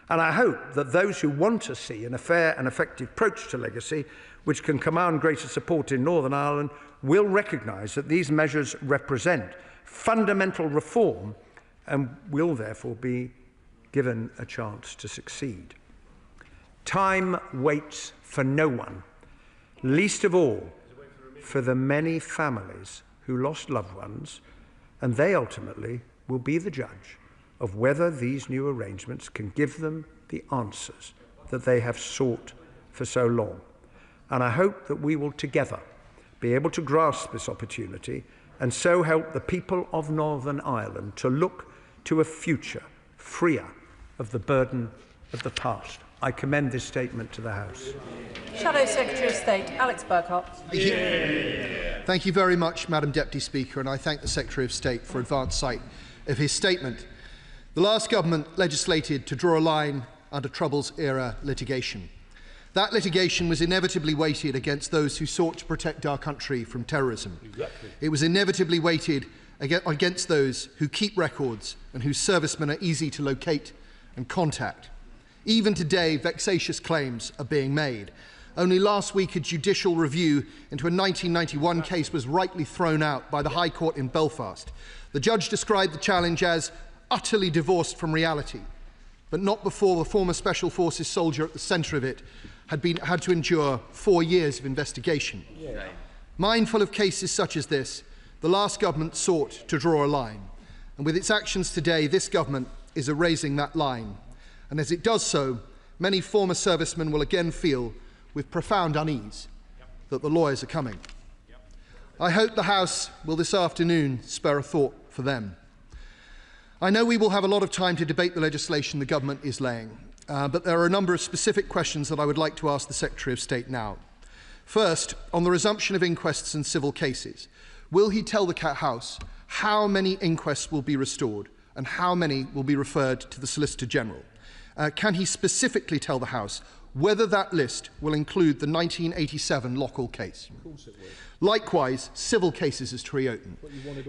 And I hope that those who want to see a fair and effective approach to legacy, which can command greater support in Northern Ireland, will recognise that these measures represent fundamental reform and will therefore be given a chance to succeed. Time waits for no one, least of all for the many families who lost loved ones, and they ultimately will be the judge of whether these new arrangements can give them the answers that they have sought for so long. And I hope that we will together be able to grasp this opportunity and so help the people of Northern Ireland to look to a future freer of the burden of the past. I commend this statement to the House. Shadow Secretary of State, Alex Burkhardt. Thank you very much, Madam Deputy Speaker, and I thank the Secretary of State for advance sight of his statement. The last government legislated to draw a line under Troubles-era litigation. That litigation was inevitably weighted against those who sought to protect our country from terrorism. Exactly. It was inevitably weighted against those who keep records and whose servicemen are easy to locate and contact. Even today, vexatious claims are being made. Only last week, a judicial review into a 1991 case was rightly thrown out by the High Court in Belfast. The judge described the challenge as utterly divorced from reality, but not before the former Special Forces soldier at the centre of it had to endure 4 years of investigation. Yeah. Mindful of cases such as this, the last government sought to draw a line, and with its actions today, this government is erasing that line. And as it does so, many former servicemen will again feel, with profound unease, that the lawyers are coming. I hope the House will this afternoon spur a thought for them. I know we will have a lot of time to debate the legislation the government is laying, but there are a number of specific questions that I would like to ask the Secretary of State now. First, on the resumption of inquests in civil cases, will he tell the House how many inquests will be restored and how many will be referred to the Solicitor General? Can he specifically tell the House whether that list will include the 1987 Lockall case? Of course it will. Likewise, civil cases is to reopen.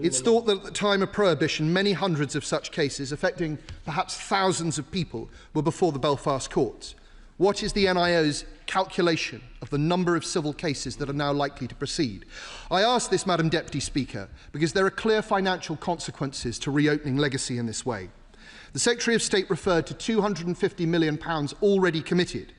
It's thought that at the time of Prohibition, many hundreds of such cases, affecting perhaps thousands of people, were before the Belfast courts. What is the NIO's calculation of the number of civil cases that are now likely to proceed? I ask this, Madam Deputy Speaker, because there are clear financial consequences to reopening legacy in this way. The Secretary of State referred to £250 million already committed.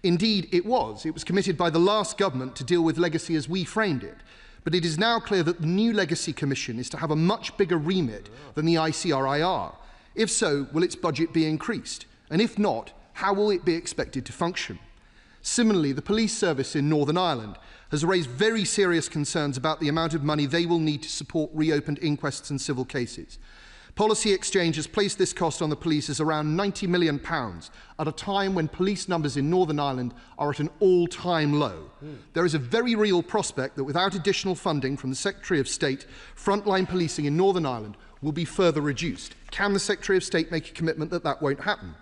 Indeed, it was committed by the last government to deal with legacy as we framed it. But it is now clear that the new Legacy Commission is to have a much bigger remit than the ICRIR. If so, will its budget be increased? And if not, how will it be expected to function? Similarly, the police service in Northern Ireland has raised very serious concerns about the amount of money they will need to support reopened inquests and civil cases. Policy Exchange has placed this cost on the police as around £90 million at a time when police numbers in Northern Ireland are at an all-time low. There is a very real prospect that without additional funding from the Secretary of State, frontline policing in Northern Ireland will be further reduced. Can the Secretary of State make a commitment that that won't happen?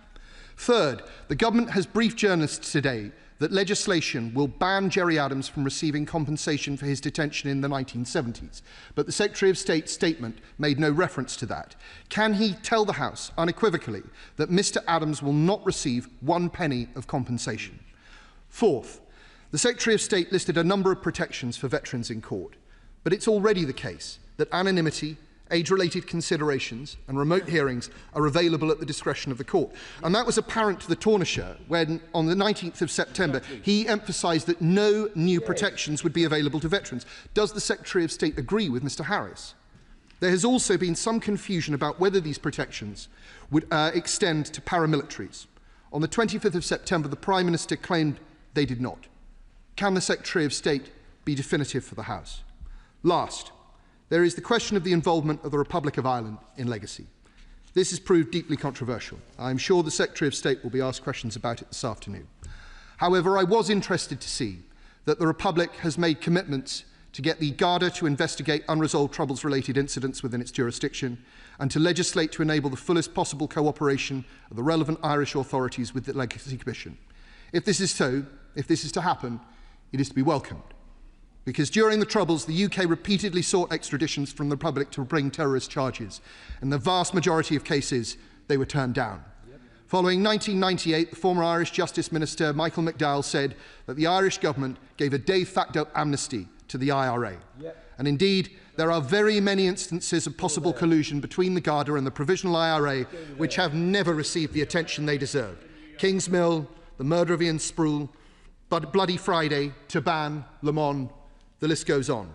Third, the government has briefed journalists today that legislation will ban Gerry Adams from receiving compensation for his detention in the 1970s. But the Secretary of State's statement made no reference to that. Can he tell the House unequivocally that Mr. Adams will not receive 1 penny of compensation? Fourth, the Secretary of State listed a number of protections for veterans in court. But it's already the case that anonymity, age-related considerations and remote hearings are available at the discretion of the court. And that was apparent to the Taoiseach when, on the 19th of September, he emphasised that no new protections would be available to veterans. Does the Secretary of State agree with Mr Harris? There has also been some confusion about whether these protections would extend to paramilitaries. On the 25th of September, the Prime Minister claimed they did not. Can the Secretary of State be definitive for the House? Last, there is the question of the involvement of the Republic of Ireland in legacy. This has proved deeply controversial. I am sure the Secretary of State will be asked questions about it this afternoon. However, I was interested to see that the Republic has made commitments to get the Garda to investigate unresolved Troubles-related incidents within its jurisdiction and to legislate to enable the fullest possible cooperation of the relevant Irish authorities with the Legacy Commission. If this is so, if this is to happen, it is to be welcomed. Because during the Troubles, the UK repeatedly sought extraditions from the Republic to bring terrorist charges. In the vast majority of cases, they were turned down. Following 1998, the former Irish Justice Minister Michael McDowell said that the Irish government gave a de facto amnesty to the IRA. And indeed, there are very many instances of possible collusion between the Garda and the Provisional IRA which have never received the attention they deserved. Kingsmill, the murder of Ian Sproul, Bloody Friday, Taban, Le Mans, the list goes on.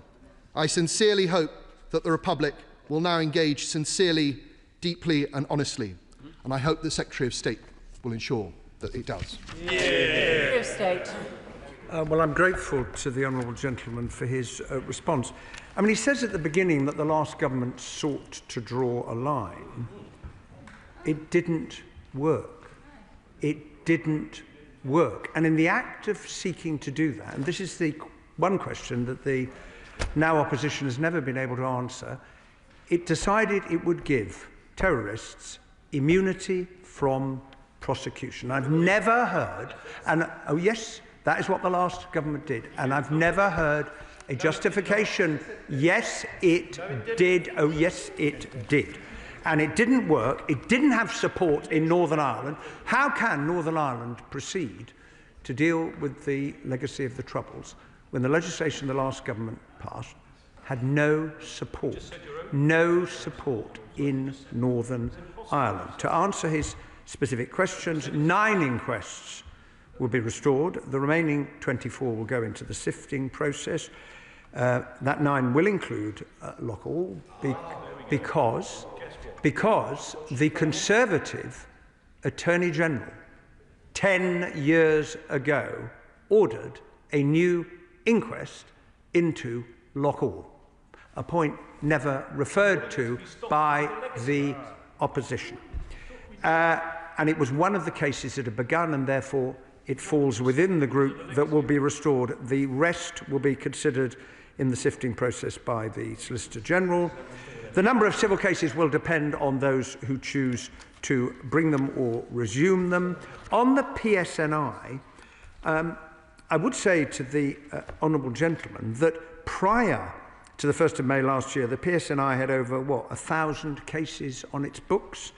I sincerely hope that the Republic will now engage sincerely, deeply and honestly, and I hope the Secretary of State will ensure that it does. Secretary of State. Well, I'm grateful to the honourable gentleman for his response. I mean, he says at the beginning that the last government sought to draw a line. It didn't work. It didn't work. And in the act of seeking to do that, and this is the one question that the now opposition has never been able to answer, it decided it would give terrorists immunity from prosecution. I've never heard, and oh yes, that is what the last government did, and I've never heard a justification. Yes, it did. Oh yes, it did. And it didn't work. It didn't have support in Northern Ireland. How can Northern Ireland proceed to deal with the legacy of the Troubles when the legislation the last government passed had no support in Northern Ireland? To answer his specific questions, 9 inquests will be restored. The remaining 24 will go into the sifting process. That 9 will include Loughall because the Conservative Attorney General 10 years ago ordered a new inquest into Loughall, a point never referred to by the opposition. And it was one of the cases that had begun, and therefore it falls within the group that will be restored. The rest will be considered in the sifting process by the Solicitor General. The number of civil cases will depend on those who choose to bring them or resume them. On the PSNI, I would say to the honourable gentleman that prior to the 1st of May last year, the PSNI had over, 1,000 cases on its books,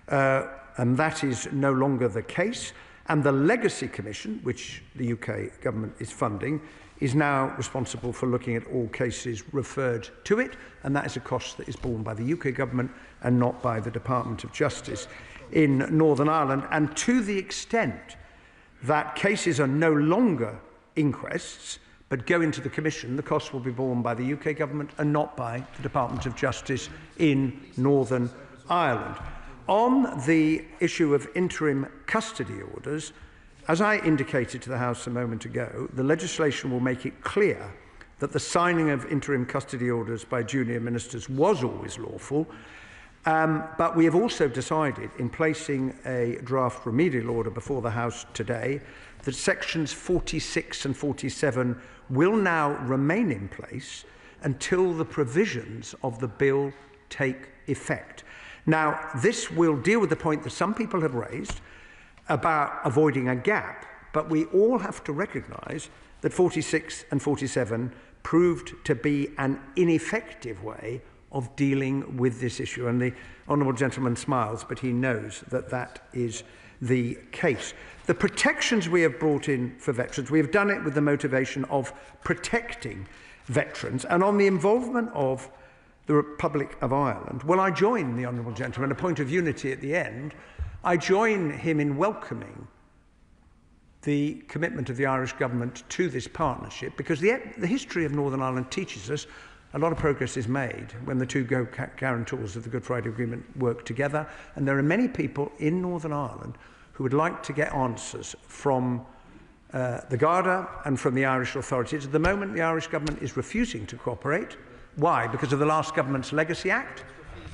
and that is no longer the case. And the Legacy Commission, which the UK government is funding, is now responsible for looking at all cases referred to it, and that is a cost that is borne by the UK government and not by the Department of Justice in Northern Ireland. And to the extent that cases are no longer inquests but go into the Commission, the cost will be borne by the UK government and not by the Department of Justice in Northern Ireland. On the issue of interim custody orders, as I indicated to the House a moment ago, the legislation will make it clear that the signing of interim custody orders by junior ministers was always lawful, but we have also decided, in placing a draft remedial order before the House today, that sections 46 and 47 will now remain in place until the provisions of the bill take effect. Now, this will deal with the point that some people have raised about avoiding a gap, but we all have to recognise that 46 and 47 proved to be an ineffective way of dealing with this issue. And the honourable gentleman smiles, but he knows that that is the case. The protections we have brought in for veterans, we have done it with the motivation of protecting veterans. And on the involvement of the Republic of Ireland, well, I join the honourable gentleman, a point of unity at the end. I join him in welcoming the commitment of the Irish government to this partnership, because the history of Northern Ireland teaches us a lot of progress is made when the two guarantors of the Good Friday Agreement work together, and there are many people in Northern Ireland who would like to get answers from the Garda and from the Irish authorities. At the moment, the Irish government is refusing to cooperate. Why? Because of the last government's Legacy Act,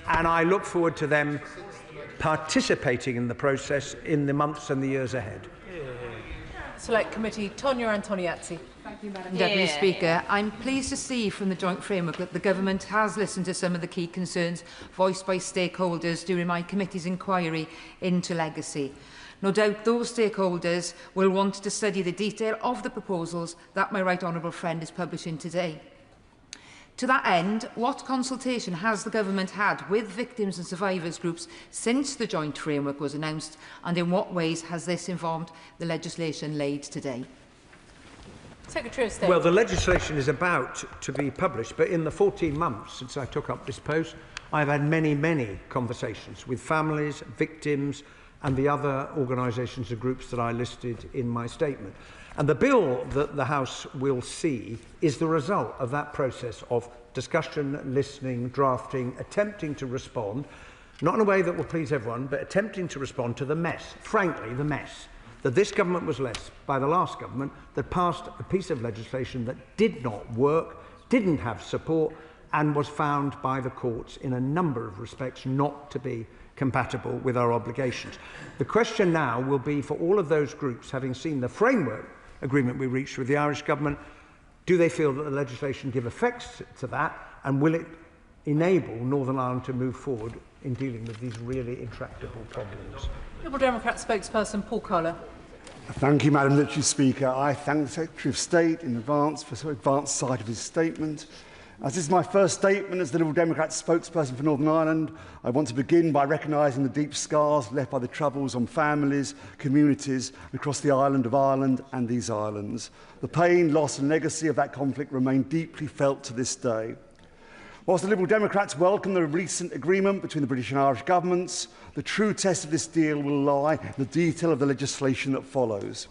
and I look forward to them participating in the process in the months and the years ahead. Select Committee, Tonia Antoniazzi. Thank you, Madam Deputy Speaker. I'm pleased to see from the Joint Framework that the Government has listened to some of the key concerns voiced by stakeholders during my committee's inquiry into legacy. No doubt those stakeholders will want to study the detail of the proposals that my right honourable friend is publishing today. To that end, what consultation has the Government had with victims and survivors groups since the Joint Framework was announced, and in what ways has this informed the legislation laid today? Secretary of State. Well, the legislation is about to be published, but in the 14 months since I took up this post, I've had many conversations with families, victims, and the other organisations and groups that I listed in my statement. And the bill that the House will see is the result of that process of discussion, listening, drafting, attempting to respond, not in a way that will please everyone, but attempting to respond to the mess, frankly, the mess, that this government was left by the last government that passed a piece of legislation that did not work, didn't have support, and was found by the courts in a number of respects not to be compatible with our obligations. The question now will be for all of those groups, having seen the framework agreement we reached with the Irish government, do they feel that the legislation give effect to that, and will it enable Northern Ireland to move forward in dealing with these really intractable problems. Liberal Democrat spokesperson Paul Collar. Thank you, Madam Deputy Speaker. I thank the Secretary of State in advance for so advanced side of his statement. As this is my first statement as the Liberal Democrat spokesperson for Northern Ireland, I want to begin by recognising the deep scars left by the troubles on families, communities across the island of Ireland and these islands. The pain, loss and legacy of that conflict remain deeply felt to this day. Whilst the Liberal Democrats welcome the recent agreement between the British and Irish governments, the true test of this deal will lie in the detail of the legislation that follows.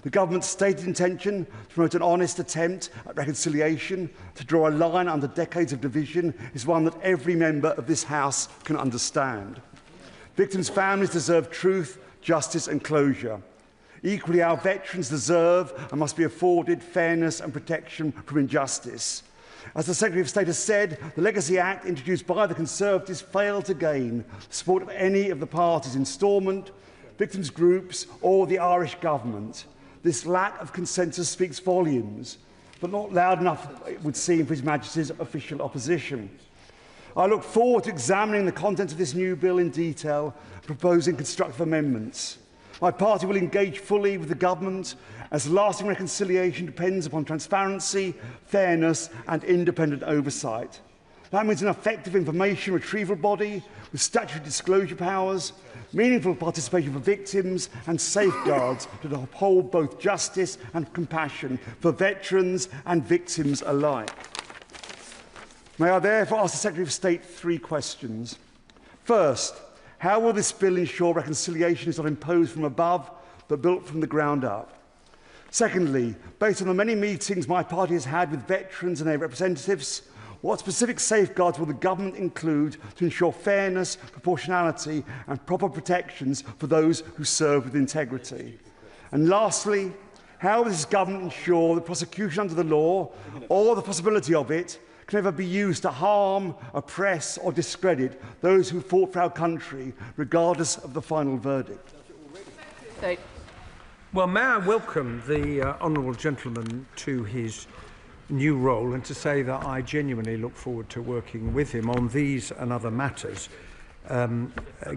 The government's stated intention to promote an honest attempt at reconciliation, to draw a line under decades of division, is one that every member of this House can understand. Victims' families deserve truth, justice and closure. Equally, our veterans deserve and must be afforded fairness and protection from injustice. As the Secretary of State has said, the Legacy Act introduced by the Conservatives failed to gain the support of any of the parties in Stormont, victims' groups or the Irish government. This lack of consensus speaks volumes, but not loud enough, it would seem, for His Majesty's official opposition. I look forward to examining the content of this new bill in detail and proposing constructive amendments. My party will engage fully with the government as lasting reconciliation depends upon transparency, fairness and independent oversight. That means an effective information retrieval body with statutory disclosure powers, meaningful participation for victims and safeguards to uphold both justice and compassion for veterans and victims alike. May I therefore ask the Secretary of State 3 questions. First, how will this bill ensure reconciliation is not imposed from above but built from the ground up? Secondly, based on the many meetings my party has had with veterans and their representatives, what specific safeguards will the government include to ensure fairness, proportionality and proper protections for those who serve with integrity? And lastly, how will this government ensure that prosecution under the law, or the possibility of it, can never be used to harm, oppress or discredit those who fought for our country, regardless of the final verdict? Well, may I welcome the honourable gentleman to his new role and to say that I genuinely look forward to working with him on these and other matters,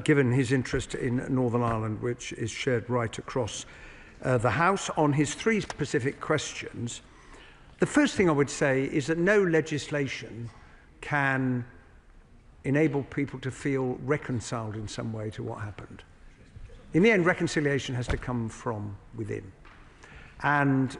given his interest in Northern Ireland, which is shared right across the House. On his 3 specific questions, the first thing I would say is that no legislation can enable people to feel reconciled in some way to what happened. In the end, reconciliation has to come from within. And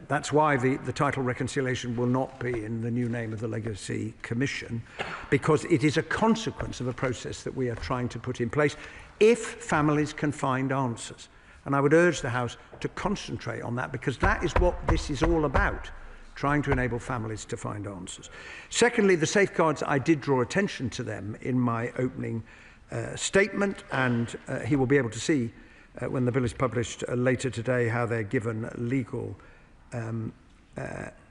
that's why the title reconciliation will not be in the new name of the Legacy Commission, because it is a consequence of a process that we are trying to put in place if families can find answers. And I would urge the House to concentrate on that, because that is what this is all about, trying to enable families to find answers. Secondly, the safeguards, I did draw attention to them in my opening statement, and he will be able to see when the bill is published later today how they're given legal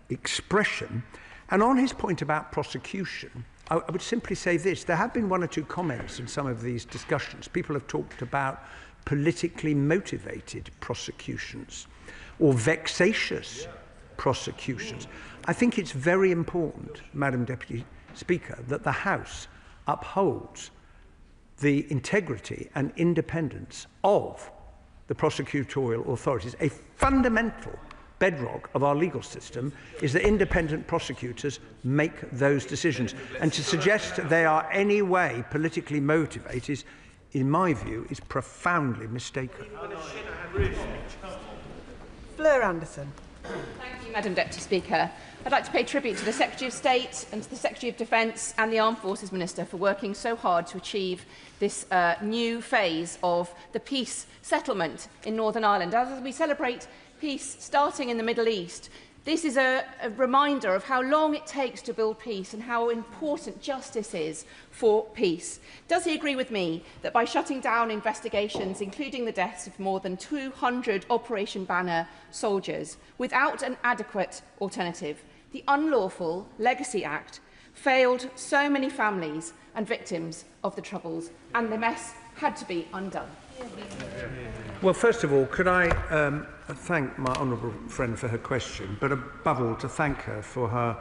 expression. And on his point about prosecution, I would simply say this. There have been 1 or 2 comments in some of these discussions. People have talked about politically motivated prosecutions or vexatious prosecutions. I think it's very important, Madam Deputy Speaker, that the House upholds the integrity and independence of the prosecutorial authorities. A fundamental bedrock of our legal system is that independent prosecutors make those decisions. And to suggest they are any way politically motivated, in my view, is profoundly mistaken. Fleur Anderson. Thank you, Madam Deputy Speaker. I'd like to pay tribute to the Secretary of State and to the Secretary of Defence and the Armed Forces Minister for working so hard to achieve this new phase of the peace settlement in Northern Ireland. As we celebrate peace starting in the Middle East, this is a reminder of how long it takes to build peace and how important justice is for peace. Does he agree with me that by shutting down investigations, including the deaths of more than 200 Operation Banner soldiers, without an adequate alternative, the unlawful Legacy Act failed so many families and victims of the Troubles, and the mess had to be undone? Well, first of all, could I thank my honourable friend for her question, but above all to thank her for her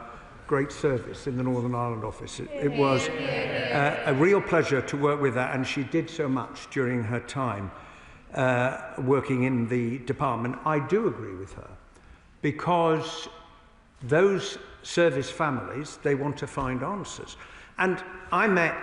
great service in the Northern Ireland office. It was a real pleasure to work with her, and she did so much during her time working in the department. I do agree with her, because those service families, they want to find answers. And I met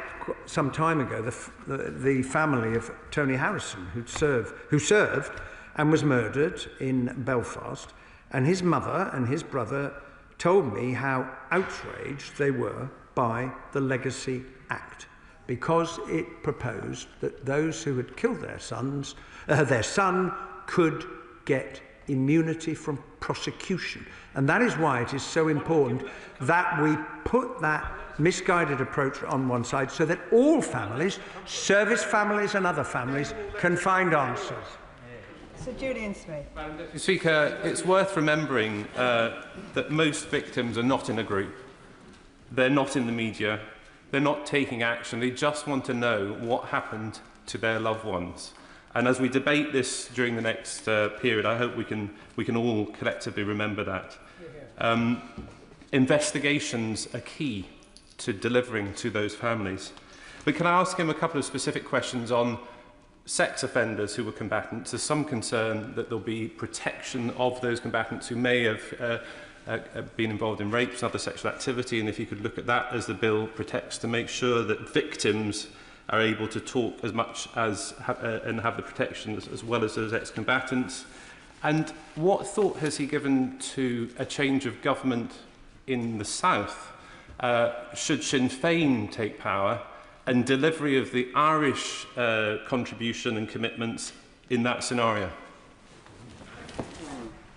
some time ago the family of Tony Harrison, who served and was murdered in Belfast, and his mother and his brother told me how outraged they were by the Legacy Act, because it proposed that those who had killed their son could get immunity from prosecution. And that is why it is so important that we put that misguided approach on one side, so that all families, service families and other families, can find answers. Sir Julian Smith. Madam Deputy Speaker, it's worth remembering that most victims are not in a group. They're not in the media. They're not taking action. They just want to know what happened to their loved ones. And as we debate this during the next period, I hope we can all collectively remember that. Investigations are key to delivering to those families. But can I ask him a couple of specific questions on sex offenders who were combatants? There's some concern that there'll be protection of those combatants who may have been involved in rapes and other sexual activity, and if you could look at that as the bill protects, to make sure that victims are able to talk as much as and have the protection as well as those ex-combatants. And what thought has he given to a change of government in the south? Should Sinn Féin take power, and delivery of the Irish contribution and commitments in that scenario?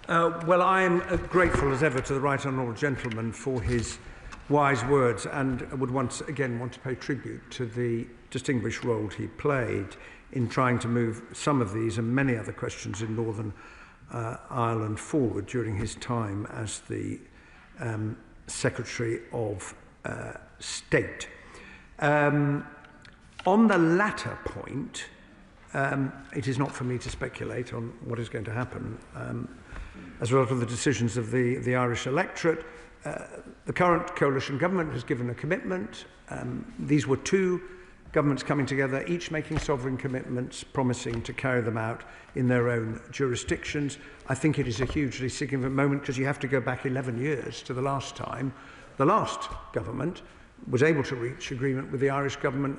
Well, I am grateful as ever to the right honourable gentleman for his wise words, and would once again want to pay tribute to the distinguished role he played in trying to move some of these and many other questions in Northern Ireland forward during his time as the Secretary of State. On the latter point, it is not for me to speculate on what is going to happen as a result of the decisions of the Irish electorate. The current coalition government has given a commitment. These were two governments coming together, each making sovereign commitments, promising to carry them out in their own jurisdictions. I think it is a hugely significant moment, because you have to go back 11 years to the last time the last government was able to reach agreement with the Irish government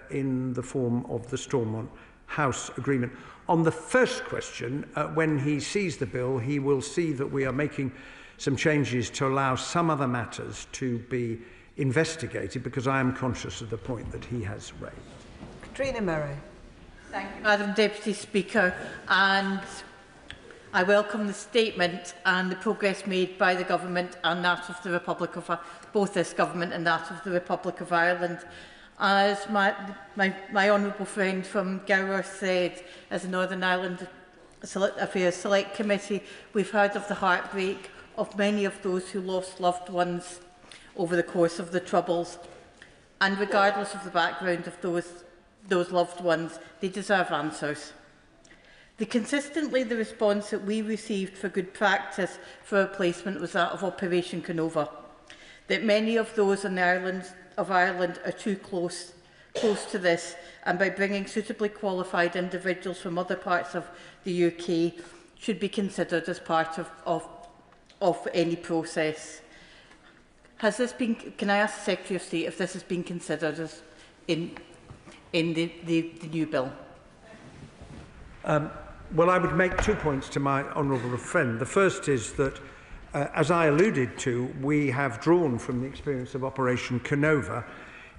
in the form of the Stormont House Agreement. On the first question, when he sees the bill, he will see that we are making some changes to allow some other matters to be investigated, because I am conscious of the point that he has raised. Katrina Murray. Thank you, Madam Deputy Speaker, and I welcome the statement and the progress made by the Government and that of the Republic of both this Government and that of the Republic of Ireland. As my honourable friend from Gower said, as the Northern Ireland Affairs Select Committee, we've heard of the heartbreak of many of those who lost loved ones over the course of the Troubles, and regardless of the background of those loved ones, they deserve answers. Consistently, the response that we received for good practice for replacement was that of Operation Canova, that many of those in Ireland are too close to this, and by bringing suitably qualified individuals from other parts of the UK should be considered as part of any process. Has this been? Can I ask the Secretary of State if this has been considered as in the new bill? Well, I would make 2 points to my honourable friend. The first is that, as I alluded to, we have drawn from the experience of Operation Canova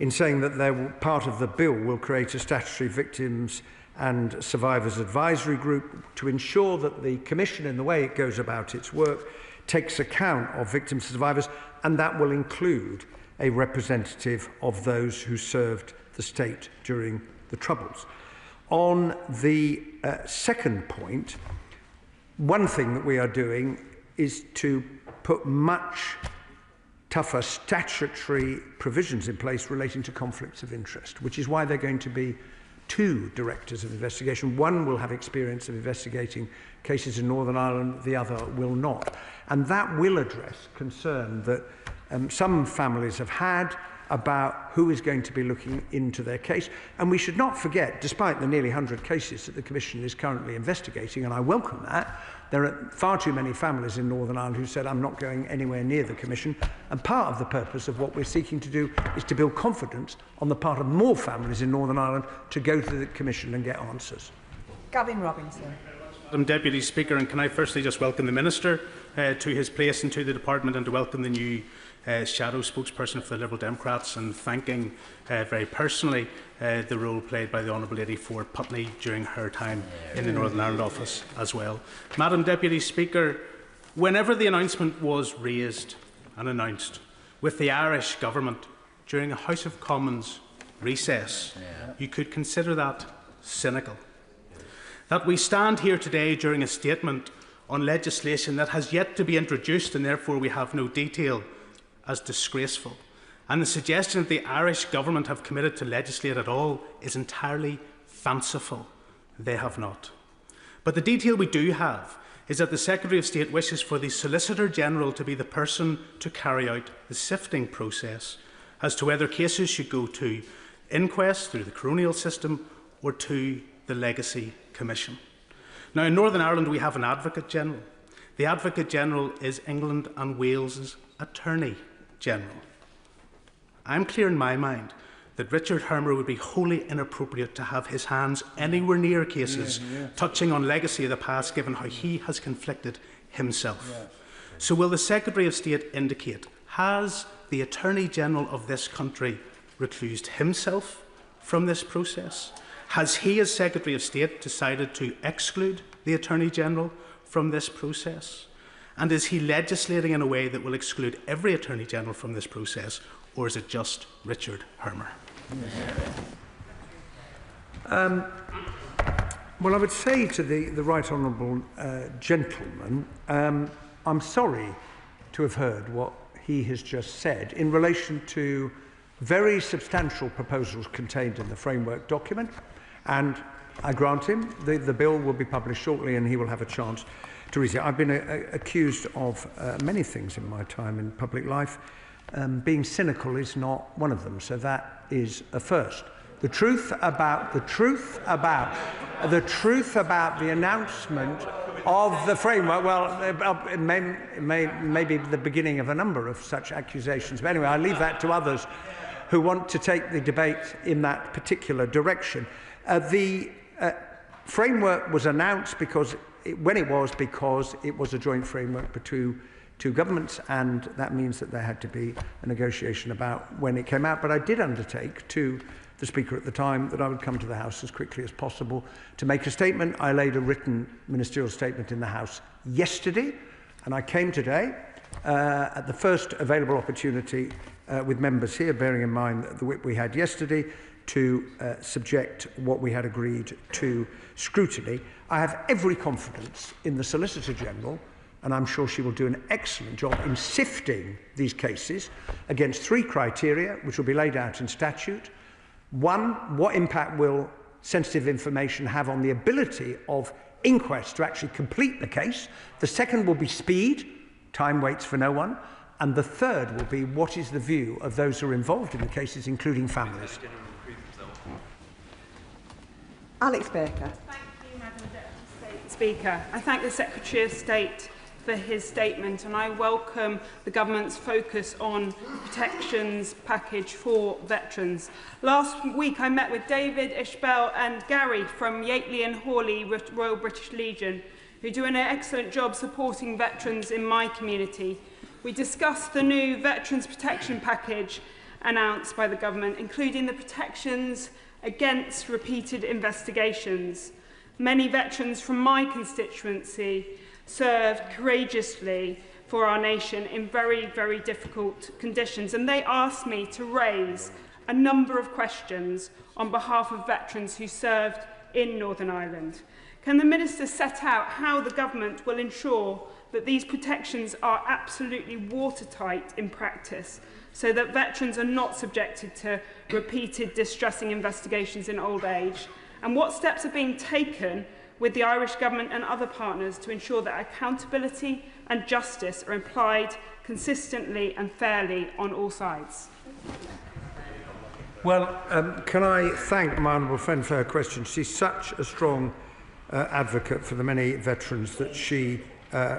in saying that part of the bill will create a statutory victims and survivors advisory group to ensure that the Commission, in the way it goes about its work, takes account of victims and survivors, and that will include a representative of those who served the state during the Troubles. On the second point, one thing that we are doing is to put much tougher statutory provisions in place relating to conflicts of interest, which is why there are going to be two directors of investigation. One will have experience of investigating cases in Northern Ireland, the other will not. And that will address concern that some families have had about who is going to be looking into their case. And we should not forget, despite the nearly 100 cases that the Commission is currently investigating, and I welcome that, there are far too many families in Northern Ireland who said, I'm not going anywhere near the Commission. And part of the purpose of what we're seeking to do is to build confidence on the part of more families in Northern Ireland to go to the Commission and get answers. Gavin Robinson. Madam Deputy Speaker, and can I firstly just welcome the Minister to his place and to the Department, and to welcome the new shadow spokesperson for the Liberal Democrats, and thanking very personally the role played by the Honourable Lady Ford Putney during her time in the Northern Ireland office as well. Madam Deputy Speaker, whenever the announcement was raised and announced with the Irish Government during a House of Commons recess, you could consider that cynical. That we stand here today during a statement on legislation that has yet to be introduced and therefore we have no detail as disgraceful. And the suggestion that the Irish Government have committed to legislate at all is entirely fanciful. They have not. But the detail we do have is that the Secretary of State wishes for the Solicitor General to be the person to carry out the sifting process as to whether cases should go to inquest through the coronial system or to the Legacy Commission. Now, in Northern Ireland, we have an Advocate General. The Advocate General is England and Wales's Attorney General. I'm clear in my mind that Richard Hermer would be wholly inappropriate to have his hands anywhere near cases touching on legacy of the past, given how he has conflicted himself. So will the Secretary of State indicate, has the Attorney General of this country reclused himself from this process? Has he, as Secretary of State, decided to exclude the Attorney General from this process? And is he legislating in a way that will exclude every Attorney General from this process, or is it just Richard Hermer? Well, I would say to the Right Honourable gentleman, I'm sorry to have heard what he has just said in relation to very substantial proposals contained in the framework document. And I grant him, the bill will be published shortly and he will have a chance to read it. I've been accused of many things in my time in public life. Being cynical is not one of them, so that is a first. The truth about the announcement of the framework, well, it may be the beginning of a number of such accusations. But anyway, I leave that to others who want to take the debate in that particular direction. The framework was announced because it was a joint framework between two governments, and that means that there had to be a negotiation about when it came out. But I did undertake to the Speaker at the time that I would come to the House as quickly as possible to make a statement. I laid a written ministerial statement in the House yesterday, and I came today at the first available opportunity with members here, bearing in mind the whip we had yesterday, to subject what we had agreed to scrutiny. I have every confidence in the Solicitor General, and I'm sure she will do an excellent job in sifting these cases against three criteria, which will be laid out in statute. One, what impact will sensitive information have on the ability of inquests to actually complete the case? The second will be speed. Time waits for no one. And the third will be, what is the view of those who are involved in the cases, including families? Alex Baker. Thank you, Madam Deputy Speaker. I thank the Secretary of State for his statement, and I welcome the Government's focus on protections package for veterans. Last week I met with David, Ishbel and Gary from Yateley and Hawley Royal British Legion, who do an excellent job supporting veterans in my community. We discussed the new Veterans Protection Package announced by the Government, including the protections against repeated investigations. Many veterans from my constituency served courageously for our nation in very, very difficult conditions, and they asked me to raise a number of questions on behalf of veterans who served in Northern Ireland. Can the Minister set out how the Government will ensure that these protections are absolutely watertight in practice, so that veterans are not subjected to repeated distressing investigations in old age? And what steps are being taken with the Irish Government and other partners to ensure that accountability and justice are applied consistently and fairly on all sides? Well, can I thank my honourable friend for her question. She's such a strong advocate for the many veterans that she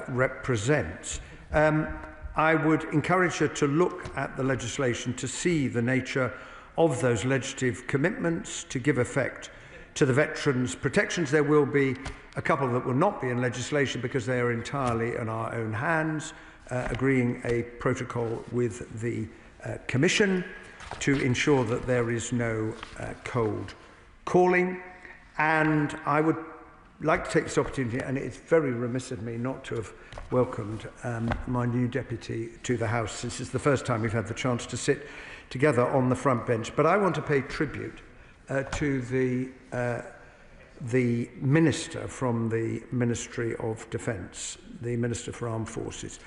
represents. I would encourage her to look at the legislation to see the nature of those legislative commitments to give effect to the veterans' protections. There will be a couple that will not be in legislation because they are entirely in our own hands, agreeing a protocol with the Commission to ensure that there is no cold calling. And I would like to take this opportunity, and it's very remiss of me not to have welcomed my new deputy to the House. This is the first time we've had the chance to sit together on the front bench. But I want to pay tribute to the Minister from the Ministry of Defence, the Minister for Armed Forces,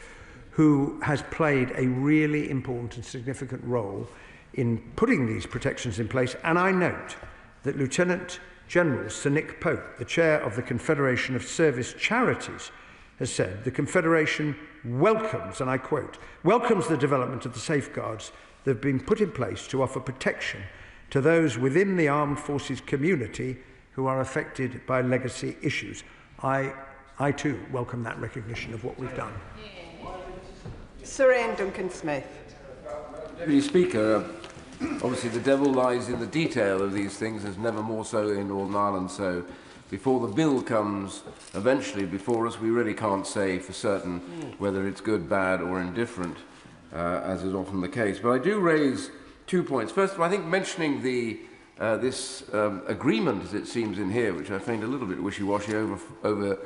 who has played a really important and significant role in putting these protections in place. And I note that Lieutenant General Sir Nick Pope, the chair of the Confederation of Service Charities, has said the Confederation welcomes, and I quote, welcomes the development of the safeguards that have been put in place to offer protection to those within the armed forces community who are affected by legacy issues. I too welcome that recognition of what we've done. Sir Ian Duncan-Smith. Deputy Speaker, obviously the devil lies in the detail of these things, as never more so in Northern Ireland. So before the bill comes eventually before us, we really can't say for certain whether it's good, bad or indifferent, as is often the case. But I do raise 2 points. First of all, I think mentioning this agreement, as it seems in here, which I find a little bit wishy-washy over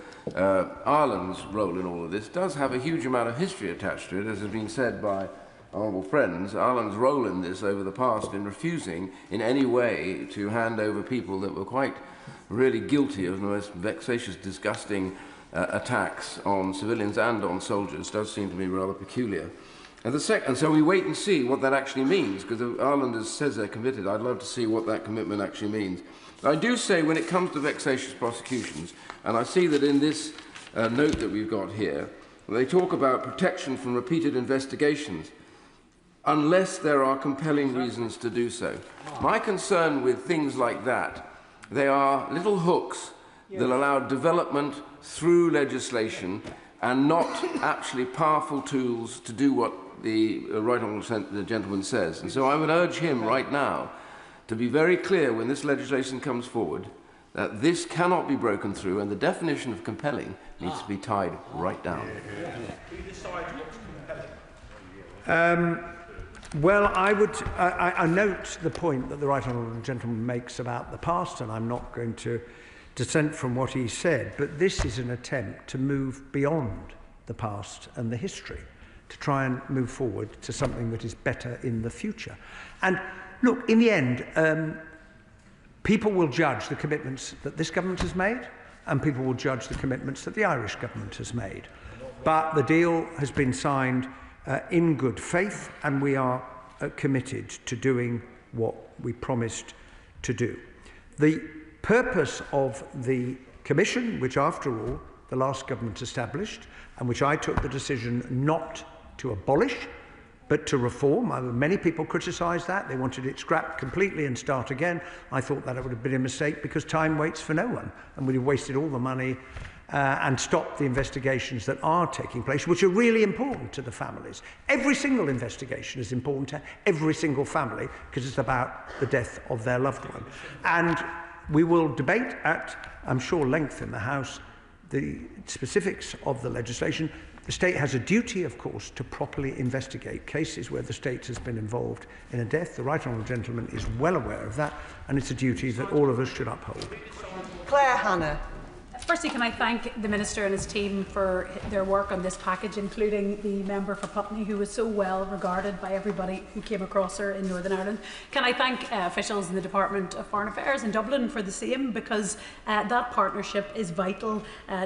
Ireland's role in all of this, does have a huge amount of history attached to it, as has been said by honourable friends. Ireland's role in this over the past in refusing in any way to hand over people that were quite really guilty of the most vexatious, disgusting attacks on civilians and on soldiers does seem to me rather peculiar. And so we wait and see what that actually means, because Ireland says they're committed. I'd love to see what that commitment actually means. I do say when it comes to vexatious prosecutions, and I see that in this note that we've got here, they talk about protection from repeated investigations, unless there are compelling reasons to do so. My concern with things like that, they are little hooks that allow development through legislation and not actually powerful tools to do what the right honourable gentleman says. And so I would urge him right now to be very clear when this legislation comes forward that this cannot be broken through, and the definition of compelling needs to be tied right down. Well, I note the point that the right honourable gentleman makes about the past, and I'm not going to dissent from what he said, but this is an attempt to move beyond the past and the history, to try and move forward to something that is better in the future. And look, in the end, people will judge the commitments that this government has made, and people will judge the commitments that the Irish government has made. But the deal has been signed in good faith, and we are committed to doing what we promised to do. The purpose of the Commission, which after all the last government established, and which I took the decision not to abolish, but to reform. Many people criticised that. They wanted it scrapped completely and start again. I thought that it would have been a mistake, because time waits for no one, and we'd have wasted all the money and stopped the investigations that are taking place, which are really important to the families. Every single investigation is important to every single family, because it's about the death of their loved one. And we will debate at, I'm sure, length in the House the specifics of the legislation. The state has a duty, of course, to properly investigate cases where the state has been involved in a death. The right honourable gentleman is well aware of that, and it's a duty that all of us should uphold. Claire Hannah. Firstly, can I thank the Minister and his team for their work on this package, including the member for Putney, who was so well regarded by everybody who came across her in Northern Ireland. Can I thank officials in the Department of Foreign Affairs in Dublin for the same, because that partnership is vital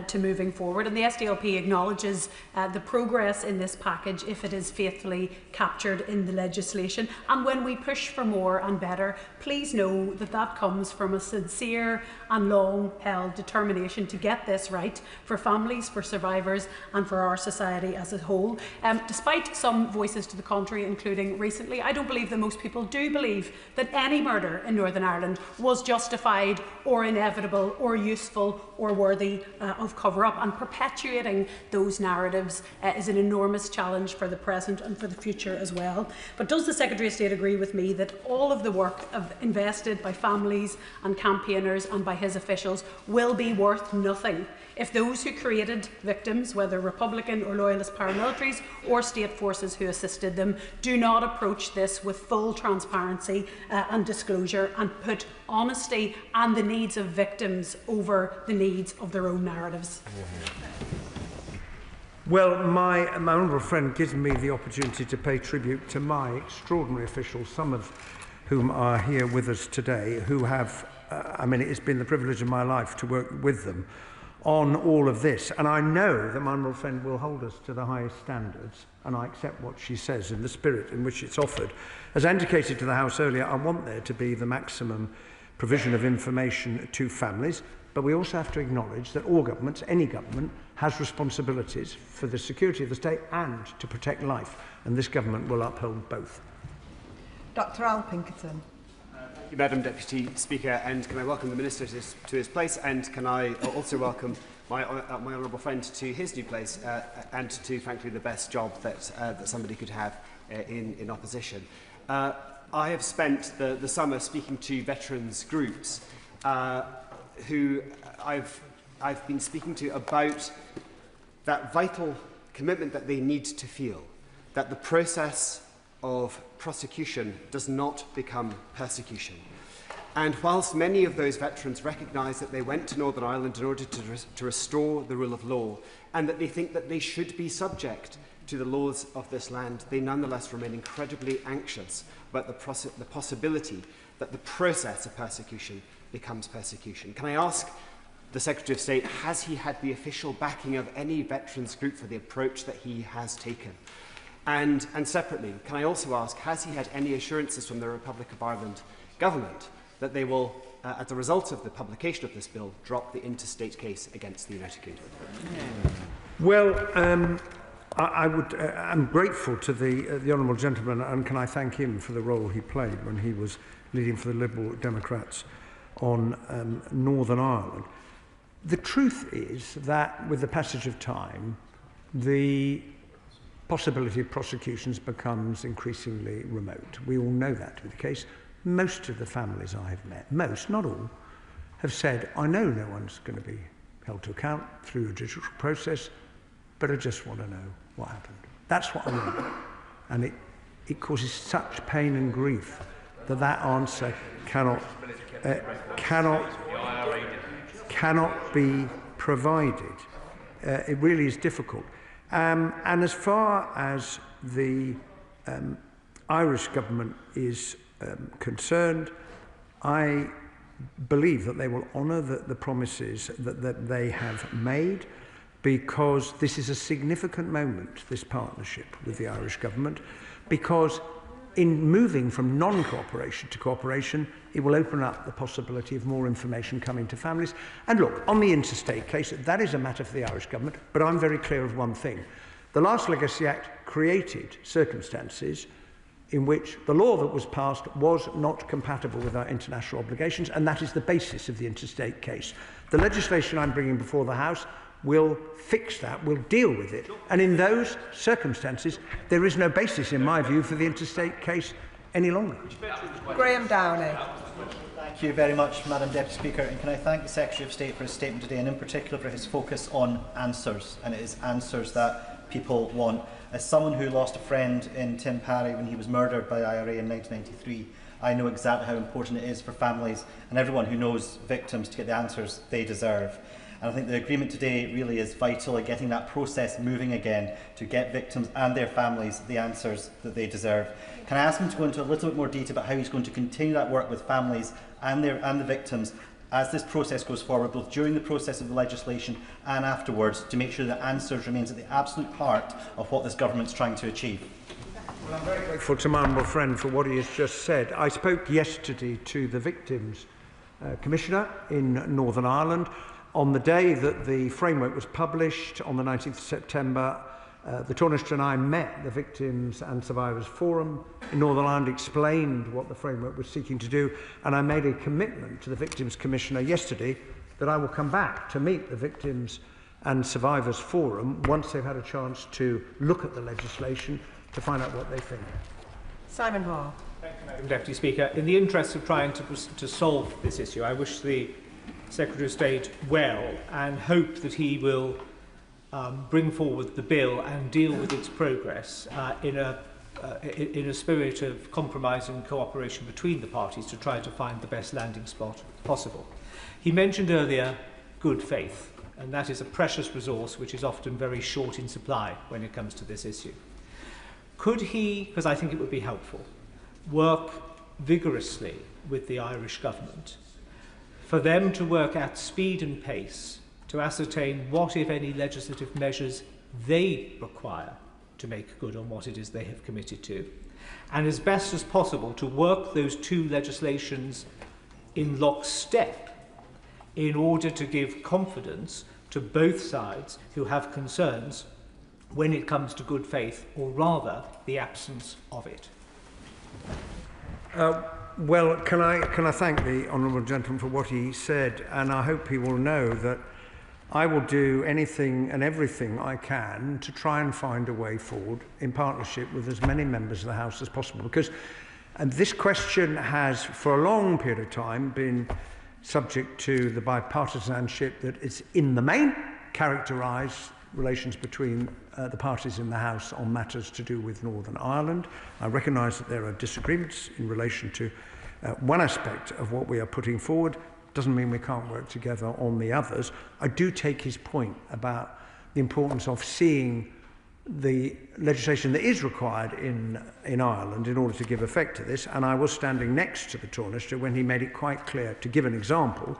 to moving forward. And the SDLP acknowledges the progress in this package if it is faithfully captured in the legislation. And when we push for more and better, please know that that comes from a sincere and long-held determination pushing to get this right for families, for survivors and for our society as a whole. Despite some voices to the contrary, including recently, I don't believe that most people do believe that any murder in Northern Ireland was justified or inevitable or useful or worthy of cover-up, and perpetuating those narratives is an enormous challenge for the present and for the future as well. But does the Secretary of State agree with me that all of the work invested by families and campaigners and by his officials will be worth nothing if those who created victims, whether Republican or Loyalist paramilitaries or state forces who assisted them, do not approach this with full transparency and disclosure and put honesty and the needs of victims over the needs of their own narratives? Well, my honourable friend gives me the opportunity to pay tribute to my extraordinary officials, some of whom are here with us today, who have, it's been the privilege of my life to work with them on all of this. And I know that my honourable friend will hold us to the highest standards, and I accept what she says in the spirit in which it's offered. As I indicated to the House earlier, I want there to be the maximum provision of information to families, but we also have to acknowledge that all governments, any government, has responsibilities for the security of the state and to protect life, and this government will uphold both. Dr Al Pinkerton. Thank you, Madam Deputy Speaker, and can I welcome the Minister to his place, and can I also welcome my honourable friend to his new place, and to, frankly, the best job that somebody could have in opposition. I have spent the summer speaking to veterans groups who I've been speaking to about that vital commitment that they need to feel, that the process of prosecution does not become persecution. And whilst many of those veterans recognise that they went to Northern Ireland in order to restore the rule of law, and that they think that they should be subject to the laws of this land, they nonetheless remain incredibly anxious about the possibility that the process of persecution becomes persecution. Can I ask the Secretary of State, has he had the official backing of any veterans group for the approach that he has taken? And separately, can I also ask, has he had any assurances from the Republic of Ireland government that they will, as a result of the publication of this bill, drop the interstate case against the United Kingdom? Well, I'm grateful to the honourable gentleman, and can I thank him for the role he played when he was leading for the Liberal Democrats on Northern Ireland. The truth is that with the passage of time, the possibility of prosecutions becomes increasingly remote. We all know that to be the case. Most of the families I have met, most, not all, have said, I know no one's going to be held to account through a judicial process, but I just want to know what happened. That's what I want. And it causes such pain and grief that answer cannot be provided. It really is difficult. And as far as the Irish government is concerned, I believe that they will honour the promises that they have made, because this is a significant moment, this partnership with the Irish government, because in moving from non-cooperation to cooperation, it will open up the possibility of more information coming to families. And look, on the interstate case, that is a matter for the Irish government, but I'm very clear of one thing. The last Legacy Act created circumstances in which the law that was passed was not compatible with our international obligations, and that is the basis of the interstate case. The legislation I'm bringing before the House will fix that, will deal with it. And in those circumstances, there is no basis, in my view, for the interstate case any longer. Graham Downey. Thank you very much, Madam Deputy Speaker. And can I thank the Secretary of State for his statement today, and in particular for his focus on answers. And it is answers that people want. As someone who lost a friend in Tim Parry when he was murdered by IRA in 1993, I know exactly how important it is for families and everyone who knows victims to get the answers they deserve. And I think the agreement today really is vital in getting that process moving again to get victims and their families the answers that they deserve. Can I ask him to go into a little bit more detail about how he's going to continue that work with families and the victims as this process goes forward, both during the process of the legislation and afterwards, to make sure that answers remains at the absolute heart of what this government is trying to achieve? Well, I'm very grateful to my honourable friend for what he has just said. I spoke yesterday to the Victims Commissioner in Northern Ireland, On the day that the framework was published, on the 19th of September, the Taoiseach and I met the Victims and Survivors Forum in Northern Ireland, explained what the framework was seeking to do, and I made a commitment to the Victims Commissioner yesterday that I will come back to meet the Victims and Survivors Forum once they've had a chance to look at the legislation to find out what they think. Simon Hall. Thank you, Madam Deputy Speaker. In the interest of trying to solve this issue, I wish the Secretary of State well and hope that he will bring forward the bill and deal with its progress in a spirit of compromise and cooperation between the parties to try to find the best landing spot possible. He mentioned earlier good faith, and that is a precious resource which is often very short in supply when it comes to this issue. Could he, because I think it would be helpful, work vigorously with the Irish government for them to work at speed and pace to ascertain what, if any, legislative measures they require to make good on what it is they have committed to, and as best as possible to work those two legislations in lockstep in order to give confidence to both sides who have concerns when it comes to good faith, or rather the absence of it. Well, can I thank the honourable gentleman for what he said, and I hope he will know that I will do anything and everything I can to try and find a way forward in partnership with as many members of the House as possible, because this question has for a long period of time been subject to the bipartisanship that is in the main characterised relations between the parties in the House on matters to do with Northern Ireland. I recognise that there are disagreements in relation to one aspect of what we are putting forward. Doesn't mean we can't work together on the others. I do take his point about the importance of seeing the legislation that is required in Ireland in order to give effect to this, and I was standing next to the Taoiseach when he made it quite clear, to give an example,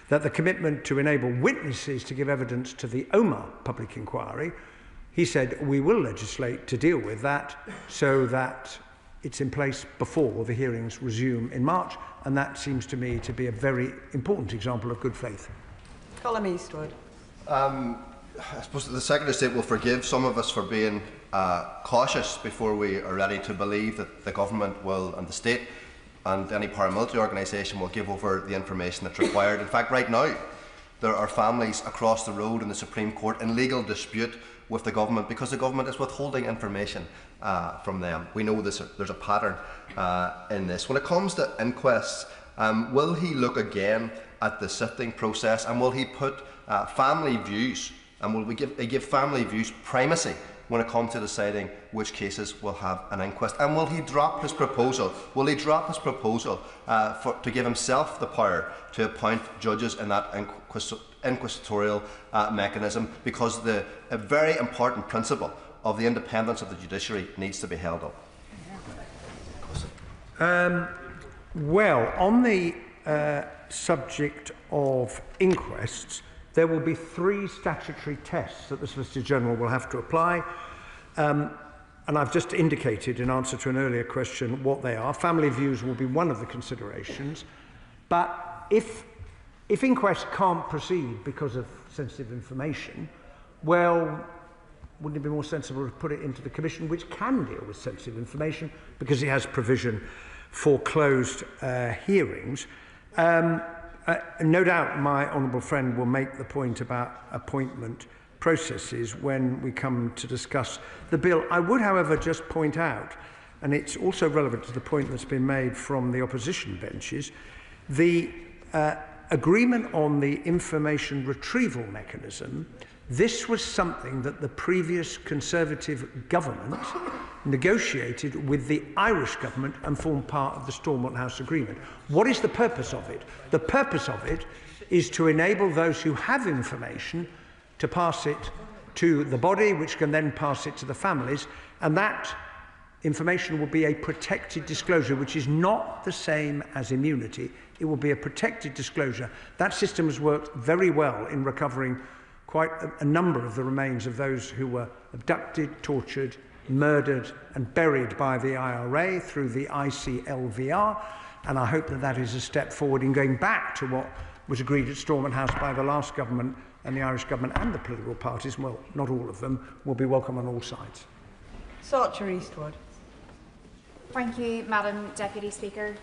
that the commitment to enable witnesses to give evidence to the Omagh public inquiry, he said we will legislate to deal with that so that it's in place before the hearings resume in March, and that seems to me to be a very important example of good faith. Colm Eastwood. I suppose the Secretary of State will forgive some of us for being cautious before we are ready to believe that the government will, and the state and any paramilitary organisation will give over the information that's required. In fact, right now, there are families across the road in the Supreme Court in legal dispute with the government because the government is withholding information from them. We know there's a pattern in this. When it comes to inquests, will he look again at the sifting process, and will he put family views, and will we give family views primacy when it comes to deciding which cases will have an inquest? And will he drop his proposal? Will he drop his proposal to give himself the power to appoint judges in that inquisitorial mechanism? Because a very important principle of the independence of the judiciary needs to be held up. Well, on the subject of inquests, there will be 3 statutory tests that the Solicitor General will have to apply. And I've just indicated in answer to an earlier question what they are. Family views will be one of the considerations. But if inquests can't proceed because of sensitive information, well, wouldn't it be more sensible to put it into the Commission, which can deal with sensitive information because it has provision for closed hearings? No doubt my honourable friend will make the point about appointment processes when we come to discuss the bill. I would, however, just point out, and it's also relevant to the point that's been made from the opposition benches, the agreement on the information retrieval mechanism. This was something that the previous Conservative government negotiated with the Irish government and formed part of the Stormont House Agreement. What is the purpose of it? The purpose of it is to enable those who have information to pass it to the body, which can then pass it to the families, and that information will be a protected disclosure, which is not the same as immunity. It will be a protected disclosure. That system has worked very well in recovering quite a number of the remains of those who were abducted, tortured, murdered and buried by the IRA through the ICLVR, and I hope that that is a step forward in going back to what was agreed at Stormont House by the last government and the Irish government and the political parties, well, not all of them, will be welcome on all sides. Sarcher Eastwood. Thank you, Madam Deputy Speaker.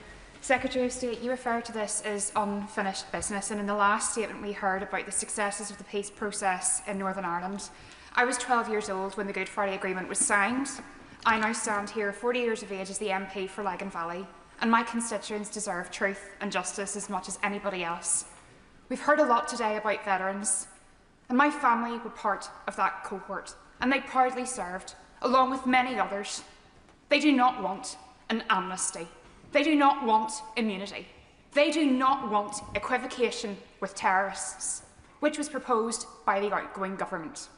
Secretary of State, you refer to this as unfinished business, and in the last statement we heard about the successes of the peace process in Northern Ireland. I was 12 years old when the Good Friday Agreement was signed. I now stand here 40 years of age as the MP for Lagan Valley, and my constituents deserve truth and justice as much as anybody else. We've heard a lot today about veterans, and my family were part of that cohort, and they proudly served, along with many others. They do not want an amnesty. They do not want immunity. They do not want equivocation with terrorists, which was proposed by the outgoing government.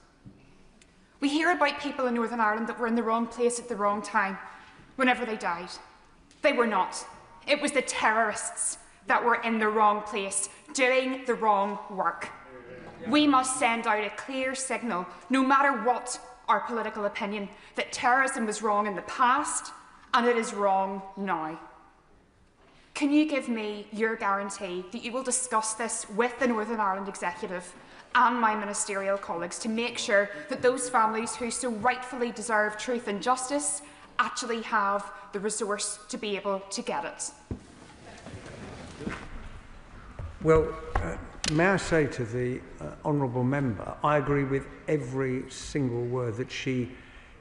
We hear about people in Northern Ireland that were in the wrong place at the wrong time whenever they died. They were not. It was the terrorists that were in the wrong place, doing the wrong work. We must send out a clear signal, no matter what our political opinion, that terrorism was wrong in the past and it is wrong now. Can you give me your guarantee that you will discuss this with the Northern Ireland Executive and my ministerial colleagues to make sure that those families who so rightfully deserve truth and justice actually have the resource to be able to get it? Well, may I say to the honourable member, I agree with every single word that she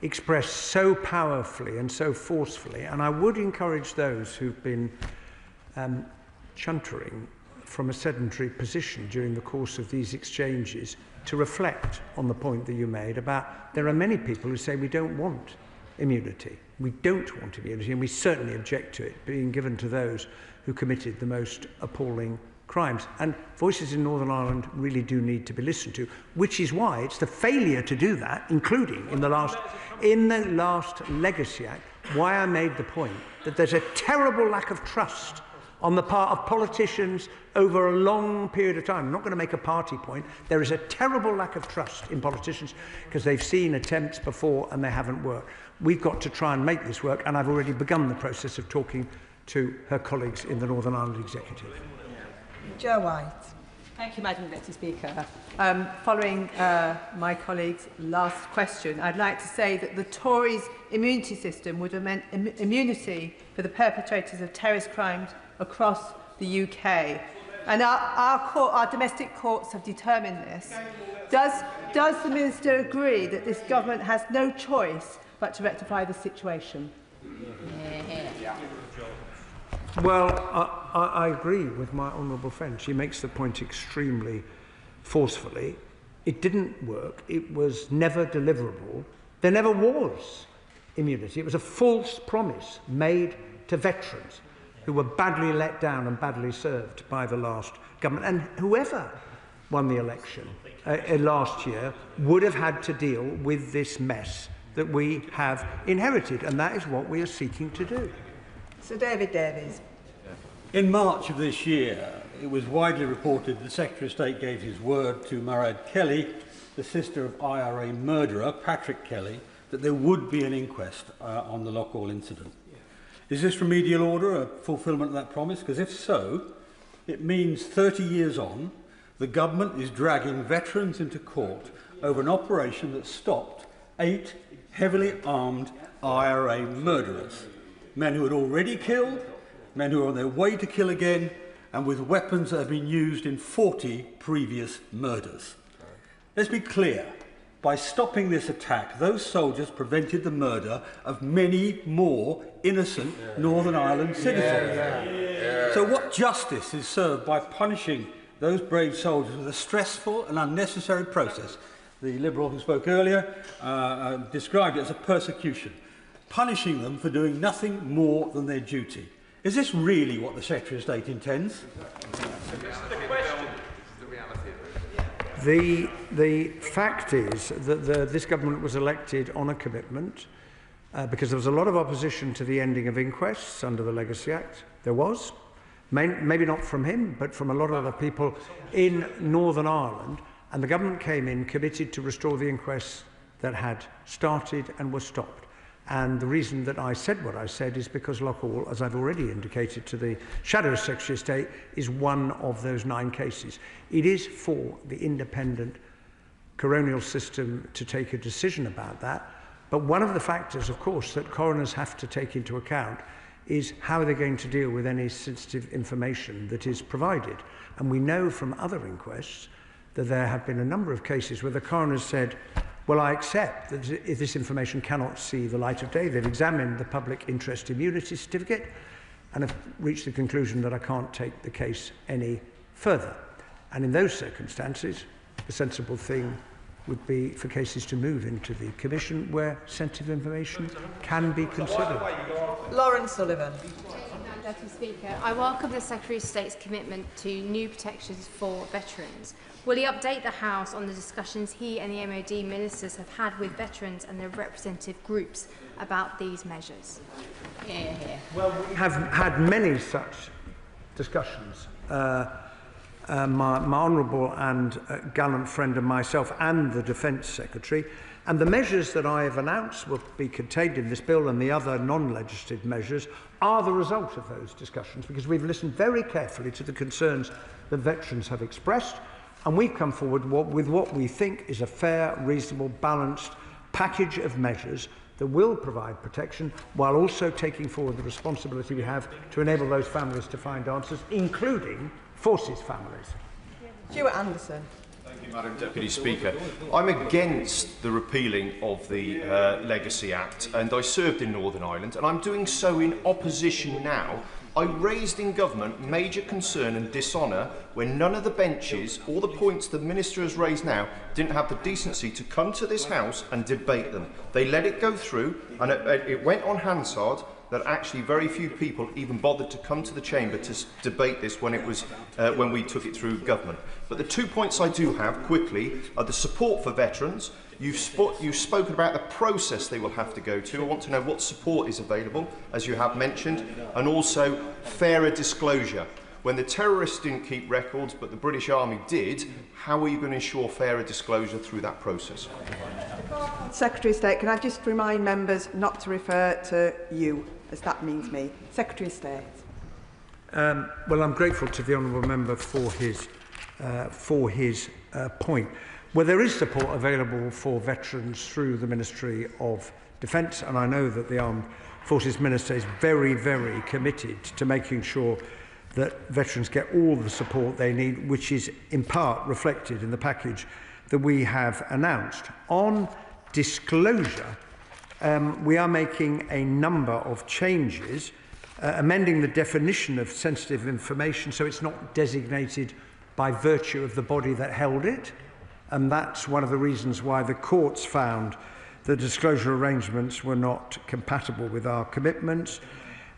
expressed so powerfully and so forcefully, and I would encourage those who've been chuntering from a sedentary position during the course of these exchanges to reflect on the point that you made about there are many people who say we don't want immunity. We don't want immunity, and we certainly object to it being given to those who committed the most appalling crimes. And voices in Northern Ireland really do need to be listened to, which is why it's the failure to do that, including in the last Legacy Act, why I made the point that there's a terrible lack of trust on the part of politicians over a long period of time. I'm not going to make a party point. There is a terrible lack of trust in politicians because they've seen attempts before and they haven't worked. We've got to try and make this work, and I've already begun the process of talking to her colleagues in the Northern Ireland Executive. Joe White. Thank you, Madam Deputy Speaker. Following my colleague's last question, I'd like to say that the Tories' immunity system would have meant immunity for the perpetrators of terrorist crimes across the UK. And our domestic courts have determined this. Does the Minister agree that this government has no choice but to rectify the situation? Well, I agree with my honourable friend. She makes the point extremely forcefully. It didn't work. It was never deliverable. There never was immunity. It was a false promise made to veterans who were badly let down and badly served by the last government. And whoever won the election last year would have had to deal with this mess that we have inherited, and that is what we are seeking to do. Sir David Davies. In March of this year, it was widely reported that the Secretary of State gave his word to Mairead Kelly, the sister of IRA murderer Patrick Kelly, that there would be an inquest on the Loughgall incident. Is this remedial order a fulfilment of that promise? Because if so, it means 30 years on, the government is dragging veterans into court over an operation that stopped 8 heavily armed IRA murderers. Men who had already killed, men who are on their way to kill again, and with weapons that have been used in 40 previous murders. Let's be clear. By stopping this attack, those soldiers prevented the murder of many more innocent Northern Ireland citizens. So what justice is served by punishing those brave soldiers with a stressful and unnecessary process? The Liberal who spoke earlier described it as a persecution, punishing them for doing nothing more than their duty. Is this really what the Secretary of State intends? The fact is that this government was elected on a commitment because there was a lot of opposition to the ending of inquests under the Legacy Act. There was, maybe not from him, but from a lot of other people in Northern Ireland. And the government came in committed to restore the inquests that had started and were stopped. And the reason that I said what I said is because Loughall, as I've already indicated to the Shadow Secretary of State, is one of those 9 cases. It is for the independent coronial system to take a decision about that. But one of the factors, of course, that coroners have to take into account is how they're going to deal with any sensitive information that is provided. And we know from other inquests that there have been a number of cases where the coroner said, well, I accept that if this information cannot see the light of day, they've examined the public interest immunity certificate and have reached the conclusion that I can't take the case any further. And in those circumstances, the sensible thing would be for cases to move into the Commission where sensitive information can be considered. Lauren Sullivan. Deputy Speaker, I welcome the Secretary of State's commitment to new protections for veterans. Will he update the House on the discussions he and the MOD ministers have had with veterans and their representative groups about these measures? Well, we have had many such discussions. My honourable and gallant friend and myself and the Defence Secretary, and the measures that I have announced will be contained in this bill and the other non-legislative measures are the result of those discussions, because we've listened very carefully to the concerns that veterans have expressed, and we've come forward with what we think is a fair, reasonable, balanced package of measures that will provide protection while also taking forward the responsibility we have to enable those families to find answers, including forces families. Stuart Anderson. Thank you, Madam Deputy Speaker. I'm against the repealing of the Legacy Act, and I served in Northern Ireland, and I'm doing so in opposition now. I raised in government major concern and dishonour when none of the benches or the points the Minister has raised now didn't have the decency to come to this House and debate them. They let it go through, and it went on Hansard that actually very few people even bothered to come to the chamber to debate this when it was when we took it through government. But the 2 points I do have quickly are the support for veterans. You've spoken about the process they will have to go to. I want to know what support is available, as you have mentioned, and also fairer disclosure. When the terrorists didn't keep records, but the British Army did, how are you going to ensure fairer disclosure through that process? Secretary of State, can I just remind members not to refer to you, as that means me. Secretary of State. Well, I'm grateful to the honourable member for his point. Well, there is support available for veterans through the Ministry of Defence, and I know that the Armed Forces Minister is very, very committed to making sure that veterans get all the support they need, which is in part reflected in the package that we have announced. On disclosure, we are making a number of changes, amending the definition of sensitive information so it's not designated by virtue of the body that held it. And that's one of the reasons why the courts found the disclosure arrangements were not compatible with our commitments.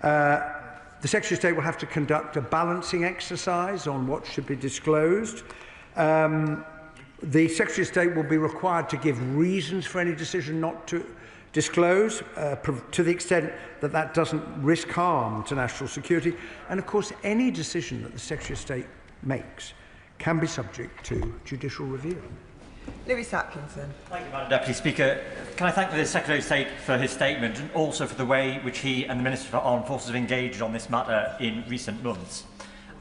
The Secretary of State will have to conduct a balancing exercise on what should be disclosed. The Secretary of State will be required to give reasons for any decision not to disclose, to the extent that that doesn't risk harm to national security. And of course, any decision that the Secretary of State makes can be subject to judicial review. Lewis Atkinson. Thank you, Madam Deputy Speaker. Can I thank the Secretary of State for his statement and also for the way which he and the Minister for Armed Forces have engaged on this matter in recent months.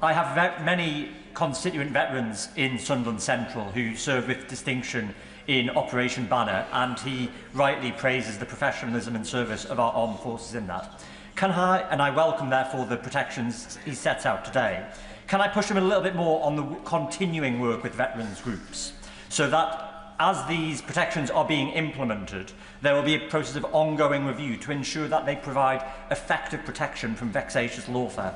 I have many constituent veterans in Sunderland Central who served with distinction in Operation Banner, and he rightly praises the professionalism and service of our armed forces in that. And I welcome, therefore, the protections he sets out today. Can I push him a little bit more on the continuing work with veterans groups, so that as these protections are being implemented, there will be a process of ongoing review to ensure that they provide effective protection from vexatious lawfare?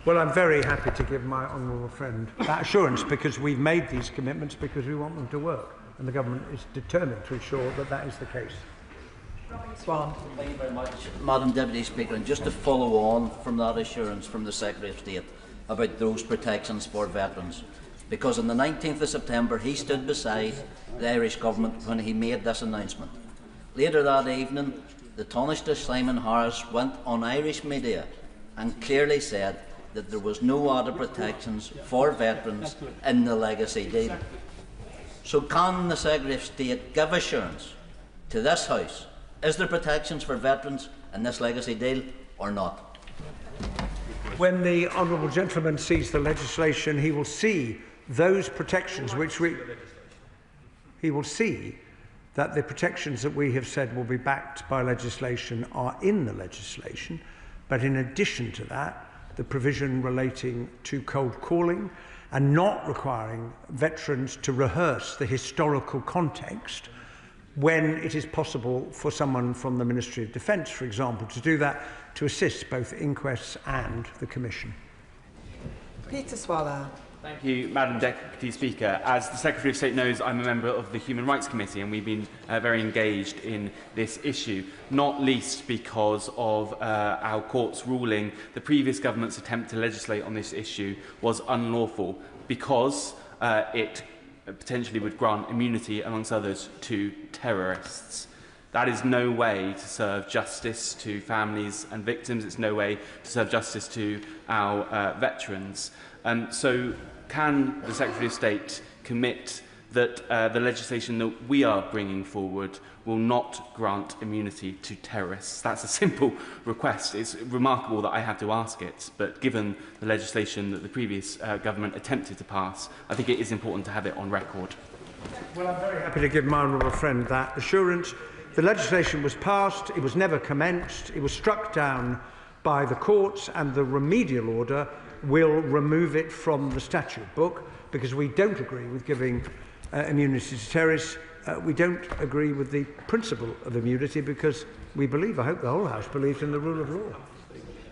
Well, I'm very happy to give my honourable friend that assurance, because we've made these commitments because we want them to work, and the government is determined to ensure that that is the case. Swan. Thank you very much, Madam Deputy Speaker. And just to follow on from that assurance from the Secretary of State about those protections for veterans, because on the 19th of September he stood beside the Irish Government when he made this announcement. Later that evening, the Taoiseach Simon Harris went on Irish media and clearly said that there was no added protections for veterans in the legacy deal. So can the Secretary of State give assurance to this House Is there protections for veterans in this legacy deal or not? When the honourable gentleman sees the legislation, he will see those protections he will see that the protections that we have said will be backed by legislation are in the legislation. But in addition to that, the provision relating to cold calling and not requiring veterans to rehearse the historical context when it is possible for someone from the Ministry of Defence, for example, to do that, to assist both inquests and the Commission. Peter Swallow. Thank you, Madam Deputy Speaker. As the Secretary of State knows, I'm a member of the Human Rights Committee, and we've been very engaged in this issue, not least because of our court's ruling the previous government's attempt to legislate on this issue was unlawful because it potentially would grant immunity, amongst others, to terrorists. That is no way to serve justice to families and victims. It's no way to serve justice to our veterans. So can the Secretary of State commit that the legislation that we are bringing forward will not grant immunity to terrorists? That's a simple request. It's remarkable that I have to ask it, but given the legislation that the previous government attempted to pass, I think it is important to have it on record. Well, I'm very happy to give my honourable friend that assurance. The legislation was passed, it was never commenced, it was struck down by the courts, and the remedial order will remove it from the statute book because we don't agree with giving immunity to terrorists. We don't agree with the principle of immunity because we believe, I hope the whole House believes, in the rule of law.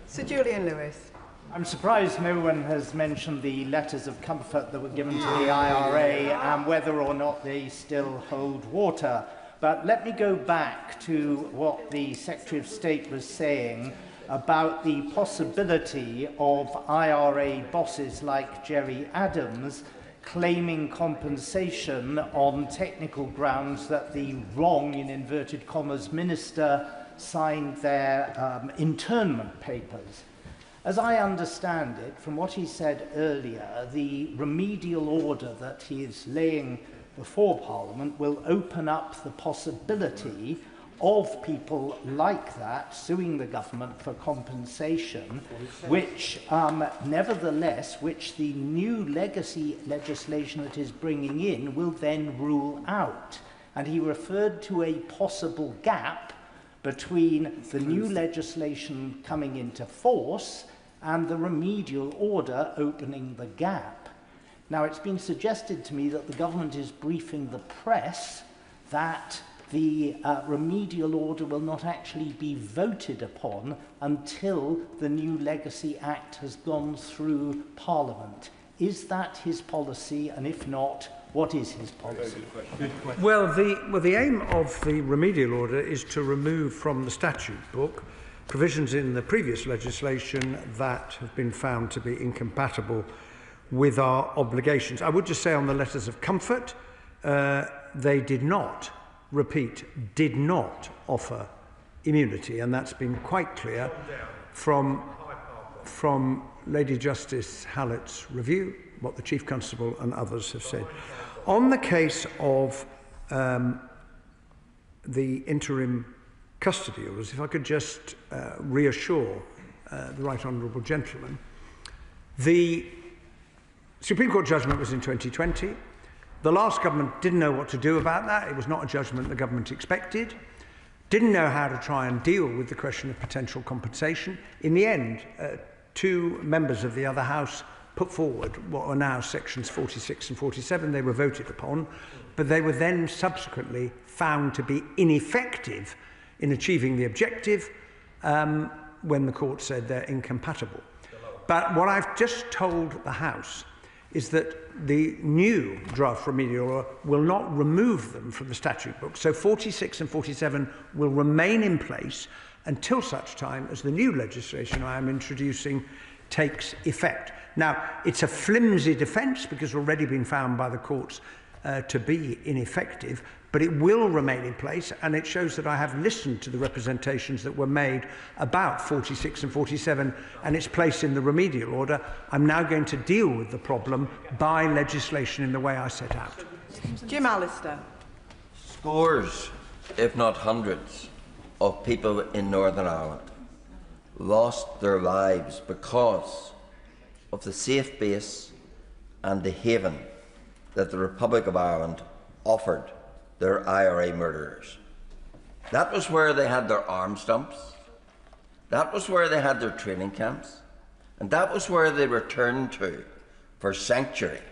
Sir Julian Lewis. I'm surprised no one has mentioned the letters of comfort that were given to the IRA and whether or not they still hold water. But let me go back to what the Secretary of State was saying about the possibility of IRA bosses like Jerry Adams claiming compensation on technical grounds that the wrong, in inverted commas, minister signed their internment papers. As I understand it, from what he said earlier, the remedial order that he is laying before Parliament will open up the possibility of people like that suing the government for compensation, which nevertheless, which the new legacy legislation that is bringing in will then rule out. And he referred to a possible gap between the new legislation coming into force and the remedial order opening the gap. Now, it's been suggested to me that the government is briefing the press that the remedial order will not actually be voted upon until the new Legacy Act has gone through Parliament. Is that his policy? And if not, what is his policy? Well, the aim of the remedial order is to remove from the statute book provisions in the previous legislation that have been found to be incompatible with our obligations. I would just say on the letters of comfort, they did not offer immunity, and that's been quite clear from Lady Justice Hallett's review, what the Chief Constable and others have said. On the case of the interim custody orders, if I could just reassure the Right Honourable Gentleman, the Supreme Court judgment was in 2020. The last government didn't know what to do about that. It was not a judgment the government expected. Didn't know how to try and deal with the question of potential compensation. In the end, two members of the other house put forward what are now sections 46 and 47. They were voted upon, but they were then subsequently found to be ineffective in achieving the objective when the court said they're incompatible. But what I've just told the House is that the new draft remedial order will not remove them from the statute book. So 46 and 47 will remain in place until such time as the new legislation I am introducing takes effect. Now, it's a flimsy defence because it's already been found by the courts to be ineffective, but it will remain in place, and it shows that I have listened to the representations that were made about 46 and 47 and its place in the remedial order. I'm now going to deal with the problem by legislation in the way I set out. Jim Allister. Scores, if not hundreds, of people in Northern Ireland lost their lives because of the safe base and the haven that the Republic of Ireland offered their IRA murderers. That was where they had their arms dumps, that was where they had their training camps, and that was where they returned to for sanctuary,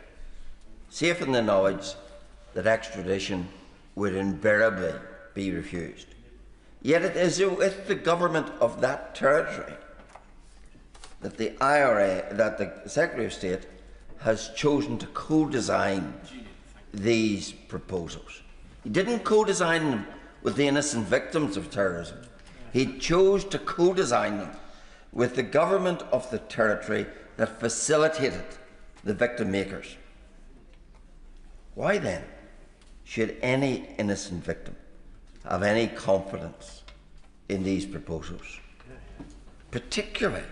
safe in the knowledge that extradition would invariably be refused. Yet it is with the government of that territory that the IRA, that the Secretary of State has chosen to co-design these proposals. He didn't co-design them with the innocent victims of terrorism. He chose to co-design them with the government of the territory that facilitated the victim makers. Why then should any innocent victim have any confidence in these proposals? Particularly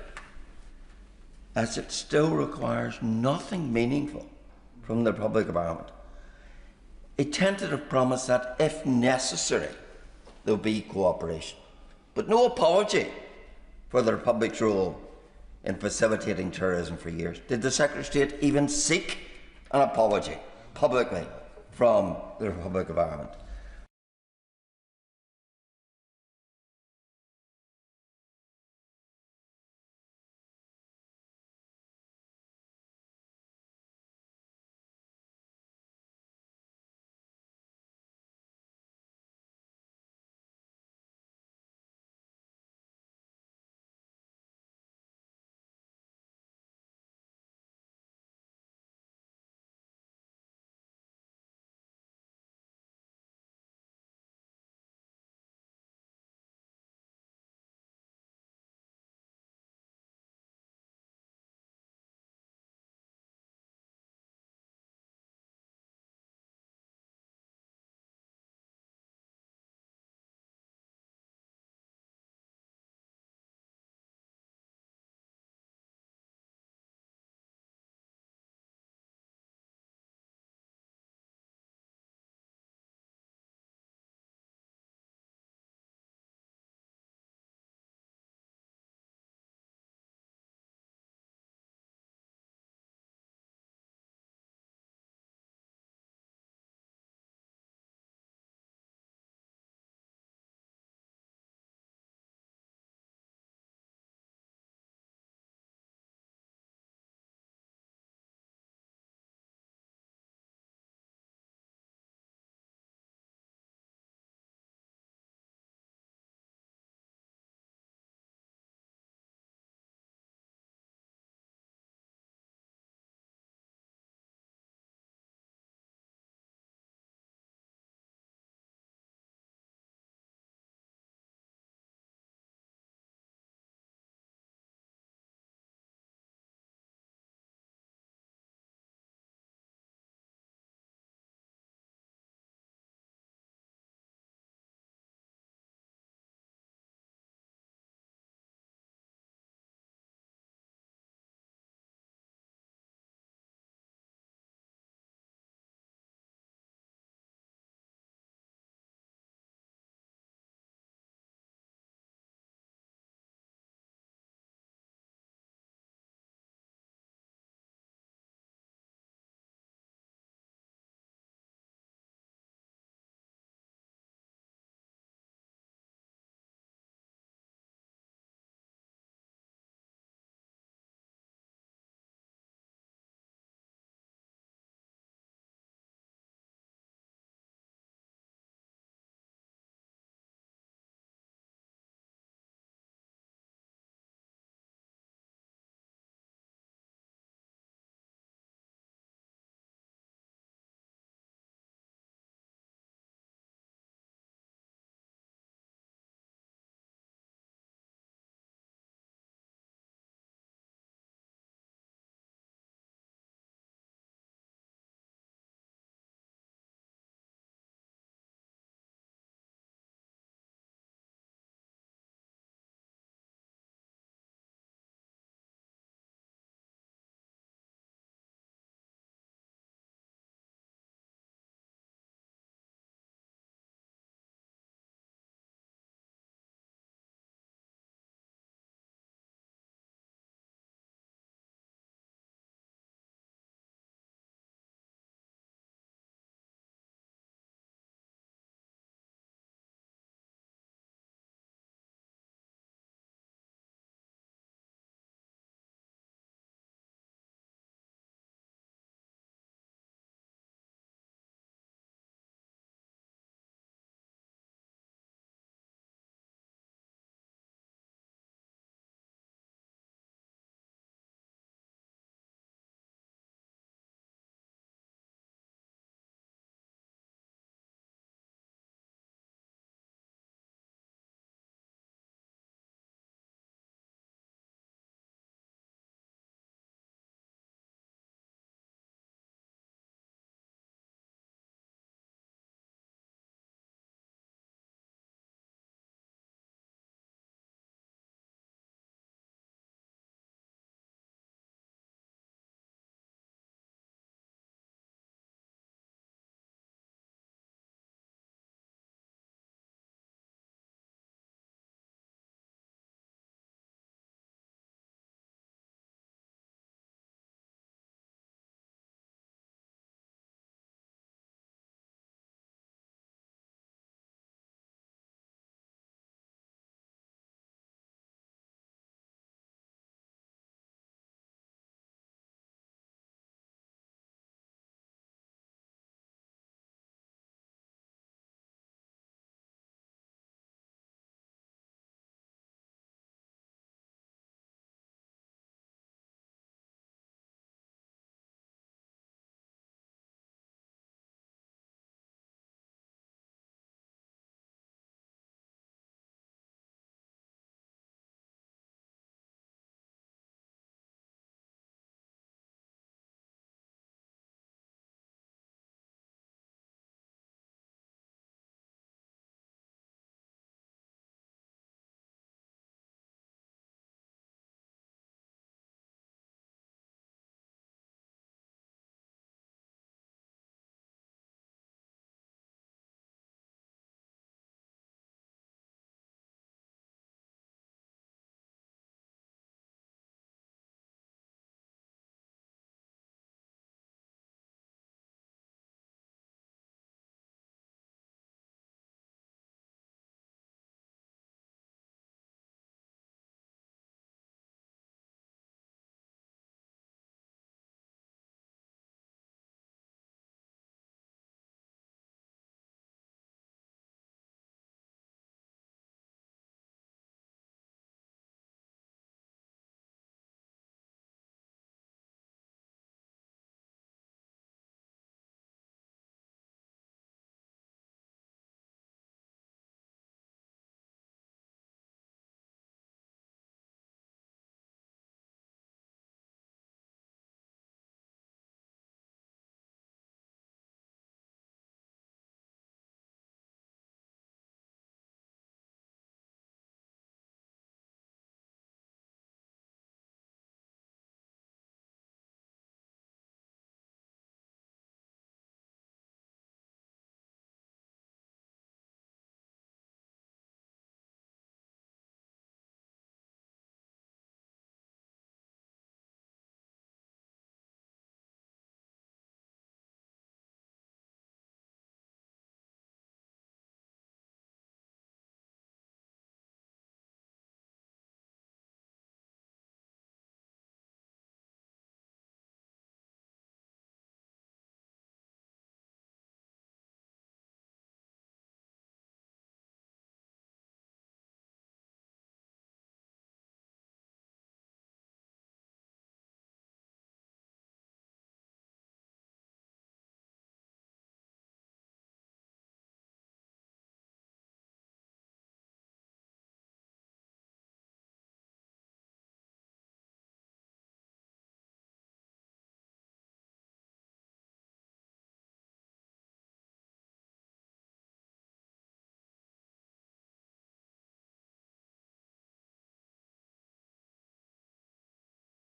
as it still requires nothing meaningful from the Republic of Ireland. A tentative promise that, if necessary, there will be cooperation, but no apology for the Republic's role in facilitating terrorism for years. Did the Secretary of State even seek an apology publicly from the Republic of Ireland?